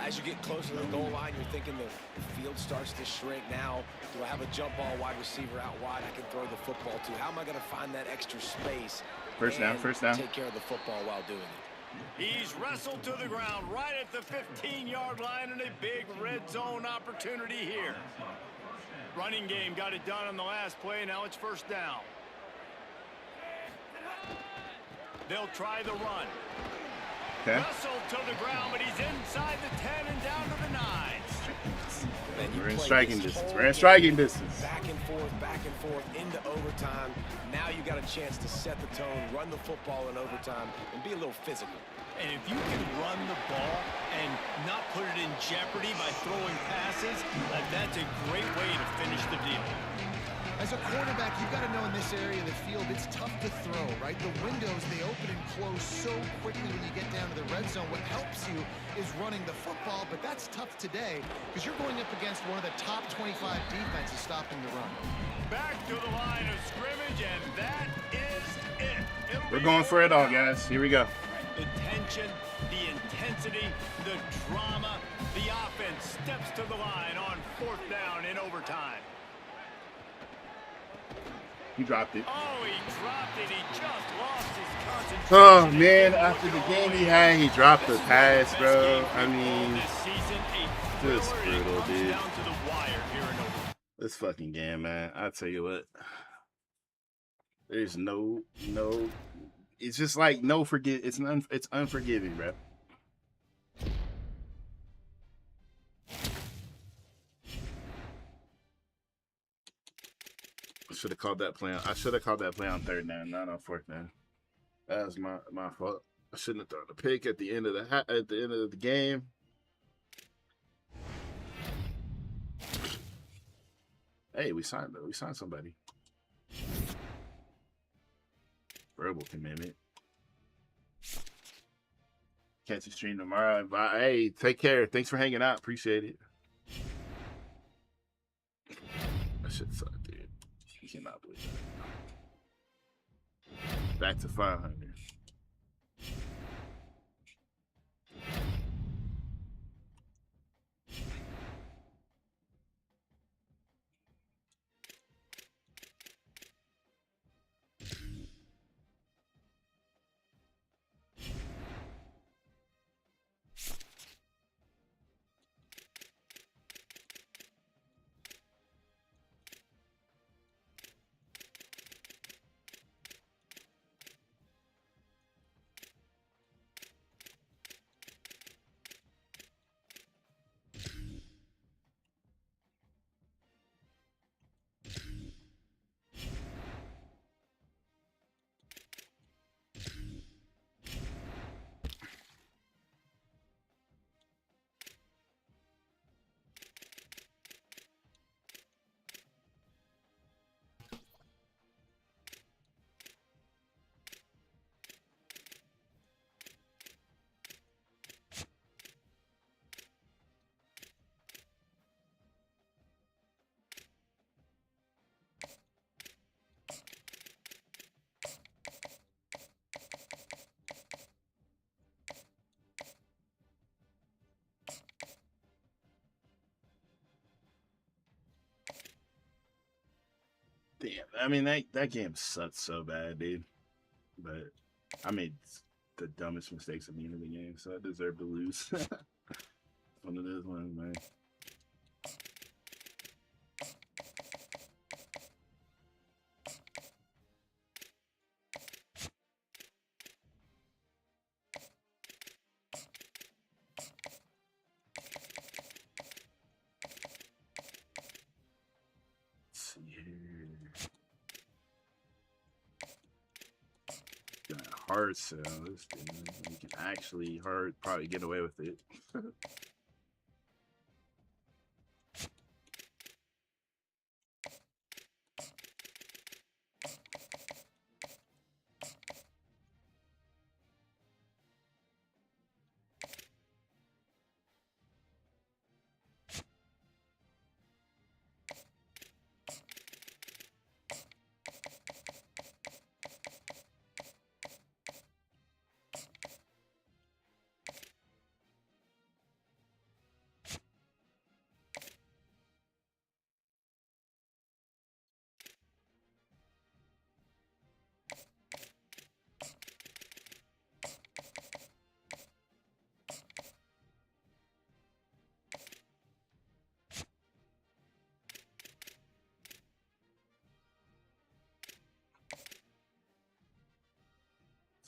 As you get closer to the goal line, you're thinking the field starts to shrink now. Do I have a jump ball wide receiver out wide I can throw the football to? How am I going to find that extra space? First down. Take care of the football while doing it. He's wrestled to the ground right at the 15-yard line, and a big red zone opportunity here. Running game got it done on the last play. Now it's first down. They'll try the run. Okay. Wrestled to the ground, but he's inside the 10 and down to the 9. We're in striking distance. We're in striking distance. Back and forth, into overtime. Now you got a chance to set the tone, run the football in overtime, and be a little physical. And if you can run the ball and not put it in jeopardy by throwing passes, that's a great way to finish the deal. As a quarterback, you've got to know in this area of the field, it's tough to throw, right? The windows, they open and close so quickly when you get down to the red zone. What helps you is running the football, but that's tough today because you're going up against one of the top 25 defenses stopping the run. Back to the line of scrimmage, and that is it. We're going for it all, guys. Here we go. The tension, the intensity, the drama. The offense steps to the line on 4th down in overtime. He dropped it. Oh, he dropped it. He just lost his concentration. Oh, man. After the game he had, he dropped the pass, bro. I mean, just brutal, dude. This fucking game, man. I tell you what. There's no. It's just like no forget. It's unforgiving, bro. I should have called that play on 3rd down, not on 4th down. That was my fault. I shouldn't have thrown a pick at the end of the game. Hey, we signed somebody. Verbal commitment. Catch you stream tomorrow. Bye. Hey, take care. Thanks for hanging out. Appreciate it. That shit sucked, dude. You cannot believe that. Back to 500. Damn, I mean that game sucked so bad, dude. But I made the dumbest mistakes at the end of the game, so I deserve to lose. One of those ones, man. Hard sell this thing. We can actually probably get away with it.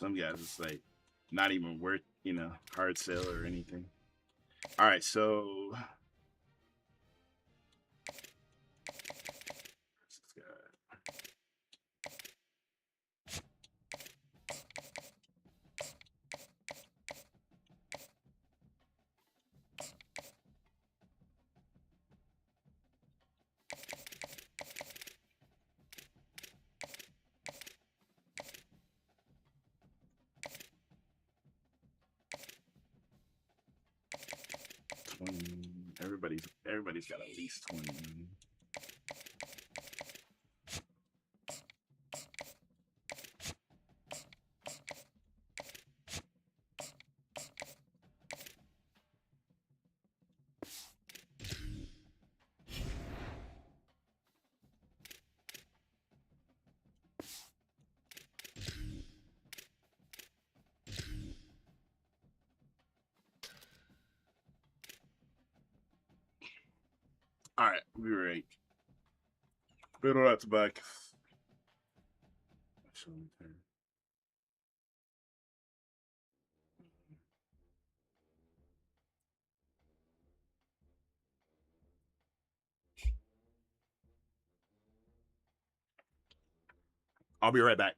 Some guys, it's like not even worth, you know, hard sell or anything. All right, so where's this guy? Everybody's got at least 20. All right, we were right. Middle out to back. I'll be right back.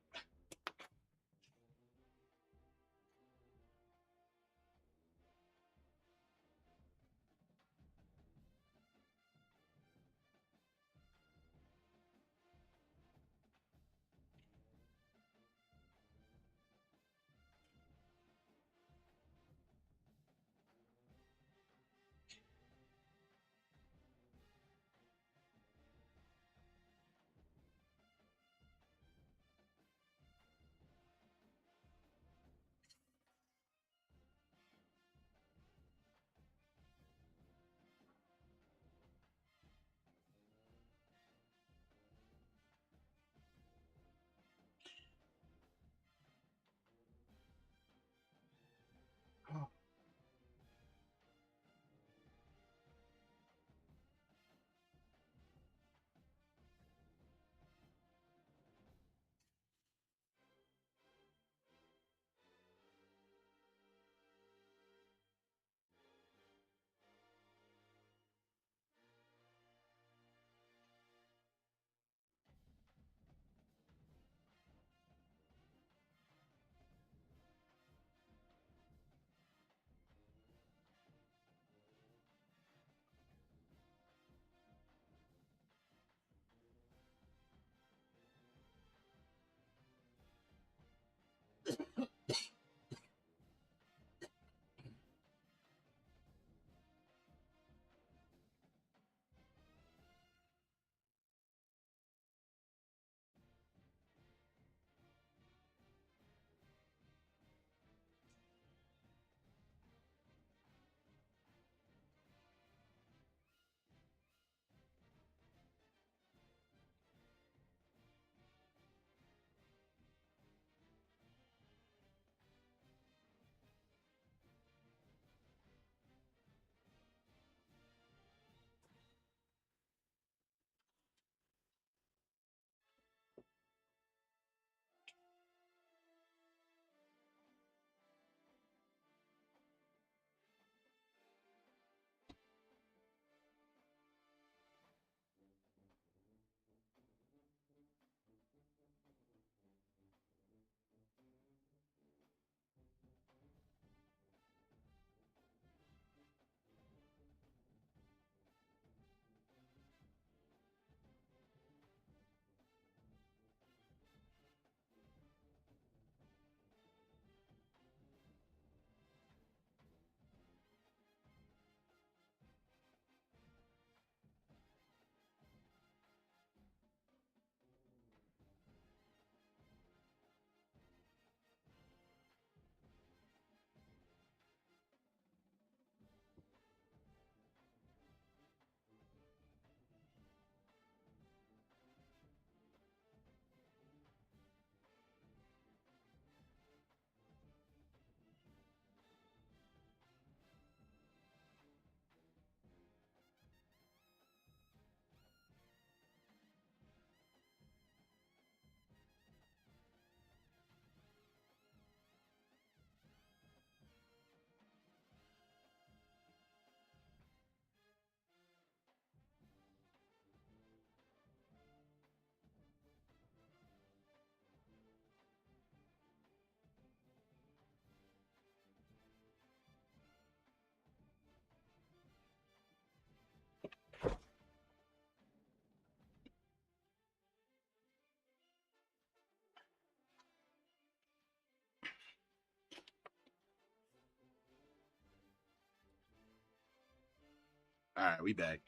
right, we back.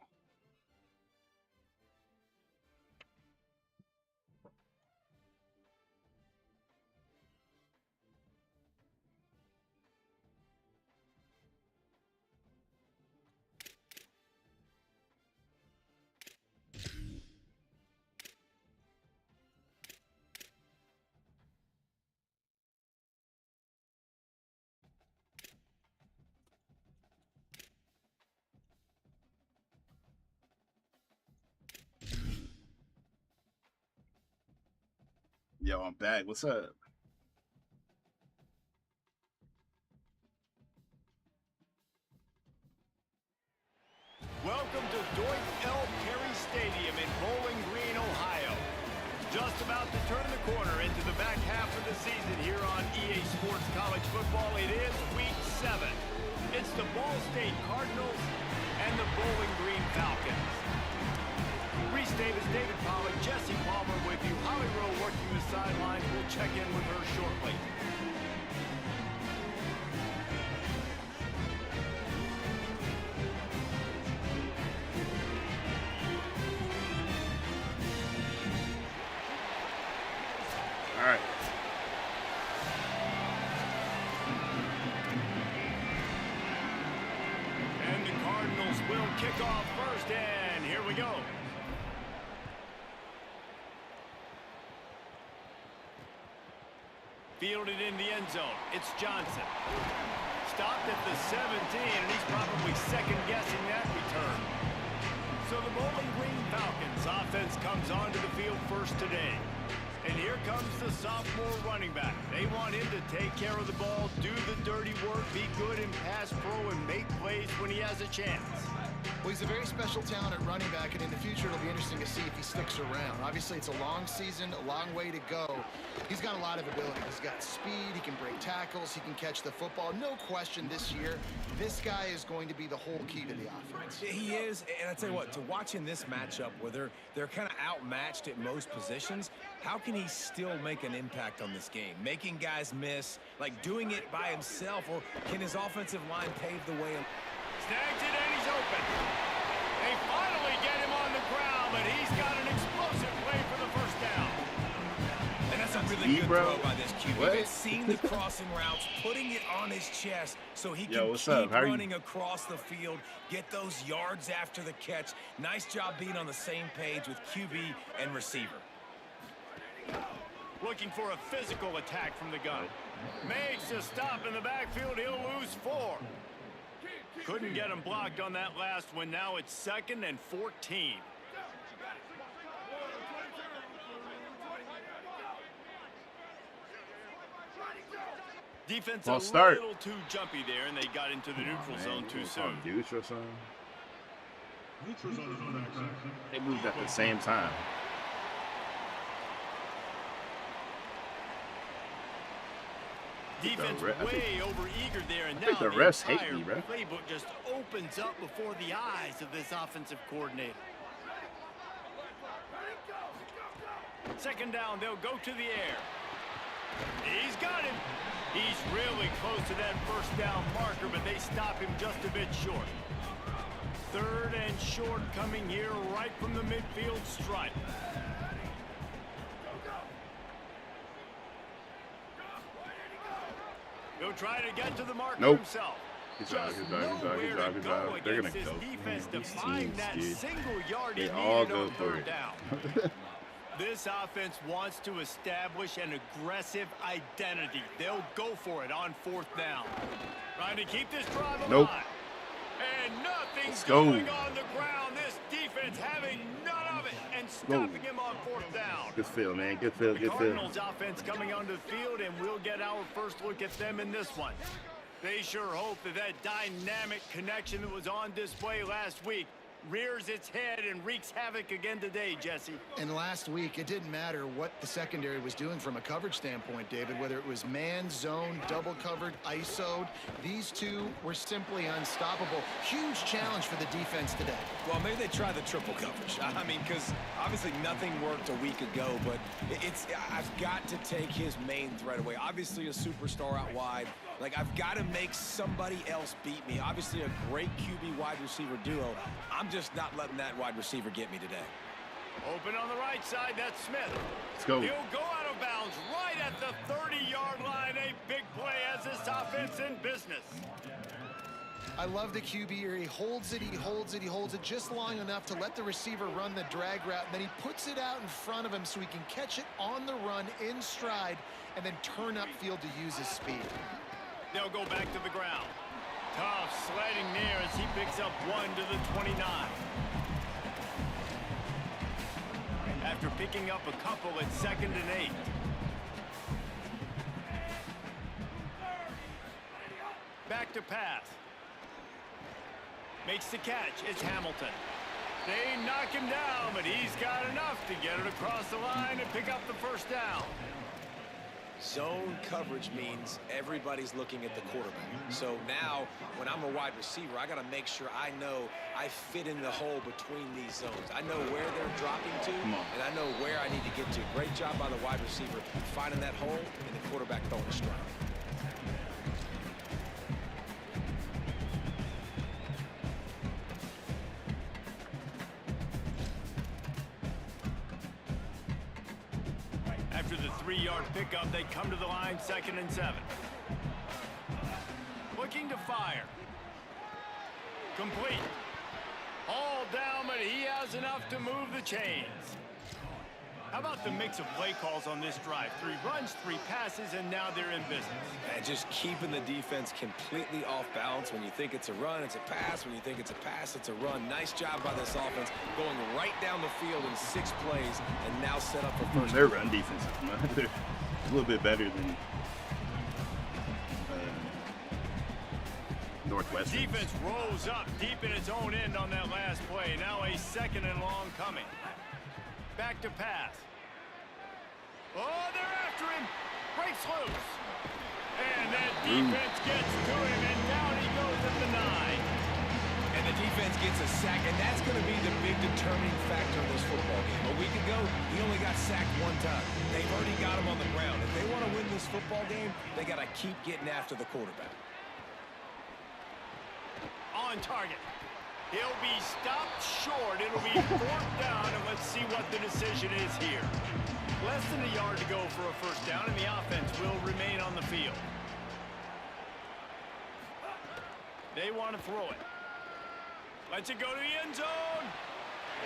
Yo, I'm back. What's up? Welcome to Dwight L. Perry Stadium in Bowling Green, Ohio. Just about to turn the corner into the back half of the season here on EA Sports College Football. It is Week 7. It's the Ball State Cardinals and the Bowling Green Falcons. Reese Davis, David Pollack, Jesse Palmer with you. Holly Rowe working the sidelines. We'll check in with her shortly. All right. And the Cardinals will kick off first, and here we go. Fielded in the end zone. It's Johnson. Stopped at the 17, and he's probably second-guessing that return. So the Bowling Green Falcons offense comes onto the field first today. And here comes the sophomore running back. They want him to take care of the ball, do the dirty work, be good in pass pro, and make plays when he has a chance. Well, he's a very special talent at running back, and in the future it'll be interesting to see if he sticks around. Obviously, it's a long season, a long way to go. He's got a lot of ability. He's got speed, he can break tackles, he can catch the football. No question this year, this guy is going to be the whole key to the offense. He is, and I tell you what, to watch in this matchup where they're kind of outmatched at most positions, how can he still make an impact on this game? Making guys miss, like doing it by himself, or can his offensive line pave the way? Snags it and he's open. They finally get him on the ground, but he's got an explosive play for the first down. And that's a really good throw by this QB. Seeing the crossing routes, putting it on his chest so he can keep running across the field, get those yards after the catch. Nice job being on the same page with QB and receiver. Looking for a physical attack from the gun. Makes a stop in the backfield. He'll lose 4. Couldn't get him blocked on that last one. Now it's 2nd and 14. Defense a little too jumpy there, and they got into the neutral zone too soon. Neutral zone. They moved at the same time. Defense way over eager there, and now the refs hate me, bro. Playbook just opens up before the eyes of this offensive coordinator. 2nd down, they'll go to the air. He's got him. He's really close to that first down marker, but they stop him just a bit short. 3rd and short coming here right from the midfield stripe. He'll try to get to the marker himself. Good job. They're going to go. Defense defying that single yard they all go for it. Down. This offense wants to establish an aggressive identity. They'll go for it on 4th down. Trying to keep this drive alive. And nothing's going on the ground. This defense having none of it and stopping him on 4th down. Good field, man. Good field. The Cardinals offense coming onto the field, and we'll get our first look at them in this one. They sure hope that dynamic connection that was on display last week rears its head and wreaks havoc again today, Jesse. And last week, it didn't matter what the secondary was doing from a coverage standpoint, David, whether it was man, zone, double covered, ISO'd. These two were simply unstoppable. Huge challenge for the defense today. Well, maybe they try the triple coverage. I mean, because obviously nothing worked a week ago, but I've got to take his main threat away. Obviously a superstar out wide, Like, I've got to make somebody else beat me. Obviously, a great QB wide receiver duo. I'm just not letting that wide receiver get me today. Open on the right side, that's Smith. Let's go. He'll go out of bounds right at the 30-yard line. A big play as this offense in business. I love the QB here. He holds it, he holds it, he holds it just long enough to let the receiver run the drag route, and then he puts it out in front of him so he can catch it on the run in stride and then turn upfield to use his speed. They'll go back to the ground. Tough sliding near as he picks up 1 to the 29. After picking up a couple at 2nd and 8. Back to pass. Makes the catch. It's Hamilton. They knock him down, but he's got enough to get it across the line and pick up the first down. Zone coverage means everybody's looking at the quarterback. So now, when I'm a wide receiver, I got to make sure I know I fit in the hole between these zones. I know where they're dropping to, and I know where I need to get to. Great job by the wide receiver finding that hole and the quarterback throwing a strike. After the 3-yard pickup, they come to the line, 2nd and 7. Looking to fire. Complete. All down, but he has enough to move the chains. How about the mix of play calls on this drive? 3 runs, 3 passes, and now they're in business. And just keeping the defense completely off balance. When you think it's a run, it's a pass. When you think it's a pass, it's a run. Nice job by this offense, going right down the field in 6 plays, and now set up for first. Their run defense is a little bit better than Northwest. Defense rolls up deep in its own end on that last play. Now a 2nd and long coming. Back to pass. Oh, they're after him. Breaks loose. And that defense gets to him, and down he goes at the 9. And the defense gets a sack, and that's going to be the big determining factor in this football game. A week ago, he only got sacked 1 time. They've already got him on the ground. If they want to win this football game, they got to keep getting after the quarterback. On target. He'll be stopped short. It'll be 4th down, and let's see what the decision is here. Less than a yard to go for a first down, and the offense will remain on the field. They want to throw it. Lets it go to the end zone.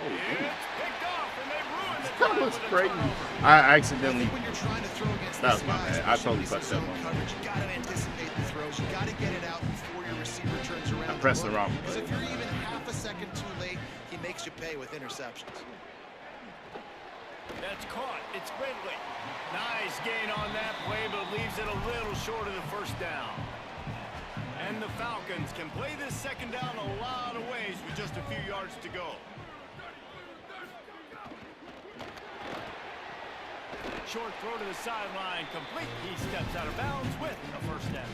It's picked off, and they ruined the That drive was with a crazy. turnover. I accidentally. When you're trying to throw against That this was my guy, bad. I totally especially fucked that zone one. coverage, you got to anticipate the throws. You got to get it out before your receiver turns around. I pressed the wrong Because if button. you're even half a second too late, he makes you pay with interceptions. That's caught. It's Ridley. Nice gain on that play, but leaves it a little short of the first down. And the Falcons can play this 2nd down a lot of ways with just a few yards to go. Short throw to the sideline, complete. He steps out of bounds with a first down.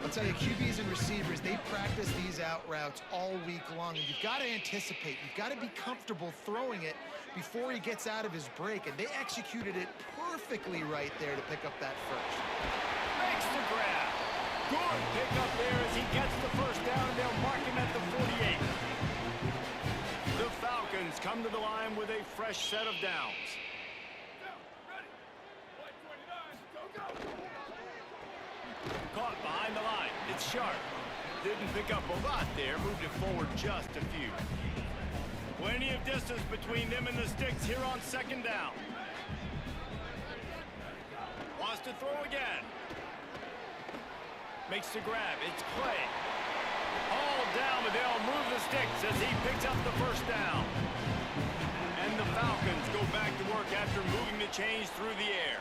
I'll tell you, QBs and receivers, they practice these out routes all week long, and you've got to anticipate. You've got to be comfortable throwing it before he gets out of his break, and they executed it perfectly right there to pick up that first. Makes the grab. Good pick up there as he gets the first down, and they'll mark him at the 48. The Falcons come to the line with a fresh set of downs. Caught behind the line. It's sharp. Didn't pick up a lot there. Moved it forward just a few. Plenty of distance between them and the sticks here on 2nd down. Wants to throw again. Makes the grab. It's Clay. All down, but they'll move the sticks as he picks up the first down. And the Falcons go back to work after moving the chains through the air.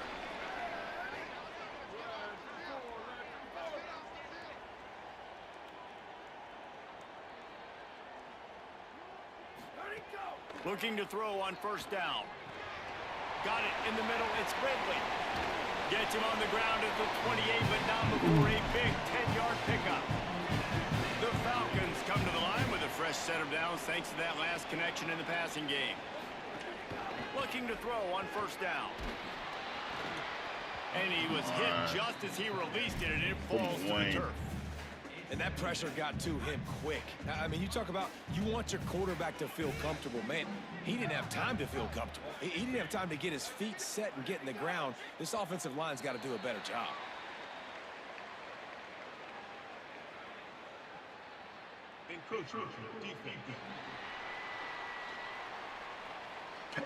Looking to throw on first down. Got it in the middle. It's Ridley. Gets him on the ground at the 28, but not before a big 10-yard pickup. The Falcons come to the line with a fresh set of downs thanks to that last connection in the passing game. Looking to throw on first down. And he was hit just as he released it, and it falls to the turf. And that pressure got to him quick. I mean, you talk about you want your quarterback to feel comfortable. Man, he didn't have time to feel comfortable. He didn't have time to get his feet set and get in the ground. This offensive line's got to do a better job.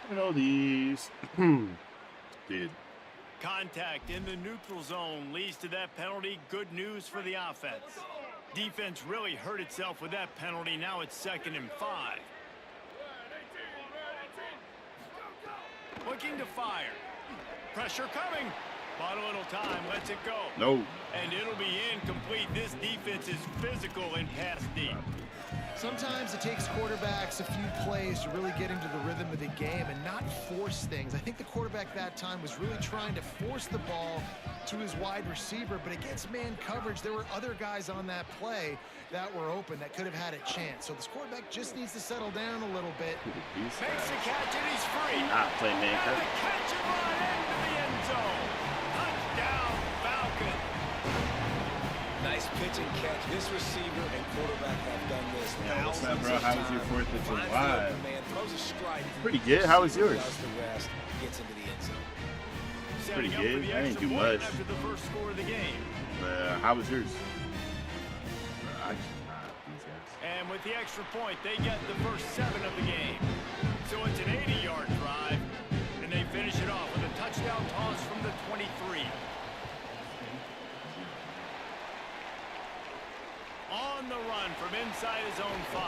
Penalties. Dude. Contact in the neutral zone leads to that penalty. Good news for the offense. Defense really hurt itself with that penalty. Now it's 2nd and 5. Looking to fire. Pressure coming. Bought a little time. Lets it go. No. And it'll be incomplete. This defense is physical in pass deep. Sometimes it takes quarterbacks a few plays to really get into the rhythm of the game and not force things. I think the quarterback that time was really trying to force the ball to his wide receiver, but against man coverage, there were other guys on that play that were open that could have had a chance. So this quarterback just needs to settle down a little bit. Makes the catch and he's free. Not play man And the catch and run into the end zone. Touchdown, Falcon. Nice pitch and catch. This receiver and quarterback have done this. Yeah, what's up, bro? How was your 4th of July? Throws a strike. Pretty good. How was yours? Does the rest, gets into the end zone. Pretty Setting up for good. the I didn't extra do point much. after the first score of the game. How was yours? And with the extra point, they get the first 7 of the game. So it's an 80-yard drive, and they finish it off with a touchdown toss from the 23. On the run from inside his own 5.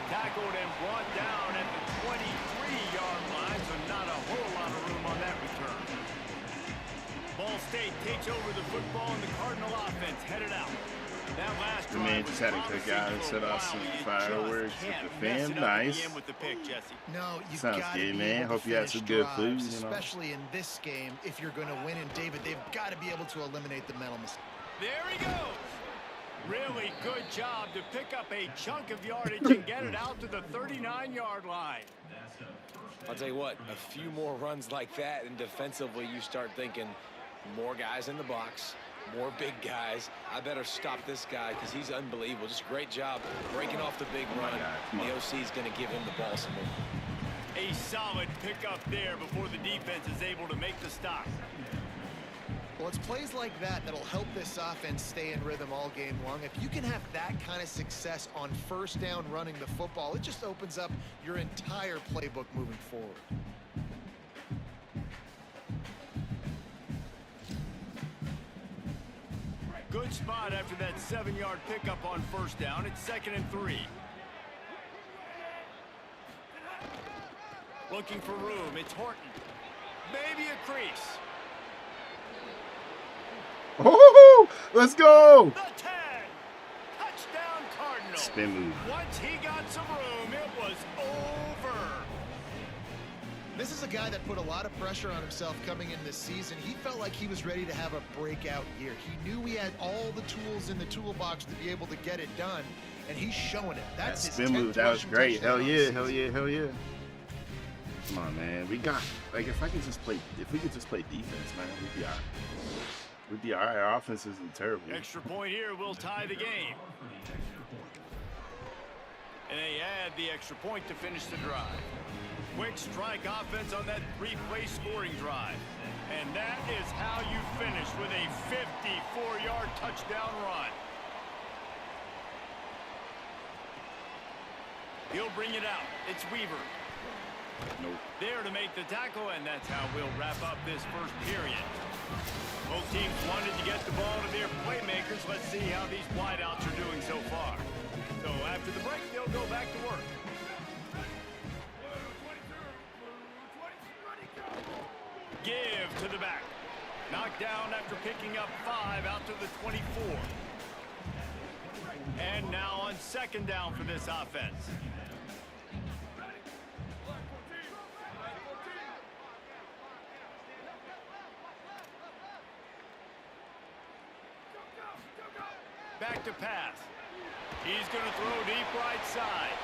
Tackled and brought down at the 23-yard line, so not a whole lot of room on that return. Ball State takes over the football, and the Cardinal offense headed out. That last The man just had a cookout and set off some fireworks with the fam. Nice. With the pick, Jesse. No, you Sounds gotta good, be man. able to Hope you had some finish good food, drives, you know. especially in this game. If you're going to win, and David, they've got to be able to eliminate the mental mistakes. There he goes. Really good job to pick up a chunk of yardage and get it out to the 39-yard line. I'll tell you what, a few more runs like that, and defensively you start thinking more guys in the box, more big guys. I better stop this guy because he's unbelievable. Just great job breaking off the big run. The OC is going to give him the ball some more. A solid pickup there before the defense is able to make the stop. Well, it's plays like that that'll help this offense stay in rhythm all game long. If you can have that kind of success on first down running the football, it just opens up your entire playbook moving forward. Good spot after that 7-yard pickup on first down. It's 2nd and 3. Looking for room. It's Horton. Maybe a crease. Oh, let's go. The 10. Touchdown Cardinals. Spin move. Once he got some room, it was over. This is a guy that put a lot of pressure on himself coming in this season. He felt like he was ready to have a breakout year. He knew he had all the tools in the toolbox to be able to get it done, and he's showing it. That's his spin move. 10th That was rushing great. touchdown Hell on the yeah, season. hell yeah, hell yeah. Come on, man. We got, like, if we could just play defense, man, we'd be all right. We'd be all right. Our offense isn't terrible. Extra point here will tie the game. And they add the extra point to finish the drive. Quick strike offense on that 3-play scoring drive. And that is how you finish with a 54-yard touchdown run. He'll bring it out. It's Weaver. Nope. There to make the tackle, and that's how we'll wrap up this first period. Both teams wanted to get the ball to their playmakers. Let's see how these wideouts are doing so far. So after the break, they'll go back to work. Give to the back. Knocked down after picking up 5 out to the 24. And now on 2nd down for this offense. Back to pass. He's going to throw deep right side.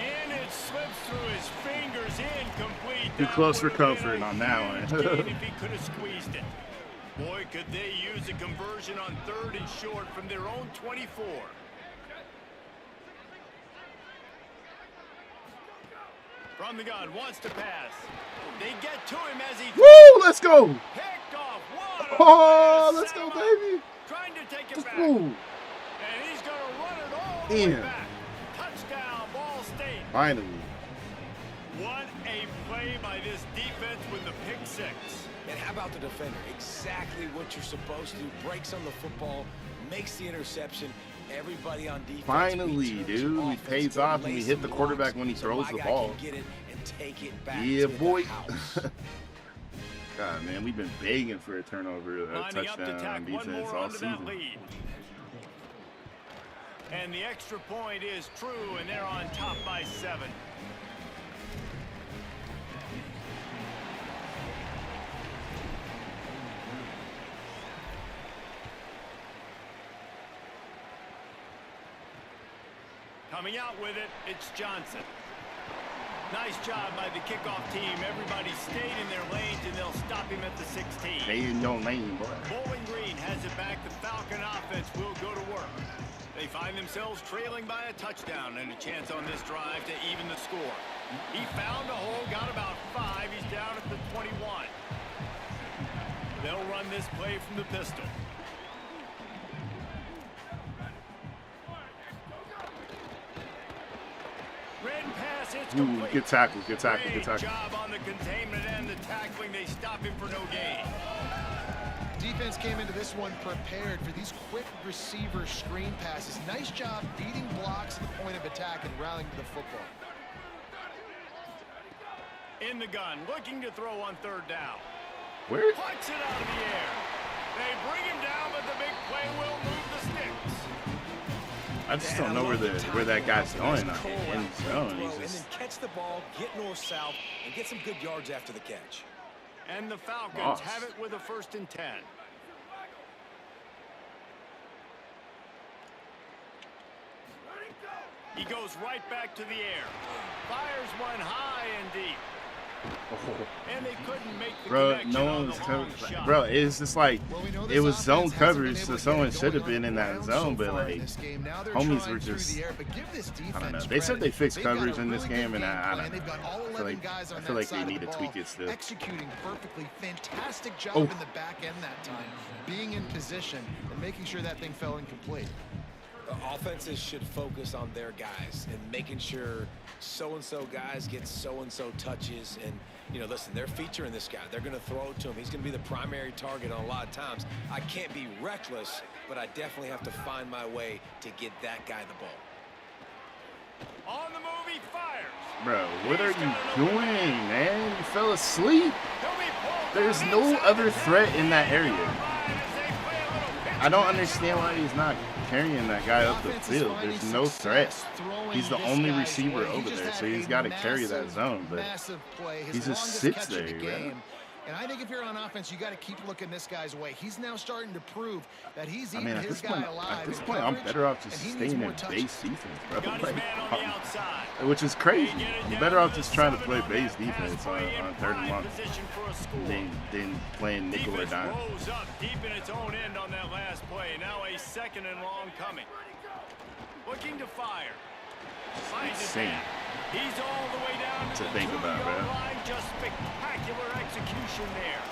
And it slips through his fingers, incomplete. Too close for comfort on that one. If he could have squeezed it. Boy, could they use a conversion on 3rd and short from their own 24. From the gun, wants to pass. They get to him as he... Woo! Let's go! Picked off. What Oh, let's go, baby! Trying to take it Let's back. go! And he's going to run it all the way back. Touchdown, Ball State. Finally. What a play by this defense with the pick 6. And how about the defender? Exactly what you're supposed to do. Breaks on the football, makes the interception. Everybody on defense. Finally, dude. He pays off and we hit the quarterback when he throws the ball. Get it and take it back Yeah, to boy. the house. God, man, we've been begging for a turnover, a Lining up to touchdown tack on one defense more all onto that season. lead. And the extra point is true, and they're on top by 7. Coming out with it, it's Johnson. Nice job by the kickoff team. Everybody stayed in their lanes, and they'll stop him at the 16. Stay in your lane, boy. Bowling Green has it back. The Falcon offense will go to work. They find themselves trailing by a touchdown and a chance on this drive to even the score. He found a hole, got about 5. He's down at the 21. They'll run this play from the pistol. Red pass, it's complete. Good tackle, good tackle, good Great tackle. job on the containment and the tackling. They stop him for no gain. Defense came into this one prepared for these quick receiver screen passes. Nice job beating blocks at the point of attack and rallying to the football. In the gun, looking to throw on 3rd down. Where? Puts it out of the air. They bring him down, but the big play will move the sticks. I just don't know where that guy's going on in the zone. He's And then just catch the ball, get north-south, and get some good yards after the catch. And the Falcons lost. have it with a 1st and 10. He goes right back to the air. Fires one high and deep. And they couldn't make the bro, connection no on one's the covered. long shot. Bro, it's just like Well, we know it this was zone offense hasn't been coverage, able so to someone get should have going been in on that the zone, ground but so far in like this game. Now they're homies trying were through just. the air, but give this I don't know. defense They said they credit. fixed They've got a coverage in this really game, good and I plan. don't They've know. got all 11 guys on I feel that like they side need of to the tweak ball, it still. executing perfectly. Fantastic job Oh. in the back end that time, being in position and making sure that thing fell incomplete. Offenses should focus on their guys and making sure so-and-so guys get so-and-so touches. And, you know, listen, they're featuring this guy. They're going to throw it to him. He's going to be the primary target on a lot of times. I can't be reckless, but I definitely have to find my way to get that guy the ball. On the move, he fires. Bro, what are you doing, man? You fell asleep. He'll be pulled There's down no inside other the threat 10. in that area. As they play a little pitch I don't count. understand why he's not carrying that guy up the Offense is field. finding There's no threat. success throwing He's the this only guy's receiver way. He over just there, had so he's a got to carry that massive, zone. But massive play. His he just longest sits catch there, of the bro. game. And I think if you're on offense, you got to keep looking this guy's way. He's now starting to prove that he's I eating mean, at his this guy point, alive. I'm coverage, better off just and he needs staying more in touches. base defense, bro. Got his Like, man on the outside. which is crazy. They get it I'm down better to off the just trying to 7 play on base that defense pass play in on 3rd and prime 1 position for a score. than playing nickel or Defense dime. rose up deep in its own end on that last play. Now a 2nd and long coming. Looking to fire. Finds it Insane. back. He's all the way down To to the think about, 2-yard bro. line. Just spectacular execution there.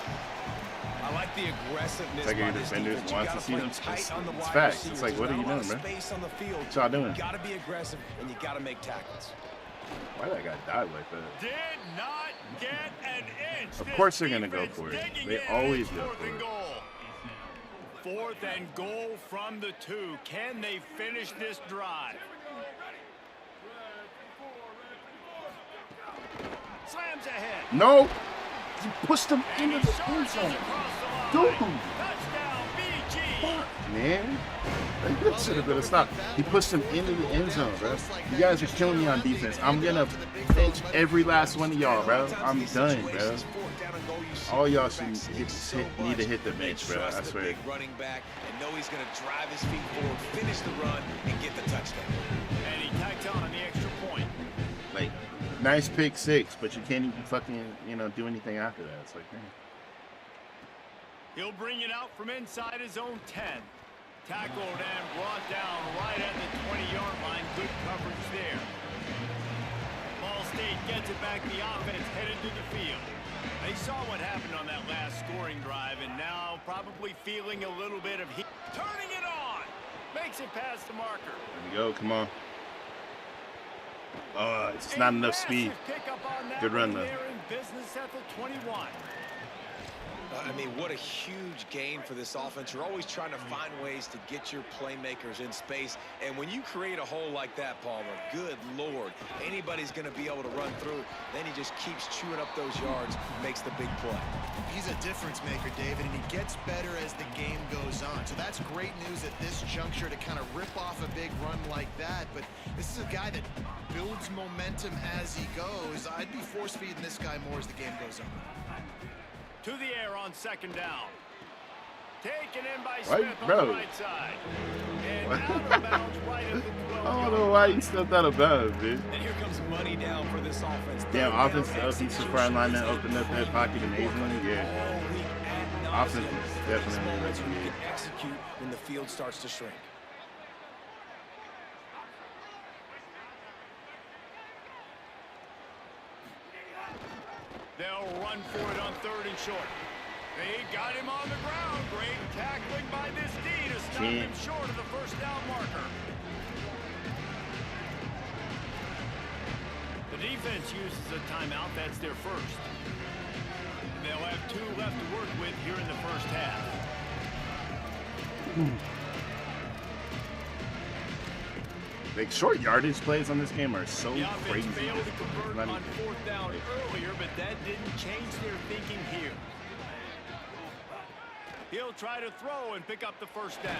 I like the aggressiveness. It's like by your this defenders defense. You want to gotta see play them. tight on the It's wide facts. It's receivers. like, what are There's you not a doing, lot of bro? Space on the field. What y'all doing? You got to be aggressive, and you got to make tackles. Why that guy died like that? Did not get an inch. Of This course they're gonna go defense for it. digging They in. always It's go 4th for and it. goal. 4th and goal from the 2. Can they finish this drive? Slams ahead. No, you pushed him And into he the end charges zone. across the line. Dude. Touchdown, BG. Man, that should have been a stop. He pushed him into the end zone, bro. You guys are killing me on defense. I'm gonna bench every last one of y'all, bro. I'm done, bro. All y'all should need to hit the bench, bro. I swear. Big running back and know he's going to drive his feet forward, finish the run, and get the touchdown. And he tacks on the extra point. Nice pick six, but you can't even fucking, you know, do anything after that. It's like, man. He'll bring it out from inside his own 10. Tackled and brought down right at the 20-yard line. Good coverage there. Ball State gets it back. The offense headed to the field. They saw what happened on that last scoring drive, and now probably feeling a little bit of heat. Turning it on. Makes it past the marker. There we go. Come on. Oh, it's not enough speed. Good run, though. They're in business at the 21. I mean, what a huge gain for this offense. You're always trying to find ways to get your playmakers in space. And when you create a hole like that, Palmer, good Lord, anybody's going to be able to run through. Then he just keeps chewing up those yards, makes the big play. He's a difference maker, David, and he gets better as the game goes on. So that's great news at this juncture to kind of rip off a big run like that. But this is a guy that builds momentum as he goes. I'd be force-feeding this guy more as the game goes on. To the air on second down. Taken in by Smith on the right side. And out of bounds right at the 12. I don't know why you stepped out of bounds, dude. And here comes money down for this offense. Damn, offensive supply alignment opened up that pocket amazingly. Yeah. Offense was definitely ready. You can execute when the field starts to shrink. They'll run for it on third and short. They got him on the ground. Great tackling by this D to stop him short of the first down marker. The defense uses a timeout. That's their first. They'll have 2 left to work with here in the first half. Like, short yardage plays on this game are so The offense crazy. failed to convert on fourth down earlier, but that didn't change their thinking here. He'll try to throw and pick up the first down.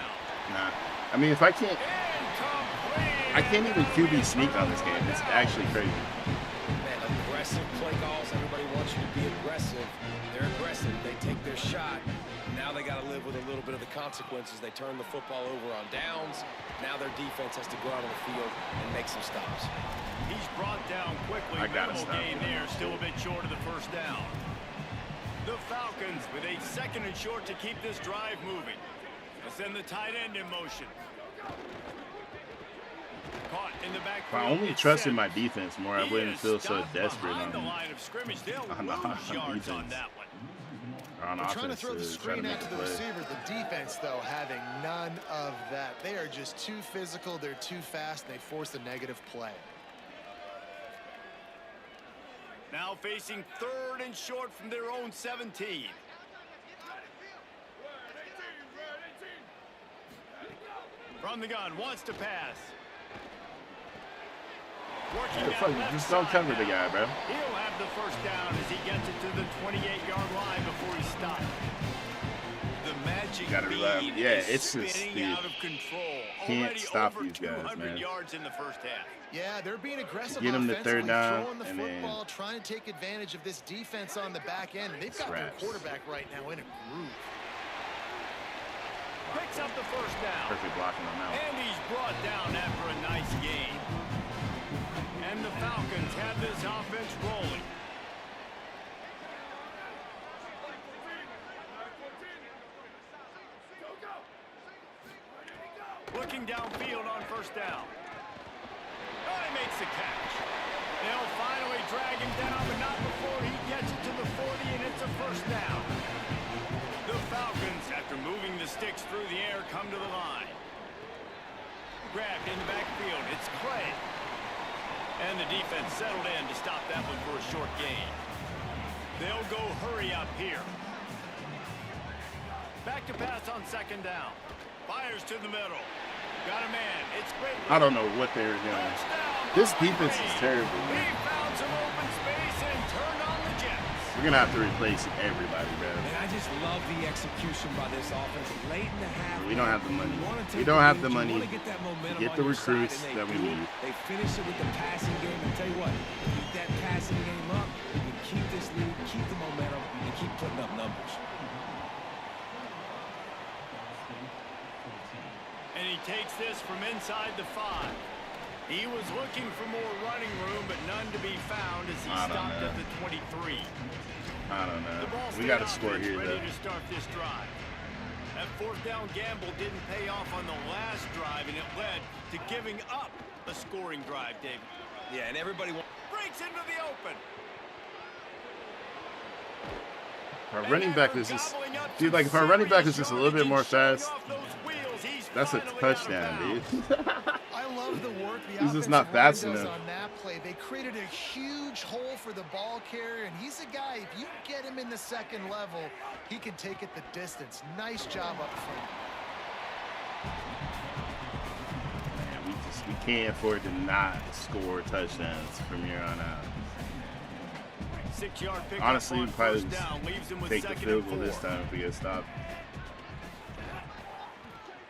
Nah. I mean, if I can't even QB sneak on this game. It's actually crazy. Man, aggressive play calls. Everybody wants you to be aggressive. They're aggressive. They take their shot. Now they got to live with a little bit of the consequences. They turn the football over on downs. Now their defense has to go out on the field and make some stops. He's brought down quickly. Minimal gain there. Still a bit short of the first down. The Falcons with a second and short to keep this drive moving. They'll send the tight end in motion. Caught in the back. If I only trusted my defense more, I wouldn't feel so desperate on the line of scrimmage. They'll lose yards on that one. They're trying to throw the screen out to the receiver. The defense, though, having none of that. They are just too physical. They're too fast. They force a negative play. Now facing third and short from their own 17. From the gun, wants to pass. Just don't cover the guy, bro. He'll have the first down as he gets it to the 28-yard line before he stops. The magic bead is spinning out of control. Can't stop these guys, man. Yards in the first half. Yeah, they're being aggressive. Get them to third down throwing the football, trying to take advantage of this defense on the back end. They've got their quarterback right now in a groove. Picks up the first down. Perfect blocking on that one. And he's brought down after a nice game. And the Falcons have this offense rolling. Looking downfield on first down. Oh, he makes the catch. They'll finally drag him down, but not before he gets it to the 40, and it's a first down. The Falcons, after moving the sticks through the air, come to the line. Grabbed in the backfield. It's Clay. And the defense settled in to stop that one for a short gain. They'll go hurry up here. Back to pass on second down. Fires to the middle. Got a man. It's great. I don't know what they're doing. This defense is terrible, man. He found some open space and turned on the Jets. We're going to have to replace everybody, bro. And I just love the execution by this offense. Late in the half. We don't have the money. We don't have the money to get the recruits that we need. They finish it with the passing game. And tell you what, keep that passing game up. You can keep this lead, keep the momentum, and keep putting up numbers. And he takes this from inside the 5. He was looking for more running room, but none to be found as he stopped at the 23. I don't know. We got to score here, ready though. to start this drive. That fourth down gamble didn't pay off on the last drive, and it led to giving up a scoring drive, David. Yeah, and everybody breaks into the open. Our running back is just, dude, like if our running back is just a little bit more fast, that's a touchdown, dude. I love the work the He's just not fast does enough. on that play. They created a huge hole for the ball carrier, and he's a guy, if you get him in the second level, he can take it the distance. Nice job up front. Man, we can't afford to not score touchdowns from here on out. 6-yard pickup. Honestly, we probably down, leaves him with take the field goal this time if we get stopped.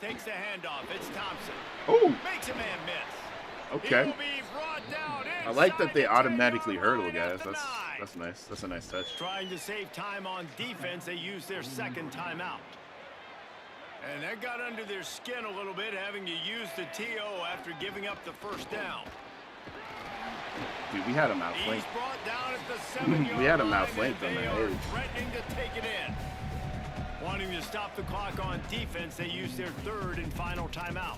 Takes the handoff. It's Thompson. Oh, makes a man miss. Okay. I like that they automatically hurdle, guys. That's nice. That's a nice touch. Trying to save time on defense, they used their second timeout. And that got under their skin a little bit, having to use the TO after giving up the first down. Dude, we had him outflanked. We had him outflanked on that edge. Threatening to take it in. Wanting to stop the clock on defense, they use their third and final timeout.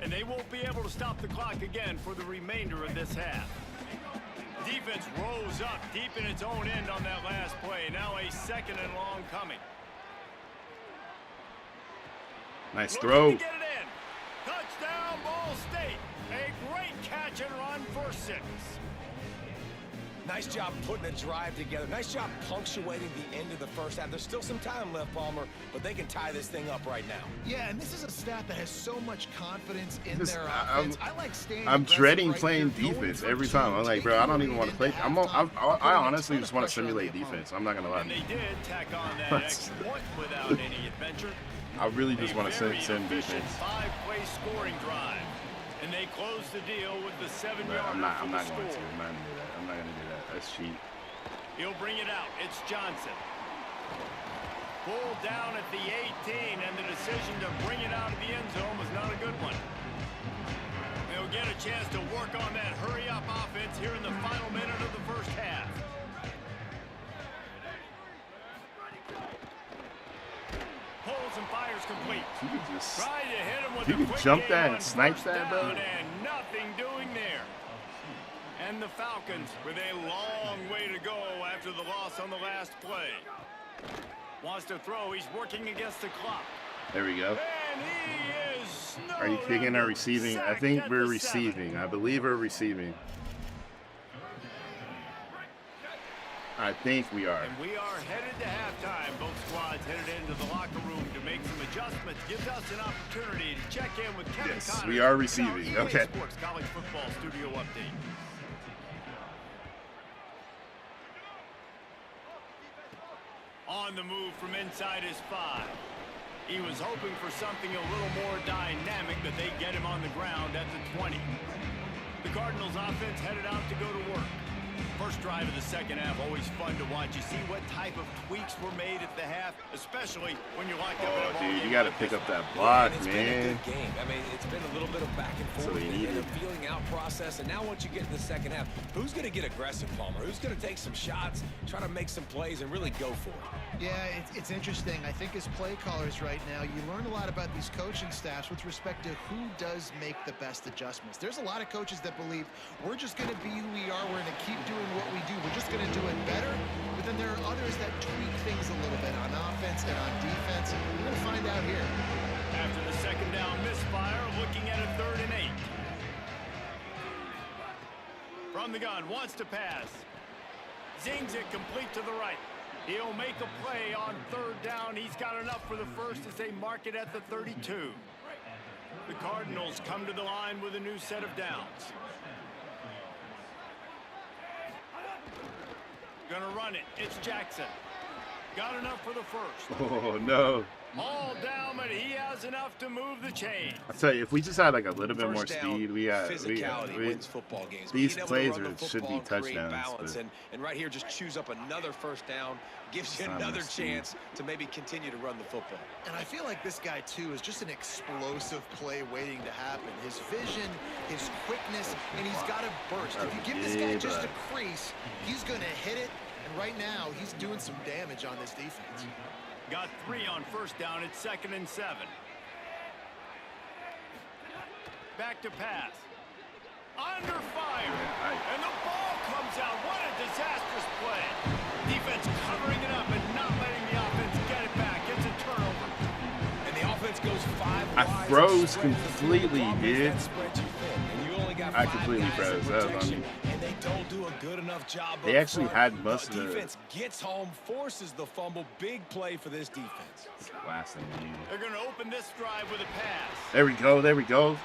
And they won't be able to stop the clock again for the remainder of this half. Defense rose up deep in its own end on that last play. Now a second and long coming. Nice throw. Get it in. Touchdown, Ball State. A great catch and run for 6. Nice job putting a drive together. Nice job punctuating the end of the first half. There's still some time left, Palmer, but they can tie this thing up right now. Yeah, and this is a staff that has so much confidence in their offense. I like staying I'm dreading right playing here, defense every time. I'm like, bro, I don't even want to play. I honestly just want to simulate defense. I'm not gonna lie. And they did tack on that extra point without any adventure. I really just want to send defense. 5-play scoring drive. And they close the deal with the 7-yard. I'm not going to. I'm not going to do that. That's cheap. He'll bring it out. It's Johnson. Pulled down at the 18, and the decision to bring it out of the end zone was not a good one. They'll get a chance to work on that hurry-up offense here in the final minute of the first half. Pulls and fires complete. You could just, Try to hit him with you a could jump quick that game and snipe on that, first bro. down, and nothing doing there. And the Falcons with a long way to go after the loss on the last play. Wants to throw. He's working against the clock. There we go. And he is Are you kicking or receiving? I think we're receiving. I believe we're receiving. I think we are. And we are headed to halftime. Both squads headed into the locker room to make some adjustments. Gives us an opportunity to check in with Kevin Yes, Connors. we are receiving. EA Okay. Sports College Football Studio Update. On the move from inside his 5. He was hoping for something a little more dynamic, but they get him on the ground at the 20. The Cardinals offense headed out to go to work. First drive of the second half, always fun to watch. You see what type of tweaks were made at the half, especially when you're locked up in a ball dude, game you got to like pick this up one. that block, It's man. been a good game. I mean, it's been a little bit of back and forth what he in the needed. feeling out process. And now once you get in the second half, who's going to get aggressive, Palmer? Who's going to take some shots, try to make some plays, and really go for it? Yeah, it's interesting. I think as play callers right now, you learn a lot about these coaching staffs with respect to who does make the best adjustments. There's a lot of coaches that believe we're just going to be who we are. We're going to keep doing what we do. We're just going to do it better. But then there are others that tweak things a little bit on offense and on defense. We're going to find out here. After the second down misfire, looking at a 3rd and 8. From the gun, wants to pass. Zings it complete to the right. He'll make a play on 3rd down. He's got enough for the first as they mark it at the 32. The Cardinals come to the line with a new set of downs. Gonna run it. It's Jackson. Got enough for the first. Oh, no. All down, but he has enough to move the chain. I tell you, if we just had like a little bit more First down, speed, physicality wins football games. These Being able to plays run the should be football and create touchdowns. balance, and right here, just choose up another first down, gives you another chance to maybe continue to run the football. And I feel like this guy, too, is just an explosive play waiting to happen. His vision, his quickness, and he's got a burst. If you give this guy just a crease, he's going to hit it. And right now, he's doing some damage on this defense. Got 3 on first down. It's 2nd and 7. Back to pass. Under fire. And the ball comes out. What a disastrous play. Defense covering it up and not letting the offense get it back. It's a turnover. And the offense goes 5 I wide. froze completely, dude. I I completely froze. That was on me. And they don't do a good enough job. They up actually front. had most The of the defense gets home, forces the fumble. Big play for this defense. last thing we need. They're going to open this drive with a pass. There we go. There we go.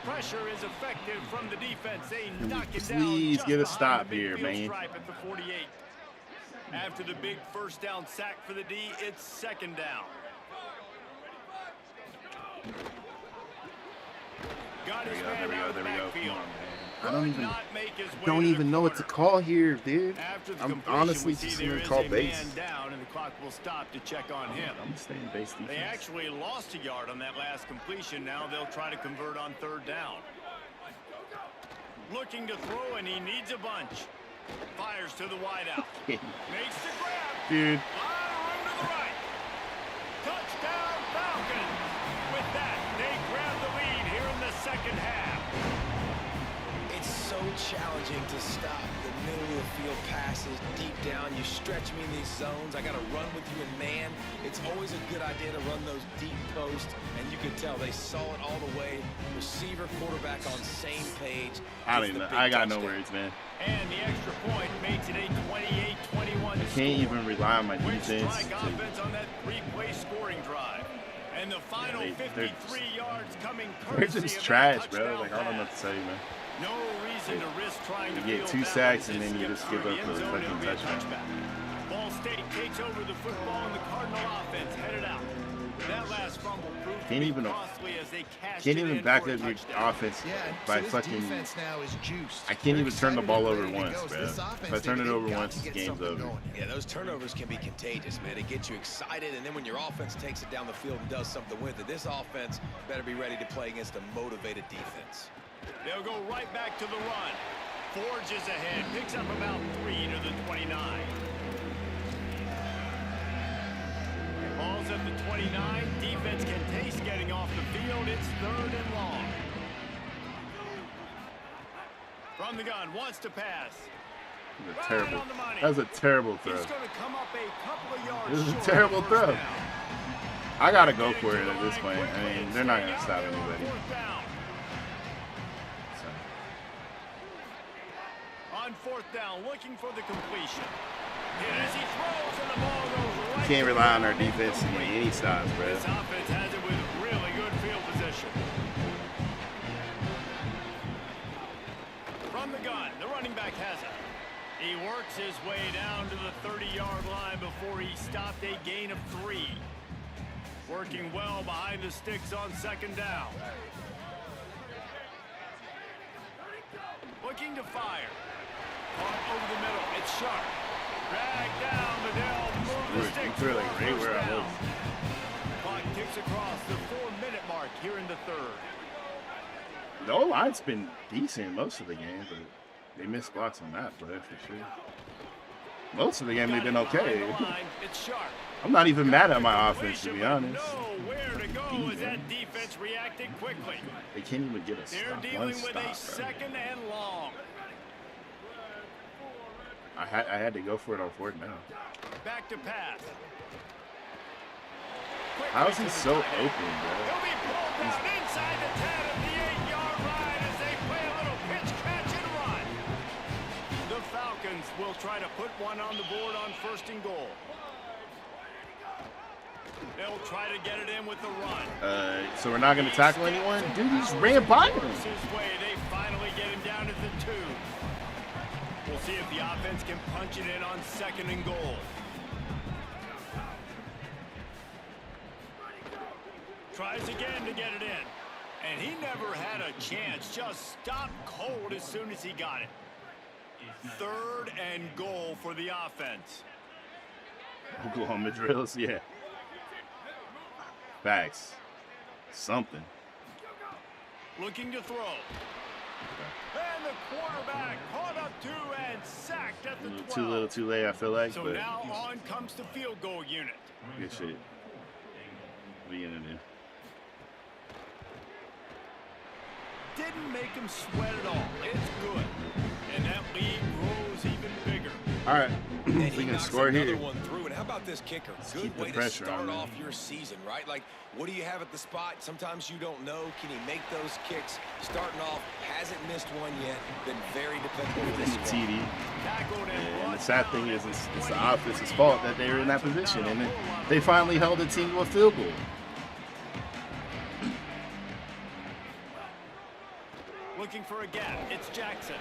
Pressure is effective from the defense. They Can we knock it down. please just get a behind stop the big here, field man? stripe at the 48. After the big first down sack for the D, it's 2nd down. Got his man out of the backfield. I don't even know what to call here, dude. I'm honestly just gonna call base. Down and the clock will stop to check on him. I'm staying base defense. They actually lost a yard on that last completion. Now they'll try to convert on 3rd down. Looking to throw, and he needs a bunch. Fires to the wideout. Makes the grab. Dude. A lot of room to the right. Touchdown Falcons. With that, they grab the lead here in the 2nd half. It's so challenging to stop the middle of the field passes deep down. You stretch me in these zones. I got to run with you in man. It's always a good idea to run those deep posts, and you can tell they saw it all the way. Receiver, quarterback on same page. I don't even know. I got no words, man. And the extra point makes it a 28-21 I can't even rely on my Quick defense. strike offense on that 3-play scoring drive. And the final 53 yards coming They're courtesy just of trash, that bro. touchdown Like, I don't know what to pass. say, man. No reason to risk trying to You get field 2 that sacks one. and then you just give Skip up through a the end zone, fucking it'll be a touchdown. Ball State takes over the football and the Cardinal offense headed out. That last fumble proved to be costly as they cashed Can't it even in back for a up your touchdown. offense Yeah, by so this fucking. defense now is juiced. I can't They're even turn the excited ball and over ready to once, go. So bro. this If offense, I turn it they've over got once, to the get game's something over. going. Yeah, those turnovers can be contagious, man. It gets you excited, and then when your offense takes it down the field and does something with it, this offense better be ready to play against a motivated defense. They'll go right back to the run. Forges ahead, picks up about 3 to the 29. Ball's at the 29. Defense can taste getting off the field. It's 3rd and long. From the gun, wants to pass. That was a terrible throw. He's going to come up a couple of yards This is a short terrible of first throw. down. I gotta go for Getting it to at the this line point. I quickly mean, and they're not staying gonna out stop there on anybody. 4th down. So, On 4th down, looking for the completion. And as he throws, and the ball goes right. can't to rely the on our ground. defense to get any stops, bro. This offense has it with really good field position. From the gun, the running back has it. He works his way down to the 30-yard line before he stopped a gain of 3. Working well behind the sticks on 2nd down. Looking to fire. Caught over the middle. It's sharp. Dragged down, but they'll move the You sticks. threw it like for right first where I down. was. Clock ticks across the 4-minute mark here in the 3rd. The O-line's been decent most of the game, but they missed blocks on that play for sure. Most of the game they've been okay. It's sharp. I'm not even mad at my offense, to be honest. Nowhere to go as that defense reacted quickly. They can't even get a They're stop. dealing One with stop, a bro. 2nd and long. I had to go for it on 4th down. Back to pass. How is he so open, He'll bro? be pulled down inside the 10 of the 8-yard line as they play a little pitch, catch, and run. The Falcons will try to put one on the board on 1st and goal. They'll try to get it in with the run. So we're not going to tackle anyone? Dude, he just ran by him. Works his way. They finally get him down to the 2. We'll see if the offense can punch it in on 2nd and goal. Tries again to get it in. And he never had a chance. Just stopped cold as soon as he got it. 3rd and goal for the offense. Oklahoma drills, yeah. Facts. Something. Looking to throw. And the quarterback caught up to and sacked at the 12. Too little, too late, I feel like. So but now on comes the field goal unit. good shit. What are you gonna do? Didn't make him sweat at all. It's good. And that lead grows even bigger. All right, we can score here. One through. And how about this kicker? Good way to start off your season, right? Like, what do you have at the spot? Sometimes you don't know. Can he make those kicks? Starting off, hasn't missed one yet. Been very dependable with this TD. And the sad thing is, it's the offense's fault that they were in that position, and they finally held the team to a field goal. Looking for a gap. It's Jackson.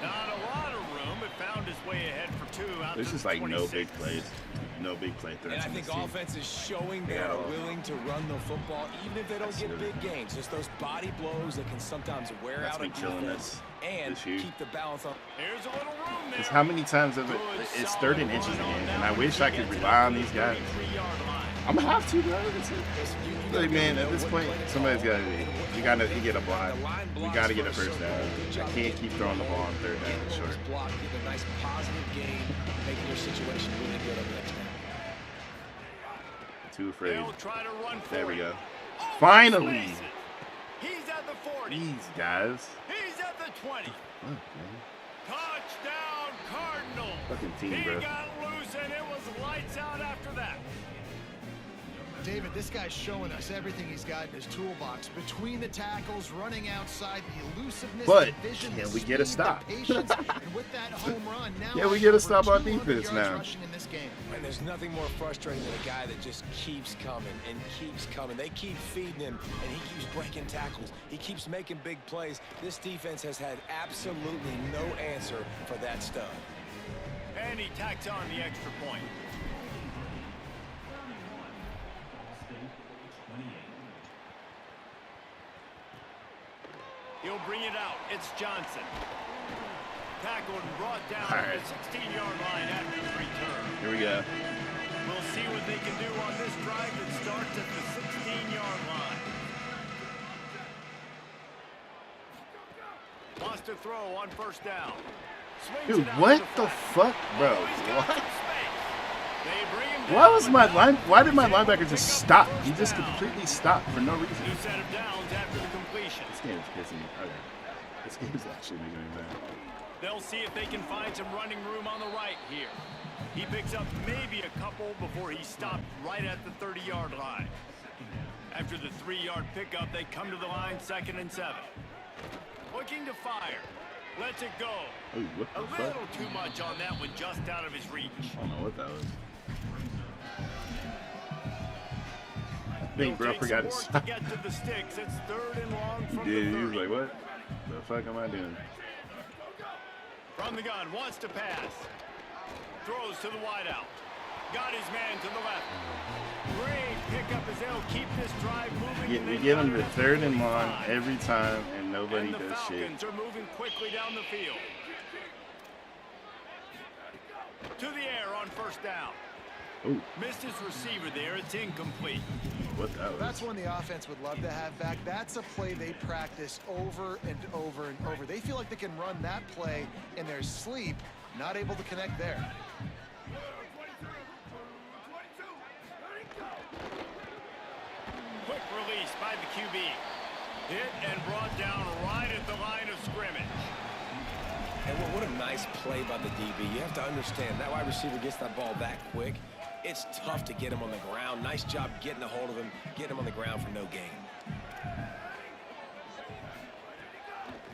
Not a lot of room, but found his way ahead for 2 out. There's just like no big plays. No big play threats. And I think offense is showing they are willing to run the football, even if they don't get big gains. Just those body blows that can sometimes wear out a defense and keep the balance on. Here's a little room there. Because how many times have it's 3rd and inches again, and I wish I could rely on these guys. I'm gonna have to, bro. Like, man, at this point, somebody's got to. You get a blind. We got to get a first down. I can't keep throwing the ball on 3rd down and short. Block, get a nice positive game, making your situation really good on the next down. Too afraid. Try to run There we go. Oh, Finally. He's at the 40. These guys. He's at the 20. Oh, Touchdown, Cardinals. fucking team, He bro. got loose and it was lights out after that. David, this guy's showing us everything he's got in his toolbox. Between the tackles, running outside, the elusiveness, But the vision, can the we get a speed, stop? the patience, and with that home run, now Yeah, we get a over stop on 200 defense yards now. rushing in this game. And there's nothing more frustrating than a guy that just keeps coming and keeps coming. They keep feeding him, and he keeps breaking tackles. He keeps making big plays. This defense has had absolutely no answer for that stud. And he tacks on the extra point. He'll bring it out. It's Johnson. Tackled and brought down at the 16-yard line after the return. Here we go. We'll see what they can do on this drive that starts at the 16-yard line. Wants to throw on 1st down. Swings Dude, it out what to the flat. fuck, bro? Oh, he's got What? some space. They bring him Why down, was but my now line? Why did my he's able to linebacker pick just up stop? first He just down. completely stopped for no reason. New set of downs after the completion. This game is pissing me. Okay. This game is actually making me mad. They'll see if they can find some running room on the right here. He picks up maybe a couple before he stopped right at the 30-yard line. After the 3-yard pickup, they come to the line 2nd and 7. Looking to fire. Lets it go. Ooh, what A the fuck? little too much on that one, just out of his reach. I don't know what that was. I think bro forgot his to get to the sticks. It's 3rd and long from He the 30. was like, what the fuck am I doing? From the gun, wants to pass. Throws to the wideout. Got his man to the left. Great pickup as they'll keep this drive moving. We get them to 3rd and long every time, and nobody And the does shit. Falcons are moving quickly down the field. To the air on 1st down. Ooh, Missed his receiver there. It's incomplete. what that was? That's one the offense would love to have back. That's a play they practice over and over and over. They feel like they can run that play in their sleep, not able to connect there. Quick release by the QB. Hit and brought down right at the line of scrimmage. And what a nice play by the DB. You have to understand, that wide receiver gets that ball that quick. It's tough to get him on the ground. Nice job getting a hold of him, getting him on the ground for no gain.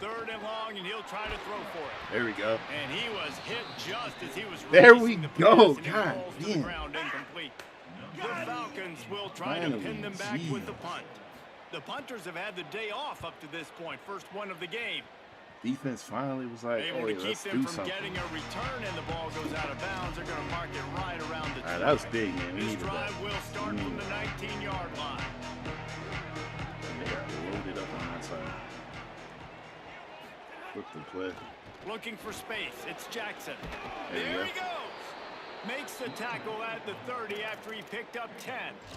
3rd and long, and he'll try to throw for it. There we go. And he was hit just as he was There releasing we the go. pass, and he God falls to the damn. ground incomplete. The Falcons will try to Finally, pin them back geez. with the punt. The punters have had the day off up to this point, first one of the game. Defense finally was like, Able to hey, keep let's them do from something. getting a return, and the ball goes out of bounds. They're going to mark it right around the All right, that was big, man. We This needed that. drive will start from the 19-yard line. Flip the play. Looking for space. It's Jackson. There He goes. Makes the tackle at the 30 after he picked up 10.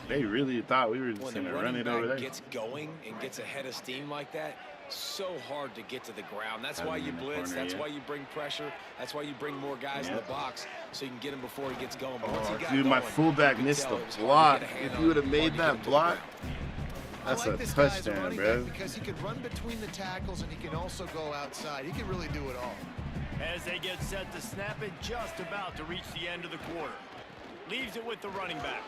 They really thought we were just going to run it over there. Gets going and gets ahead of steam like that. So hard to get to the ground. That's why you blitz. That's why you bring pressure. That's why you bring more guys in the box so you can get him before he gets going. But once he got dude, my fullback missed the block. If you would have made that block, that's a touchdown, bro. Because he can run between the tackles and he can also go outside. He can really do it all. As they get set to snap it, just about to reach the end of the quarter. Leaves it with the running back.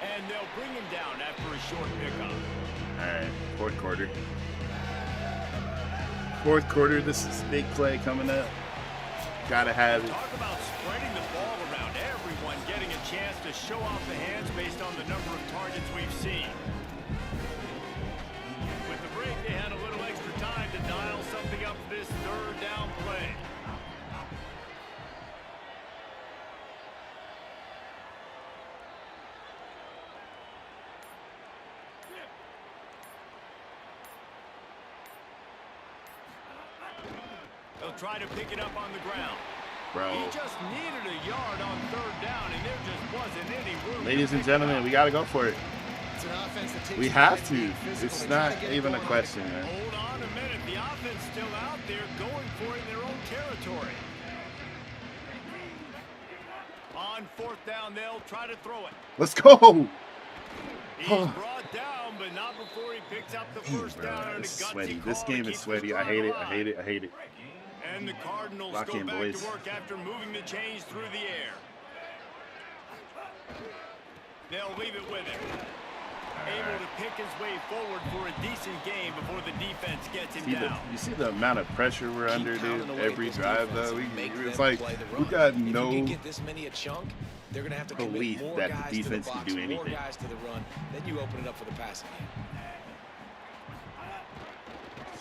And they'll bring him down after a short pickup. All right, fourth quarter. Fourth quarter, this is big play coming up. Gotta have it. Talk about spreading the ball around. Everyone getting a chance to show off the hands based on the number of targets we've seen. With the break, they had a little extra time to dial something up for this third down play. They'll try to pick it up on the ground. Bro. He just needed a yard on third down, and there just wasn't any room. Ladies and gentlemen, we got to go for it. It's an offense that takes We have to. It's not even a question, man. Hold on a minute. The offense still out there going for it in their own territory. On fourth down, they'll try to throw it. Let's go. He's brought down, but not before he picks up the first down. It's sweaty. This game is sweaty. I hate it. I hate it. I hate it. And the Cardinals Lock go in, back boys. to work after moving the chains through the air. They'll leave it with him. Able to pick his way forward for a decent game before the defense gets him down. You see the amount of pressure we're under, dude? Every drive, though. It's like we got no they're going to have to belief commit more that guys the defense to the can box, do anything. more guys to the run. Then you open it up for the passing game.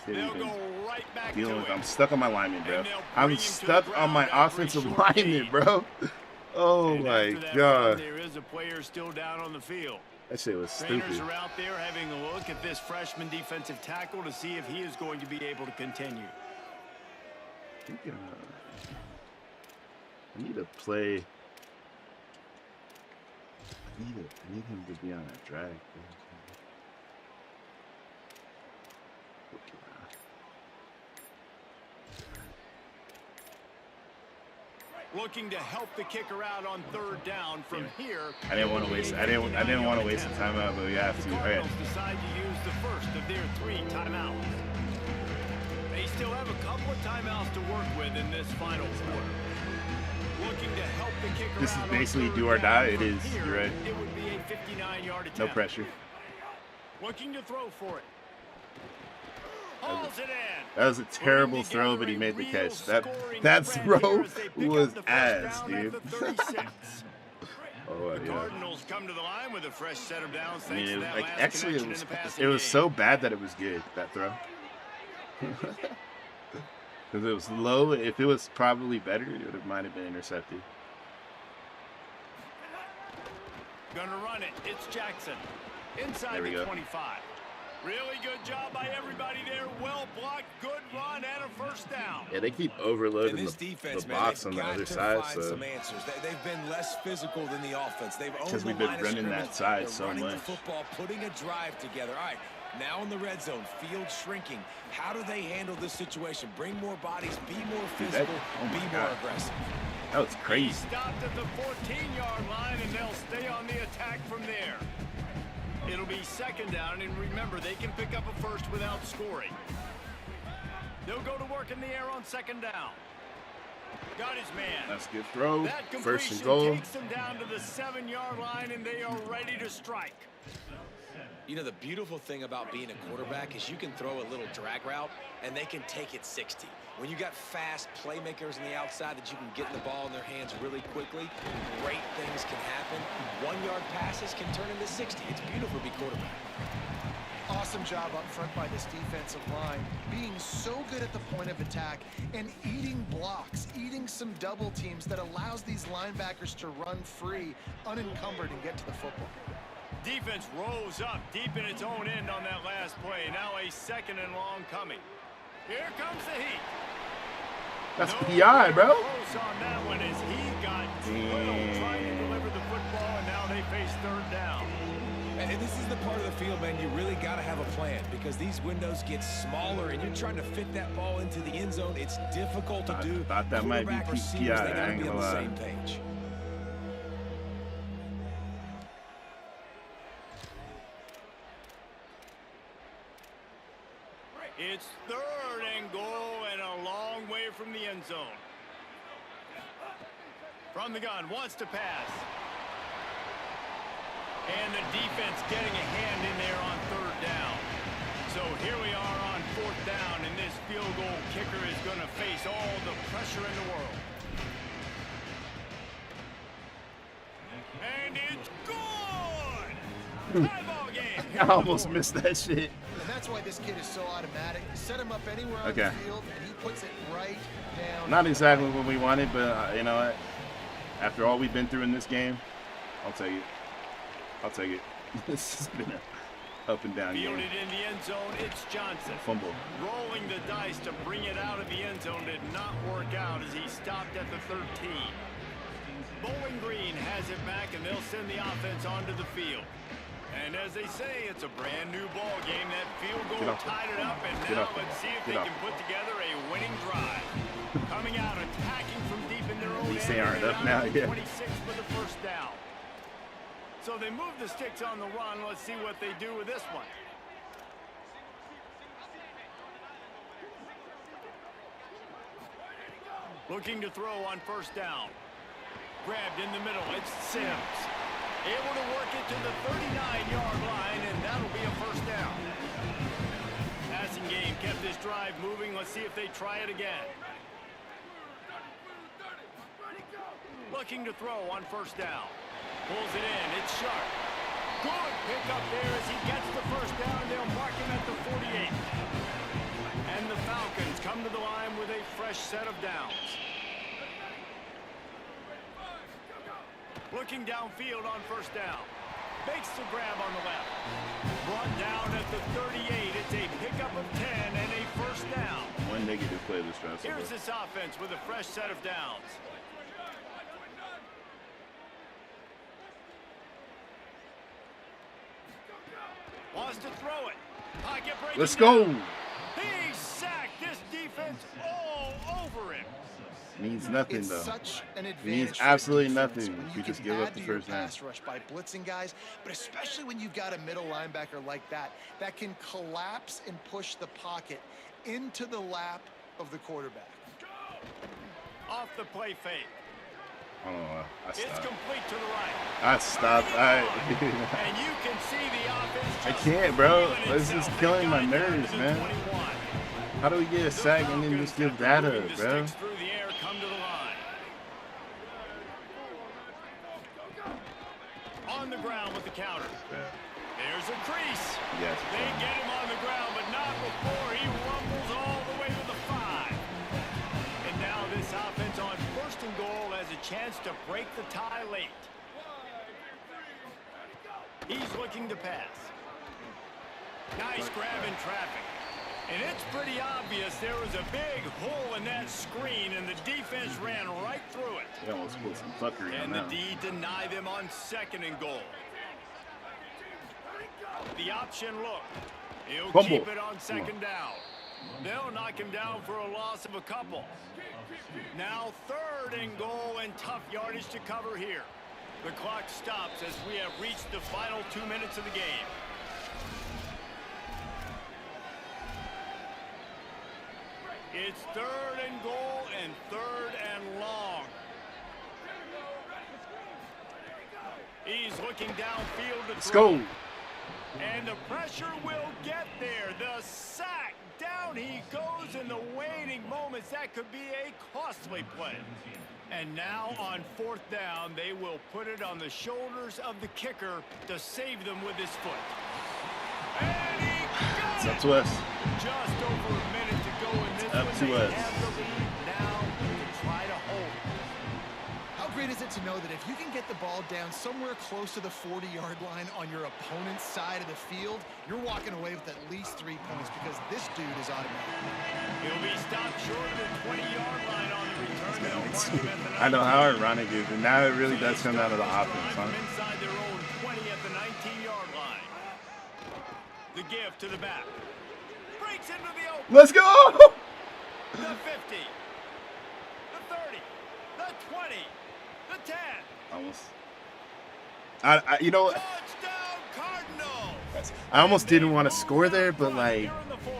They'll go right back to it. I'm stuck on my lineman, bro. I'm stuck on my offensive lineman, bro. Oh my god. There is a player still down on the field. That shit was Trainers stupid. are out there having a look at this freshman defensive tackle to see if he is going to be able to continue. I need to play. I need him to be on a drag. Looking to help the kicker out on third down from here. I didn't want to waste. I didn't want to waste the timeout, but we have to. The Cardinals decide to use the first of their 3 timeouts. They still have a couple of timeouts to work with in this final quarter. Looking to help the kicker This is out basically on do or third die. down It from is. here. You're right. It would be a 59-yard attempt. No pressure. Looking to throw for it. Hauls it in. That was a terrible throw, but he made the catch. That throw was ass, dude. Oh, The yeah. Cardinals come to the line with a fresh set of downs. I mean, Thanks to that like last actually, connection in the passing it was game. so bad that it was good. That throw. Because it was low. If it was probably better, it might have been intercepted. Gonna run it. It's Jackson. Inside There we the go. 25. Really good job by everybody there. Well blocked, good run, and a first down. Yeah, they keep overloading And this the defense, box man, on the they've other got to side. find So some answers. They've been less physical than the offense. They've owned because the we've been line of running that scrimmage. side They're so running much. the football, putting a drive together. All right, now in the red zone, field shrinking. How do they handle this situation? Bring more bodies, be more Dude, physical, oh my be more God. aggressive. That was He crazy. stopped at the 14-yard line, and they'll stay on the attack from there. It'll be second down, and remember, they can pick up a first without scoring. They'll go to work in the air on second down. Got his man. That's a good throw. That First and completion goal. takes them down to the 7-yard line, and they are ready to strike. You know, the beautiful thing about being a quarterback is you can throw a little drag route, and they can take it 60. When you got fast playmakers on the outside that you can get the ball in their hands really quickly, great things can happen. 1-yard passes can turn into 60. It's beautiful to be quarterback. Awesome job up front by this defensive line, being so good at the point of attack and eating blocks, eating some double teams that allows these linebackers to run free, unencumbered, and get to the football. Defense rose up deep in its own end on that last play. Now a second and long coming. Here comes the heat. That's No PI, bro. close on that one as he got drilled trying to deliver the football, and now they face third down. And this is the part of the field, man, you really got to have a plan because these windows get smaller and you're trying to fit that ball into the end zone. It's difficult to do. Thought that might be Quarterback, receivers, PI. they got I to ain't be on gonna the lie. same page. It's third and goal and a long way from the end zone. From the gun, wants to pass. And the defense getting a hand in there on third down. So here we are on fourth down, and this field goal kicker is going to face all the pressure in the world. And it's good! Tie ball game. I almost missed that shit. And that's why this kid is so automatic. Set him up anywhere on Okay. the field, and he puts it right down. Not exactly what we wanted, but you know what? After all we've been through in this game, I'll take it. I'll take it. This has been an up and down game. Fielded in the end zone, it's Johnson. Fumble. Rolling the dice to bring it out of the end zone did not work out as he stopped at the 13. Bowling Green has it back, and they'll send the offense onto the field. And as they say, it's a brand new ball game. That field goal tied it up, and now let's see if they can put together a winning drive. Coming out, attacking from deep in their own At least they end, aren't and up they're now, down to yeah. 26 for the first down. So they move the sticks on the run. Let's see what they do with this one. Looking to throw on first down. Grabbed in the middle. It's Sims. Able to work it to the 39-yard line, and that'll be a first down. Passing game kept this drive moving. Let's see if they try it again. Looking to throw on first down. Pulls it in. It's Sharp. Good pickup there as he gets the first down. They'll mark him at the 48. And the Falcons come to the line with a fresh set of downs. Looking downfield on first down. Makes the grab on the left. Brought down at the 38. It's a pickup of 10 and a first down. One negative play this drive. Here's this offense with a fresh set of downs. Wants to throw it. Pocket breaking Let's go. down. He sacked this defense all over him. Means nothing It's though. such an advantage. Means for absolutely defense nothing when if you you can just give up add the to your first down. pass rush by blitzing guys, but especially when you've got a middle linebacker like that can collapse and push the pocket into the lap of the quarterback. Off the play fake. I don't know. I It's stopped. complete to the right. I stopped. And you can see the offense. I just can't, bro. feeling This is itself. killing They my got it down nerves, to the man. 21. How do we get a sack and then just give that up, Moving the bro? sticks through the air, come to the line. On the ground with the counter. There's a crease. Yes. They get him on the ground, but not before he rumbles all the way to the 5. And now this offense on first and goal has a chance to break the tie late. He's looking to pass. Nice grab in traffic. And it's pretty obvious there was a big hole in that screen, and the defense ran right through it. They almost put some fuckery on And the that. D deny them on second and goal. The option look. He'll Fumble. keep it on second down. They'll knock him down for a loss of a couple. Now third and goal and tough yardage to cover here. The clock stops as we have reached the final 2 minutes of the game. It's third and goal and third and long. He's looking downfield to Let's throw. go. And the pressure will get there. The sack. Down he goes in the waiting moments. That could be a costly play. And now on fourth down, they will put it on the shoulders of the kicker to save them with his foot. And he got It's it. up to us. Just over a minute to go in this Up one. to They us. have the lead now to try to hold it. How great is it to know that if you can get the ball down somewhere close to the 40-yard line on your opponent's side of the field, you're walking away with at least 3 points because this dude is automatic. He'll be stopped short of the 20-yard line on the return. They'll mark him at the 19. I know how ironic it is, and now it really does come down to the offense, huh? Inside their own 20 at the 19-yard line. The give to the back. Breaks into the open. Let's go! The 50. The 30. The 20. The 10. Almost. I you know, Touchdown Cardinals. I almost didn't want to score there, but like, Here in the fourth.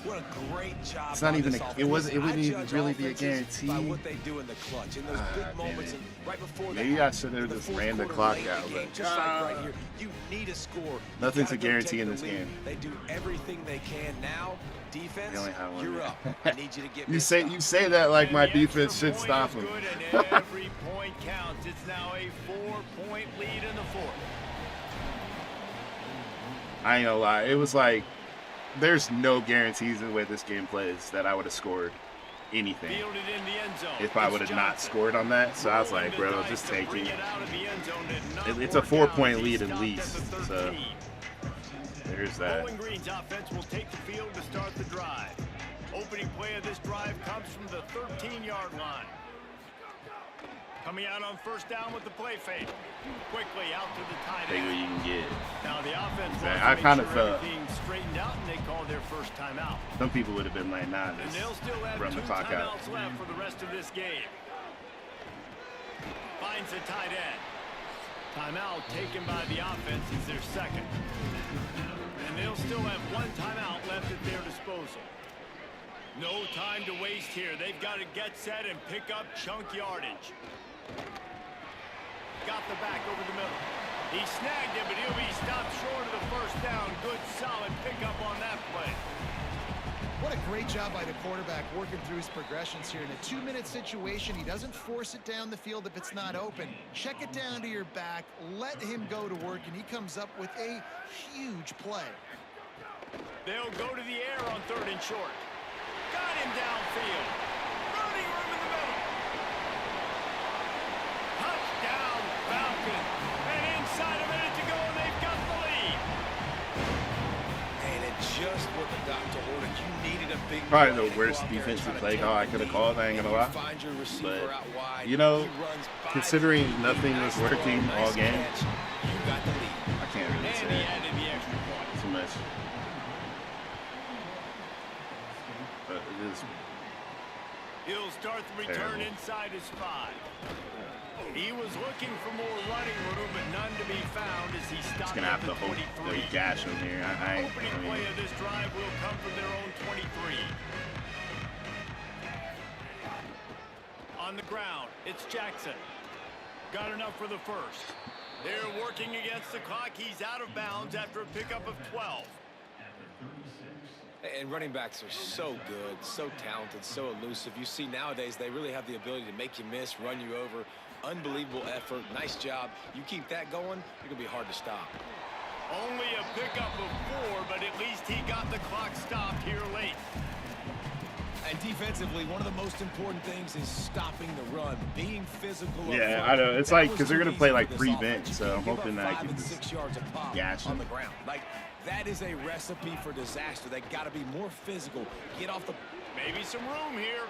What a great job. it's not by even this it offense. wasn't. It I wouldn't even judge really be a offenses by guarantee. what they do in the clutch in those big moments and right before Maybe the I should have the just fourth ran the quarter clock late in out, the game, but just like right here, you need a score. You nothing's gotta a go guarantee take in the this lead. game. They do everything they can now. Defense, They only have one. you're up. I need you to get You say that like my defense should stop him. And every point counts. It's now a 4-point lead in the fourth. I ain't gonna lie. It was like, there's no guarantees in the way this game plays that I would have scored anything Fielded in the end zone. if I would have not scored on that. So I was like, bro, just take it. It's a 4-point lead at least. So there's that. Bowling Green's offense will take the field to start the drive. Opening play of this drive comes from the 13-yard line. Coming out on first down with the play fake. Quickly out to the tight Take what end. you can get. Now the offense wants I to kind make of sure felt everything's straightened out, and they called their first timeout. some people would have been like, nah, And just they'll still have run the 2 clock out. timeouts left for the rest of this game. Finds the tight end. Timeout taken by the offense is their second. And they'll still have 1 timeout left at their disposal. No time to waste here. They've got to get set and pick up chunk yardage. Got the back over the middle. He snagged it, but he'll be stopped short of the first down. Good, solid pickup on that play. What a great job by the quarterback working through his progressions here. In a 2-minute situation, he doesn't force it down the field if it's not open. Check it down to your back, let him go to work, and he comes up with a huge play. They'll go to the air on 3rd and short. Got him downfield. Running room in the middle. Touchdown, Falcons. And inside a minute to go, and they've got the lead. And it's just what the doctor ordered. You needed a big Probably play the to worst go out there and defensive try to play take call I the could have lead. called, I ain't gonna And you lie. find your receiver But, out wide. you know, He runs by considering you. nothing was Nice throw, working nice all game, catch. You got the lead. I can't really And say he added the extra point. too much. But it is. He'll start the return Terrible. inside his 5. He was looking for more running room, but none to be found as he stopped Just gonna have at to the hope 23. they gash him here. Opening play of this drive will come from their own 23. On the ground, it's Jackson. Got enough for the first. They're working against the clock. He's out of bounds after a pickup of 12. And running backs are so good, so talented, so elusive. You see nowadays they really have the ability to make you miss, run you over. Unbelievable effort. Nice job. You keep that going, you're going to be hard to stop. Only a pickup of 4, but at least he got the clock stopped here late. And defensively, one of the most important things is stopping the run, being physical. Yeah, I know. It's like, because they're going to play like prevent, so I'm hoping that I can just 6 yards a pop gash on them. the ground. Like, that is a recipe for disaster. They got to be more physical. Get off the... Maybe some room here.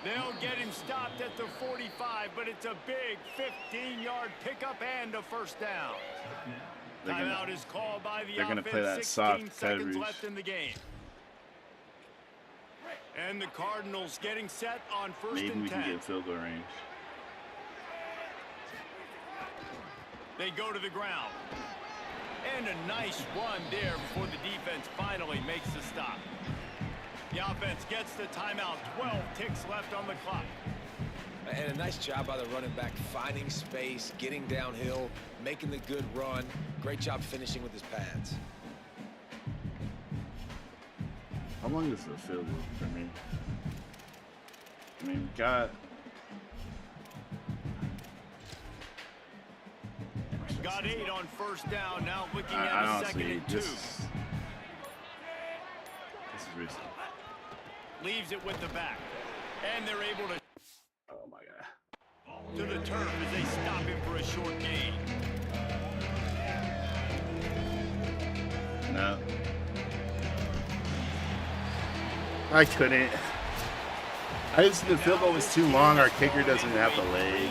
They'll get him stopped at the 45, but it's a big 15-yard pickup and a first down. Timeout is called by the they're gonna offense. play that 16 soft seconds coverage. left in the game. And the Cardinals getting set on first Maybe and we 10. can get field goal range. They go to the ground. And a nice run there before the defense finally makes the stop. The offense gets the timeout. 12 ticks left on the clock. And a nice job by the running back, finding space, getting downhill, making the good run. Great job finishing with his pads. How long is the field goal for me? I mean, God. Got 8 on first down. Now looking I at a honestly, second and 2. this is risky. Leaves it with the back. And they're able to... Oh my God. to the turf as they stop him for a short gain. No. I couldn't. I just, the field goal was too long. Our kicker doesn't have the leg.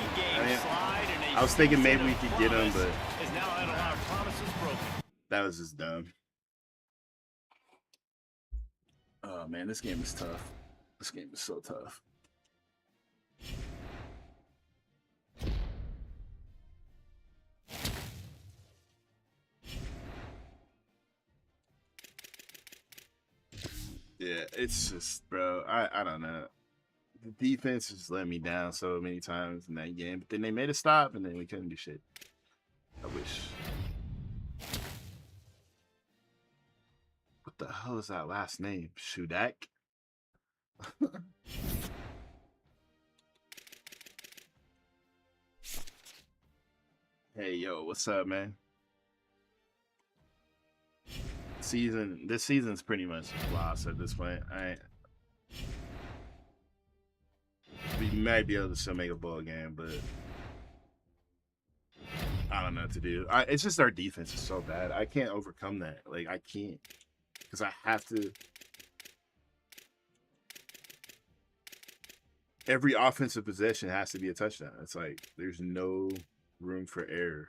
I was thinking maybe we could get him, but that was just dumb. Oh man, this game is tough. This game is so tough. Yeah, it's just, bro, I don't know. The defense just let me down so many times in that game, but then they made a stop and then we couldn't do shit. I wish. What the hell is that last name? Shudak? Hey, yo, what's up, man? This season's pretty much lost at this point. We might be able to still make a ball game, but I don't know what to do. It's just our defense is so bad. I can't overcome that. Like, I can't. Because I have to. Every offensive possession has to be a touchdown. It's like, there's no room for error.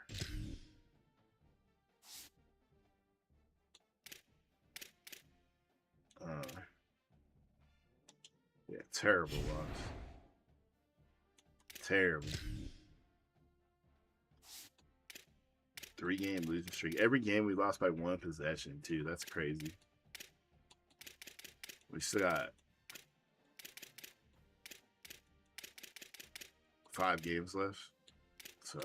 Yeah, terrible loss. Terrible. 3-game losing streak. Every game we lost by 1 possession, too. That's crazy. We still got 5 games left. So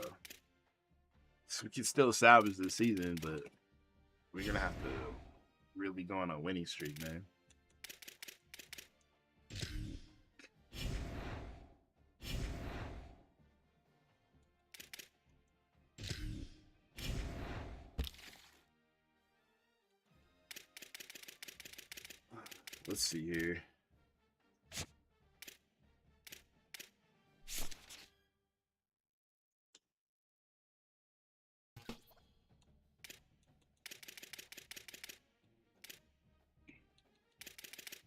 we can still salvage this season, but we're going to have to really go on a winning streak, man. Let's see here.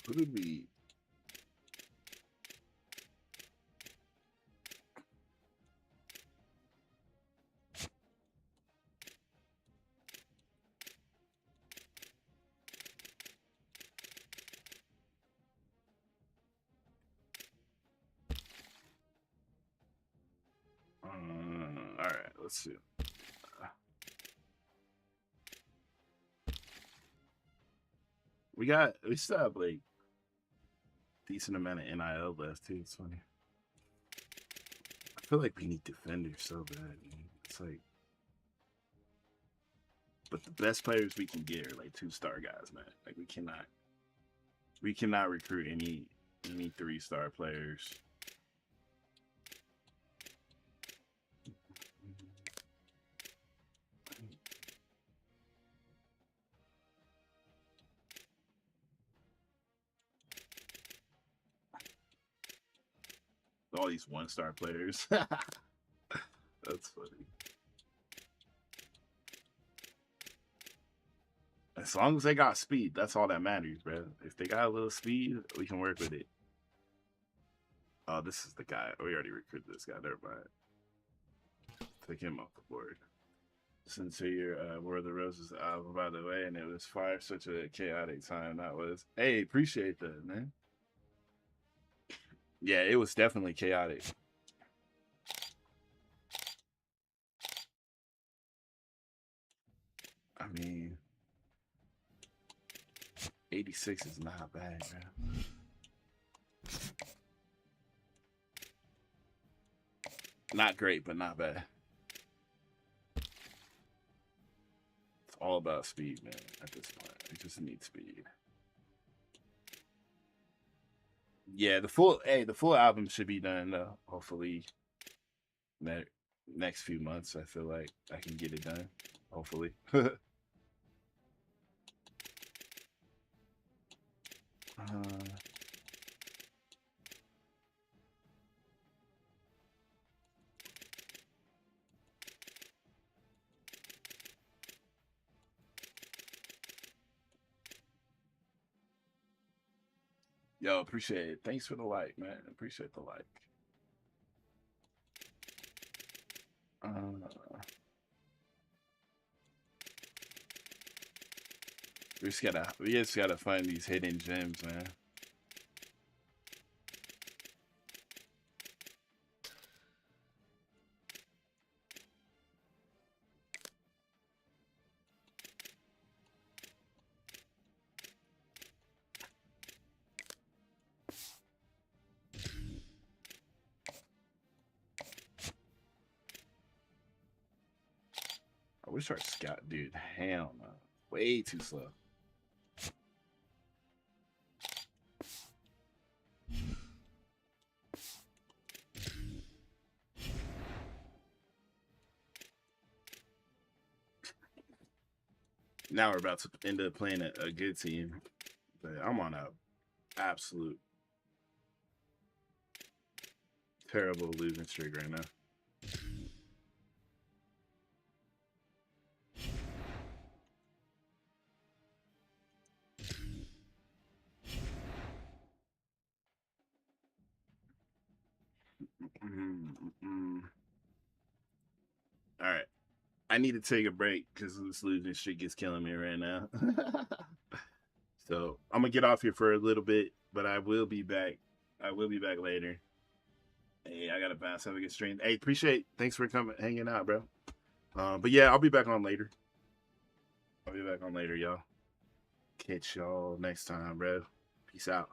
Who did we? All right, let's see. We still have like decent amount of NIL left too. It's funny. I feel like we need defenders so bad, man. It's like, but the best players we can get are like 2-star guys, man. Like we cannot recruit any 3-star players. All these 1-star players. That's funny. As long as they got speed, that's all that matters, bro. If they got a little speed, we can work with it. Oh, this is the guy. We already recruited this guy. Never mind. Take him off the board. Since your War of the Roses album, by the way, and it was fire. Such a chaotic time that was. Hey, appreciate that, man. Yeah, it was definitely chaotic. I mean, 86 is not bad, man. Not great, but not bad. It's all about speed, man, at this point. We just need speed. Yeah, the full album should be done hopefully next few months. I feel like I can get it done. Hopefully. Yo, appreciate it. Thanks for the like, man. Appreciate the like. We just gotta find these hidden gems, man. I wish our scout, dude. Hell no. Way too slow. Now we're about to end up playing a good team. But I'm on a absolute terrible losing streak right now. All right. I need to take a break because this losing streak is killing me right now. So I'm gonna get off here for a little bit, but I will be back. I will be back later. Hey, I gotta bounce. Have a good stream. Hey, thanks for coming, hanging out, bro. But yeah, I'll be back on later. Y'all. Catch y'all next time, bro. Peace out.